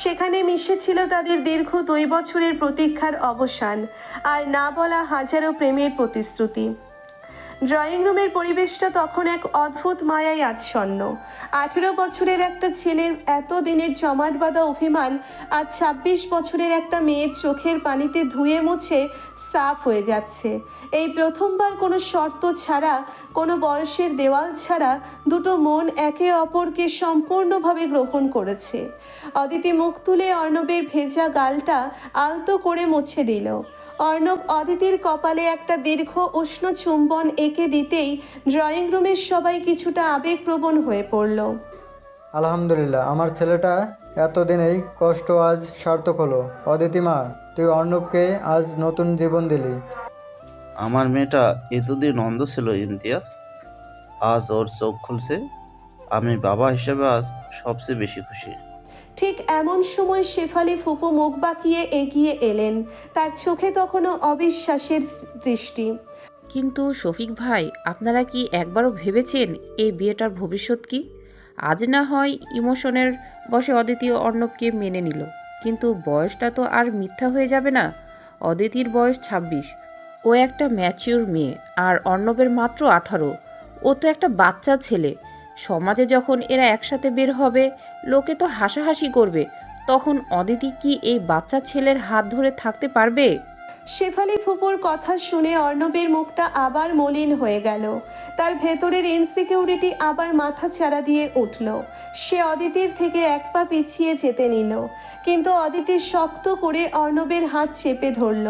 সেখানে মিশেছিল তাদের দীর্ঘ 2 বছরের প্রতীক্ষার অবসান আর না বলা হাজারো প্রেমের প্রতিশ্রুতি। ড্রয়িং রুমের পরিবেশটা তখন এক অদ্ভুত মায়ায় আচ্ছন্ন। 18 বছরের একটা ছেলের এত দিনের জমাট বাঁধা অভিমান আজ 26 বছরের একটা মেয়ের চোখের পানিতে ধুয়ে মুছে সাফ হয়ে যাচ্ছে। এই প্রথমবার কোনো শর্ত ছাড়া, কোনো বয়সের দেওয়াল ছাড়া দুটো মন একে অপরকে সম্পূর্ণভাবে গ্রহণ করেছে। অদিতি মুখ তুলে অর্ণবের ভেজা গালটা আলতো করে মুছে দিল। অর্ণব অদিতির কপালে একটা দীর্ঘ উষ্ণ চুম্বন এঁকে দিতেই ড্রয়িং রুমের সবাই কিছুটা আবেগপ্রবণ হয়ে পড়ল। আলহামদুলিল্লাহ, আমার ছেলেটা এতদিনেই কষ্ট আজ সার্থক হলো। অদিতি মা, তুই অর্ণবকে আজ নতুন জীবন দিলি। আমার মেয়েটা এতদিন অন্ধ ছিল ইমতিয়াজ, আজ ওর চোখ খুলছে। আমি বাবা হিসেবে আজ সবচেয়ে বেশি খুশি। ঠিক এমন সময় শেফালি ফুপু মুখ বাঁকিয়ে এগিয়ে এলেন। তার চোখে তখনও অবিশ্বাসের দৃষ্টি। কিন্তু শফিক ভাই, আপনারা কি একবারও ভেবেছেন এই বিয়েটার ভবিষ্যৎ কি? আজ না হয় ইমোশনের বশে অদিতি অর্ণবকে মেনে নিল, কিন্তু বয়সটা তো আর মিথ্যা হয়ে যাবে না। অদিতির বয়স 26, ও একটা ম্যাচিওর মেয়ে, আর অর্ণবের মাত্র 18। ও তো একটা বাচ্চা ছেলে। সমাজে যখন এরা একসাথে বের হবে, লোকে তো হাসাহাসি করবে। তখন অদিতি কি এই বাচ্চা ছেলের হাত ধরে থাকতে পারবে? শেফালি ফুপুর কথা শুনে অর্ণবের মুখটা আবার মলিন হয়ে গেল। তার ভেতরের ইনসিকিউরিটি আবার মাথা চাড়া দিয়ে উঠল। সে অদিতির থেকে এক পা পিছিয়ে যেতে নিল, কিন্তু অদিতি শক্ত করে অর্ণবের হাত চেপে ধরল।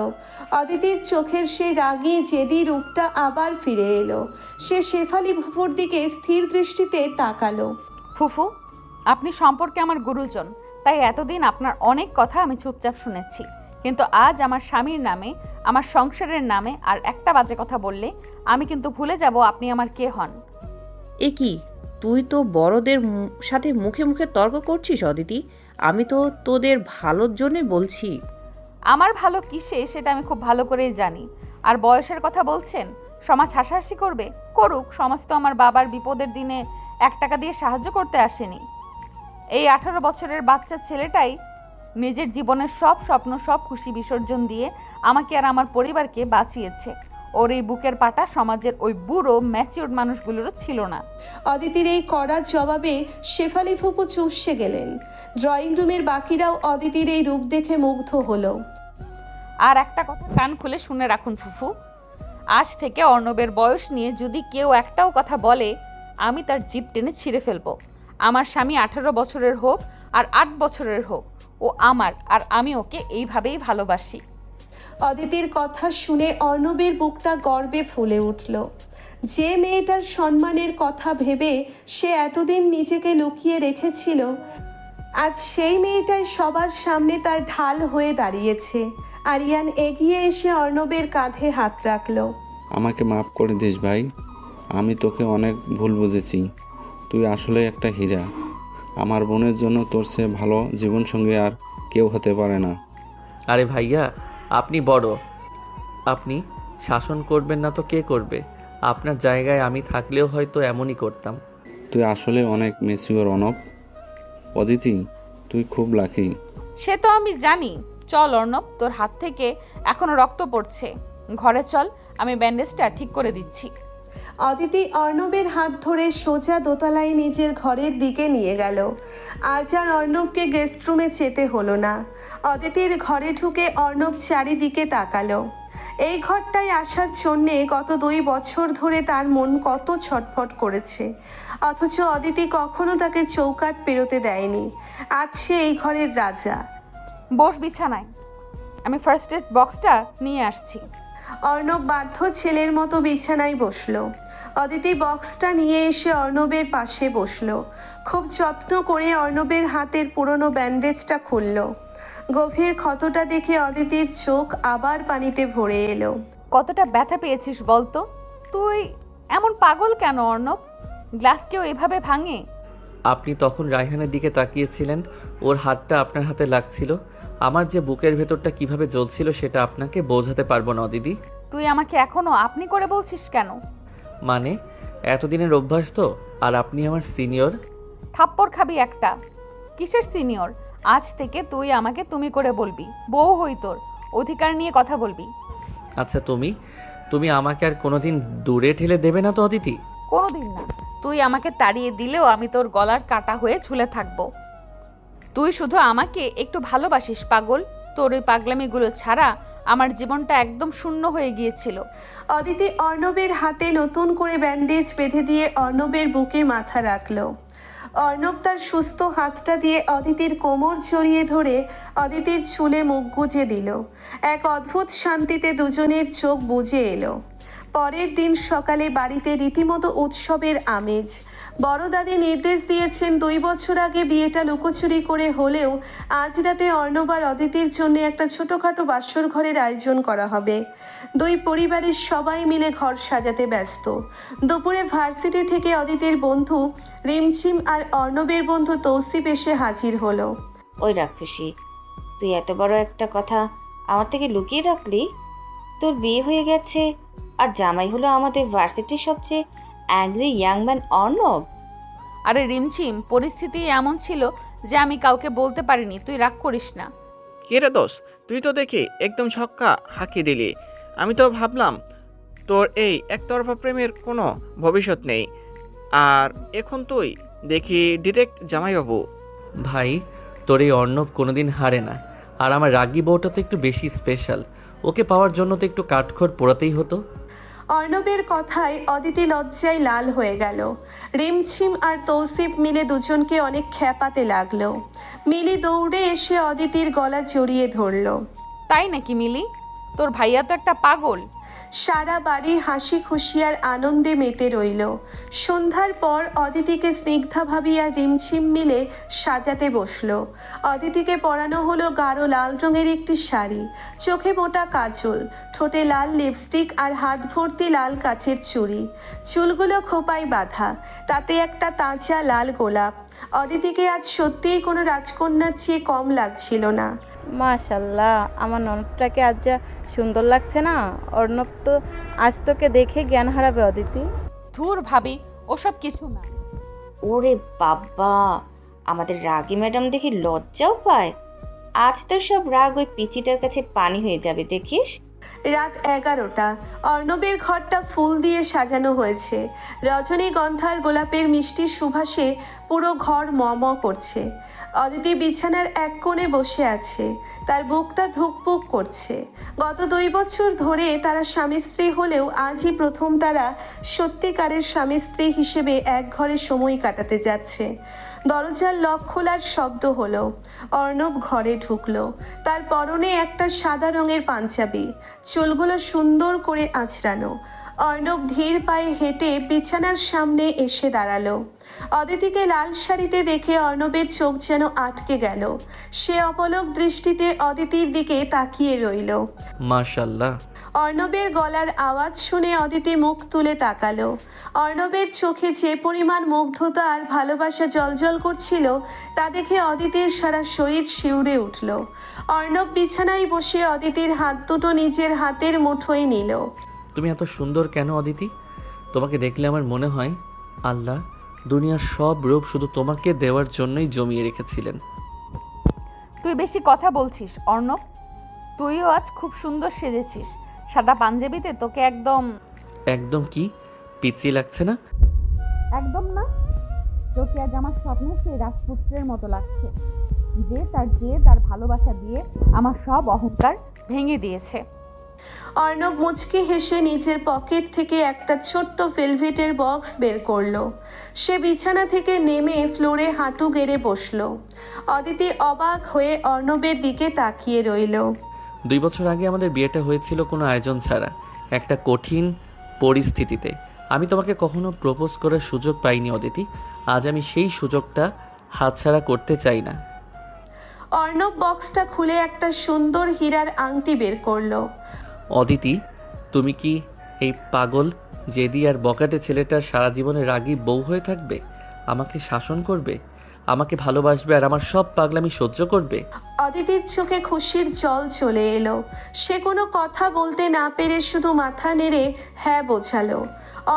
অদিতির চোখের সেই রাগী জেদি রূপটা আবার ফিরে এলো। সে শেফালি ফুপুর দিকে স্থির দৃষ্টিতে তাকালো। ফুফু, আপনি সম্পর্কে আমার গুরুজন, তাই এতদিন আপনার অনেক কথা আমি চুপচাপ শুনেছি। কিন্তু আজ আমার স্বামীর নামে, আমার সংসারের নামে আর একটা বাজে কথা বললে আমি কিন্তু ভুলে যাব আপনি আমার কে হন। এ কি, তুই তো বড়দের সাথে মুখে মুখে তর্ক করছিস অদিতি? আমি তো তোদের ভালোর জন্যই বলছি। আমার ভালো কিসে সেটা আমি খুব ভালো করেই জানি। আর বয়সের কথা বলছেন, সমাজ হাসাহাসি করবে, করুক। সমাজ তো আমার বাবার বিপদের দিনে 1 টাকা দিয়ে সাহায্য করতে আসেনি। এই 18 বছরের বাচ্চা ছেলেটাই নিজের জীবনের সব স্বপ্ন, সব খুশি বিসর্জন দিয়ে আমাকে আর আমার পরিবারকে বাঁচিয়েছে। ওর এই বুকের পাটা সমাজের ওই বুড়ো ম্যাচিওর মানুষগুলোরও ছিল না। অদিতির এই কড়া জবাবে শেফালি ফুপু চুপসে গেলেন। ড্রয়িং রুমের বাকিরাও অদিতির এই রূপ দেখে মুগ্ধ হলো। আর একটা কথা কান খুলে শুনে রাখুন ফুফু, আজ থেকে অর্ণবের বয়স নিয়ে যদি কেউ একটাও কথা বলে, আমি তার জিভ টেনে ছিঁড়ে ফেলবো। আমার স্বামী 18 বছরের হোক আর 8 বছরের হোক, ও আমার, আর আমি ওকে এইভাবেই ভালোবাসি। অদিতির কথা শুনে অর্ণবের বুকটা গর্বে ফুলে উঠল। যে মেয়েটার সম্মানের কথা ভেবে সে এতদিন নিজেকে লুকিয়ে রেখেছিল, আজ সেই মেয়েটাই সবার সামনে তার ঢাল হয়ে দাঁড়িয়েছে। আরিয়ান এগিয়ে এসে অর্ণবের কাঁধে হাত রাখল। আমাকে মাফ করে দিস ভাই, আমি তোকে অনেক ভুল বুঝেছি। তুই আসলে একটা হীরা। আমার বোনের জন্য তোর চেয়ে ভালো জীবনসঙ্গী আর কেউ হতে পারে না। আরে ভাইয়া, আপনি বড়, আপনি শাসন করবেন না তো কে করবে? আপনার জায়গায় আমি থাকলেও হয়তো এমনই করতাম। তুই আসলে অনেক ম্যাচিওর অর্ণব। অদিতি, তুই খুব লাকি। সে তো আমি জানি। চল অর্ণব, তোর হাত থেকে এখনো রক্ত পড়ছে। ঘরে চল, আমি ব্যান্ডেজটা ঠিক করে দিচ্ছি। অদিতি অর্ণবের হাত ধরে সোজা দোতলায় নিজের ঘরের দিকে নিয়ে গেল। আজ আর অর্ণবকে গেস্ট রুমে যেতে হলো না। অদিতির ঘরে ঢুকে অর্ণব চারিদিকে তাকালো। এই ঘরটায় আসার জন্যে গত 2 বছর ধরে তার মন কত ছটফট করেছে, অথচ অদিতি কখনো তাকে চৌকাঠ পেরোতে দেয়নি। আজ সে এই ঘরের রাজা। বস বিছানায়, আমি ফার্স্ট এড বক্সটা নিয়ে আসছি। অর্ণব বাধ্য ছেলের মতো বিছানায় বসলো। অদিতি বক্সটা নিয়ে এসে অর্ণবের পাশে বসলো। খুব যত্ন করে অর্ণবের হাতের পুরনো ব্যান্ডেজটা খুলল। গভীর ক্ষতটা দেখে অদিতির চোখ আবার পানিতে ভরে এলো। কতটা ব্যথা পেয়েছিস বলতো? তুই এমন পাগল কেন অর্ণব? গ্লাস কেউ এভাবে ভাঙে? আপনি তখন রায়হানের দিকে তাকিয়েছিলেন, ওর হাতটা আপনার হাতে লাগছিল। আমার যে বুকের ভেতরটা কিভাবে জ্বলছিল সেটা আপনাকে বোঝাতে পারবো না দিদি। তুই আমাকে এখনো আপনি করে বলছিস কেন? মানে এতদিনের অভ্যাস তো, আর আপনি আমার সিনিয়র। থাপ্পড় খাবি একটা। কিসের সিনিয়র? আজ থেকে তুই আমাকে তুমি করে বলবি। বউ হই তোর, অধিকার নিয়ে কথা বলবি। আচ্ছা তুমি আমাকে আর কোনোদিন দূরে ঠেলে দেবে না তো অদিতি? কোনোদিন না। তুই আমাকে তাড়িয়ে দিলেও আমি তোর গলার কাটা হয়ে ঝুলে থাকবো। তুই শুধু আমাকে একটু ভালোবাসিস পাগল। তোর ওই পাগলামিগুলো ছাড়া আমার জীবনটা একদম শূন্য হয়ে গিয়েছিল। অদিতি অর্ণবের হাতে নতুন করে ব্যান্ডেজ বেঁধে দিয়ে অর্ণবের বুকে মাথা রাখলো। অর্ণব তার সুস্থ হাতটা দিয়ে অদিতির কোমর জড়িয়ে ধরে অদিতির চুলে মুখ গুজে দিল। এক অদ্ভুত শান্তিতে দুজনের চোখ বুজে এলো। পরের দিন সকালে বাড়িতে রীতিমতো উৎসবের আমেজ। বড় দাদি নির্দেশ দিয়েছেন 2 বছর আগে বিয়েটা লুকোচুরি করে হলেও আজ রাতে অর্ণব আর অদিতির জন্য একটা ছোটোখাটো বাসর ঘরের আয়োজন করা হবে। 2 পরিবারের সবাই মিলে ঘর সাজাতে ব্যস্ত। দুপুরে ভার্সিটি থেকে অদিতির বন্ধু রিমঝিম আর অর্ণবের বন্ধু তৌসিফ এসে হাজির হলো। ওই রাক্ষসী, তুই এত বড় একটা কথা আমার থেকে লুকিয়ে রাখলি? তোর বিয়ে হয়ে গেছে আর জামাই হলো আমাদের ভার্সিটির সবচেয়ে অ্যাংরি ইয়াং ম্যান অর্ণব। আরে রিমঝিম, পরিস্থিতি এমন ছিল যে আমি কাউকে বলতে পারিনি। তুই রাগ করিস না। কে রে দোষ, তুই তো দেখি একদম ছক্কা হাঁকি দিলি। আমি তো ভাবলাম তোর এই একতরফা প্রেমের কোনো ভবিষ্যৎ নেই, আর এখন তুই দেখি ডিরেক্ট জামাইবাবু। ভাই, তোর এই অর্ণব কোনোদিন হারে না, আর আমার রাগী বউটা তো একটু বেশি স্পেশাল। ওকে পাওয়ার জন্য তো একটু কাঠখড় পোড়াতেই হতো। অর্ণবের কথায় অদিতি লজ্জায় লাল হয়ে গেল। রিমঝিম আর তৌসিফ মিলে দুজনকে অনেক খ্যাপাতে লাগলো। মিলি দৌড়ে এসে অদিতির গলা জড়িয়ে ধরল। তাই নাকি মিলি? তোর ভাইয়া তো একটা পাগল। সারা বাড়ি হাসি খুশি আর আনন্দে মেতে রইল। সন্ধ্যার পর অদিতিকে স্নিগ্ধা ভাবি আর রিমঝিম মিলে সাজাতে বসলো। অদিতিকে পরানো হলো গাঢ় লাল রঙের একটি শাড়ি, চোখে মোটা কাজল, ঠোঁটে লাল লিপস্টিক আর হাত ভর্তি লাল কাচের চুড়ি। চুলগুলো খোপায় বাঁধা, তাতে একটা তাজা লাল গোলাপ। অদিতিকে আজ সত্যিই কোনো রাজকন্যার চেয়ে কম লাগছিল না। মাশাল্লাহ, আমার ননদটাকে আজ যা সুন্দর লাগছে না। অর্ণব তো আজ তোকে দেখে জ্ঞান হারাবে অদিতি। ধুর ভাবি, ওসব কিছু না। ওরে বাবা, আমাদের রাগী ম্যাডাম দেখি লজ্জাও পায়। আজ তো সব রাগ ওই পিচিটার কাছে পানি হয়ে যাবে দেখিস। রাত 11টা। অর্ণবের ঘরটা ফুল দিয়ে সাজানো হয়েছে। রজনীগন্ধার গোলাপের মিষ্টি সুবাসে পুরো ঘর ম ম করছে। অদিতি বিছানার এক কোণে বসে আছে, তার বুকটা ধুকপুক করছে। গত 2 বছর ধরে তারা স্বামী স্ত্রী হলেও আজই প্রথম তারা সত্যিকারের স্বামী স্ত্রী হিসেবে এক ঘরে সময় কাটাতে যাচ্ছে। দরজার লক খোলার শব্দ হলো। অর্ণব ঘরে ঢুকলো। তার পরনে একটা সাদা রঙের পাঞ্জাবি, চুলগুলো সুন্দর করে আঁচড়ানো। অর্ণব ধীর পায়ে হেঁটে বিছানার সামনে এসে দাঁড়ালো। অদিতিকে লাল শাড়িতে দেখে অর্ণবের চোখ যেন আটকে গেল। সে অপলক দৃষ্টিতে অদিতির দিকে তাকিয়ে রইল। মাশাআল্লাহ। অর্ণবের গলার আওয়াজ শুনে অদিতি মুখ তুলে তাকালো। অর্ণবের চোখে যে পরিমাণ মুগ্ধতা আর ভালোবাসা জ্বলজ্বল করছিল তা দেখে অদিতির সারা শরীর শিউরে উঠল। অর্ণব বিছানায় বসে অদিতির হাত দুটো নিজের হাতের মুঠোয় নিল। তুমি এত সুন্দর কেন অদিতি? তোমাকে দেখলে আমার মনে হয় আল্লাহ দুনিয়ার সব রূপ শুধু তোমাকে দেওয়ার জন্যই জমিয়ে রেখেছিলেন। তুই বেশি কথা বলছিস অর্ণব। তুইও আজ খুব সুন্দর সেজেছিস। সাদা পাঞ্জাবিতে তোকে একদম একদম কি পিচ্ছি লাগছে না? একদম না। তোকে আজ আমার স্বপ্নে সেই রাজপুত্রের মতো লাগছে, যে তার ভালোবাসা দিয়ে আমার সব অহংকার ভেঙে দিয়েছে। অর্ণব মুচকি হেসে নিজের পকেট থেকে একটা ছোট্ট ভেলভেটের বক্স বের করলো। সে বিছানা থেকে নেমে ফ্লোরে হাঁটু গেড়ে বসলো। অদিতি অবাক হয়ে অর্ণবের দিকে তাকিয়ে রইল। 2 বছর আগে আমাদের বিয়েটা হয়েছিল কোনো আয়োজন ছাড়া, একটা কঠিন পরিস্থিতিতে। আমি তোমাকে কখনো প্রপোজ করার সুযোগ পাইনি অদিতি। আজ আমি সেই সুযোগটা হাতছাড়া করতে চাই না। অর্ণব বক্সটা খুলে একটা সুন্দর হীরার আংটি বের করলো। অদিতি, তুমি কি এই পাগল জেদি আর বকাটে ছেলেটার সারা জীবনে রাগী বউ হয়ে থাকবে? আমাকে শাসন করবে, আমাকে ভালোবাসবে আর আমার সব পাগলামি সহ্য করবে? অদিতির চোখে খুশির জল চলে এলো। সে কোনো কথা বলতে না পেরে শুধু মাথা নেড়ে হ্যাঁ বোঝালো।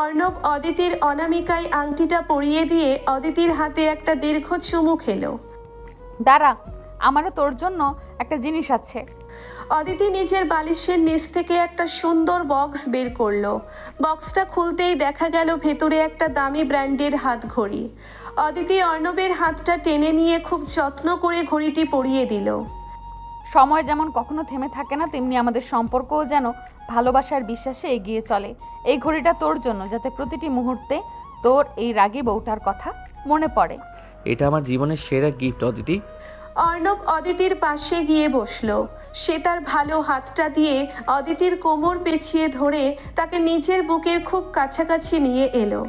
অর্ণব অদিতির অনামিকায় আংটিটা পরিয়ে দিয়ে অদিতির হাতে একটা দীর্ঘ চুমু খেলো। দাঁড়া, আমারও তোর জন্য একটা জিনিস আছে। অদিতি নিজের বালিশের নিচ থেকে একটা সুন্দর বক্স বের করলো। বক্সটা খুলতেই দেখা গেল ভেতরে একটা দামি ব্র্যান্ডের হাত ঘড়ি। অদিতি অর্ণবের হাতটা টেনে নিয়ে খুব যত্ন করে ঘড়িটি পরিয়ে দিল। সময় যেমন কখনো থেমে থাকে না, তেমনি আমাদের সম্পর্কও যেন ভালোবাসার বিশ্বাসে এগিয়ে চলে। এই ঘড়িটা তোর জন্য, যাতে প্রতিটি মুহূর্তে তোর এই রাগী বউটার কথা মনে পড়ে। এটা আমার জীবনের সেরা গিফট অদিতি। অর্ণব অদিতির পাশে গিয়ে বসলো। সে তার ভালো হাতটা দিয়ে অদিতির কোমর পেঁচিয়ে ধরে তাকে নিজের বুকের খুব কাছাকাছি নিয়ে এলো।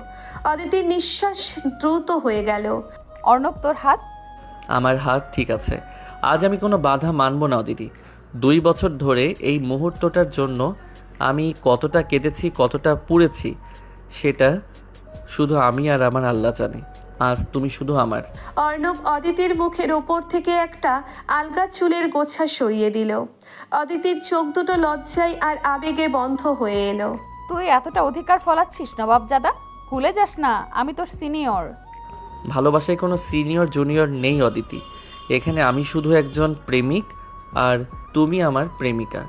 অদিতির নিঃশ্বাস দ্রুত হয়ে গেল। অর্ণব, তোর হাত? আমার হাত ঠিক আছে। আজ আমি কোনো বাধা মানব না অদিতি। 2 বছর ধরে এই মুহূর্তটার জন্য আমি কতটা কেঁদেছি, কতটা পুড়েছি, সেটা শুধু আমি আর আমার আল্লাহ জানে। আজ তুমি শুধু আমার। অর্ণব অদিতির মুখের ওপর থেকে একটা আলগা চুলের গোছা সরিয়ে দিল। অদিতির চোখ দুটো লজ্জায় আর আবেগে বন্ধ হয়ে এলো। তুই এতটা অধিকার ফলাচ্ছিস নবাবজাদা? ভুলে যাস না, আমি তোর সিনিয়র। ভালোবাসায় কোনো সিনিয়র জুনিয়র নেই অদিতি। এখানে আমি শুধু একজন প্রেমিক আর তুমি আমার প্রেমিকা।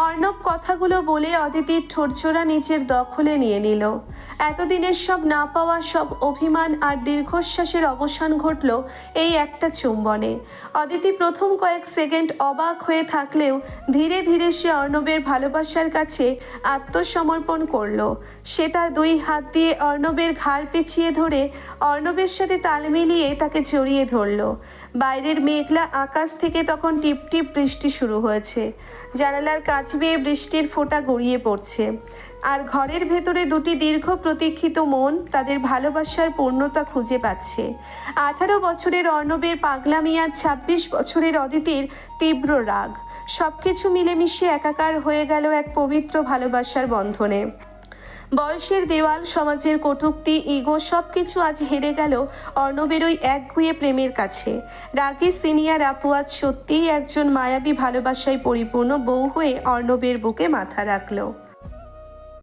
অর্ণব কথাগুলো বলে অদিতির ঠোঁটজোড়া নিজের দখলে নিয়ে নিল। এতদিনের সব না পাওয়া, সব অভিমান আর দীর্ঘশ্বাসের অবসান ঘটল এই একটা চুম্বনে। অদিতি প্রথম কয়েক সেকেন্ড অবাক হয়ে থাকলেও ধীরে ধীরে সে অর্ণবের ভালোবাসার কাছে আত্মসমর্পণ করলো। সে তার 2 হাত দিয়ে অর্ণবের ঘাড় পেঁচিয়ে ধরে অর্ণবের সাথে তাল মিলিয়ে তাকে জড়িয়ে ধরল। বাইরের মেঘলা আকাশ থেকে তখন টিপটিপ বৃষ্টি শুরু হয়েছে। জানালার কাছ বেয়ে বৃষ্টির ফোঁটা গড়িয়ে পড়ছে। আর ঘরের ভেতরে 2টি দীর্ঘ প্রতীক্ষিত মন তাদের ভালোবাসার পূর্ণতা খুঁজে পাচ্ছে। 18 বছরের অর্ণবের পাগলামি আর 26 বছরের অদিতির তীব্র রাগ, সবকিছু মিলেমিশে একাকার হয়ে গেল এক পবিত্র ভালোবাসার বন্ধনে। বয়সের দেওয়াল, সমাজের কটূক্তি, ইগো সবকিছু আজ হেরে গেল অর্ণবের ওই একগুঁয়ে প্রেমের কাছে। রাগী সিনিয়র আপু আজ সত্যিই একজন মায়াবী ভালোবাসায় পরিপূর্ণ বউ হয়ে অর্ণবের বুকে মাথা রাখল।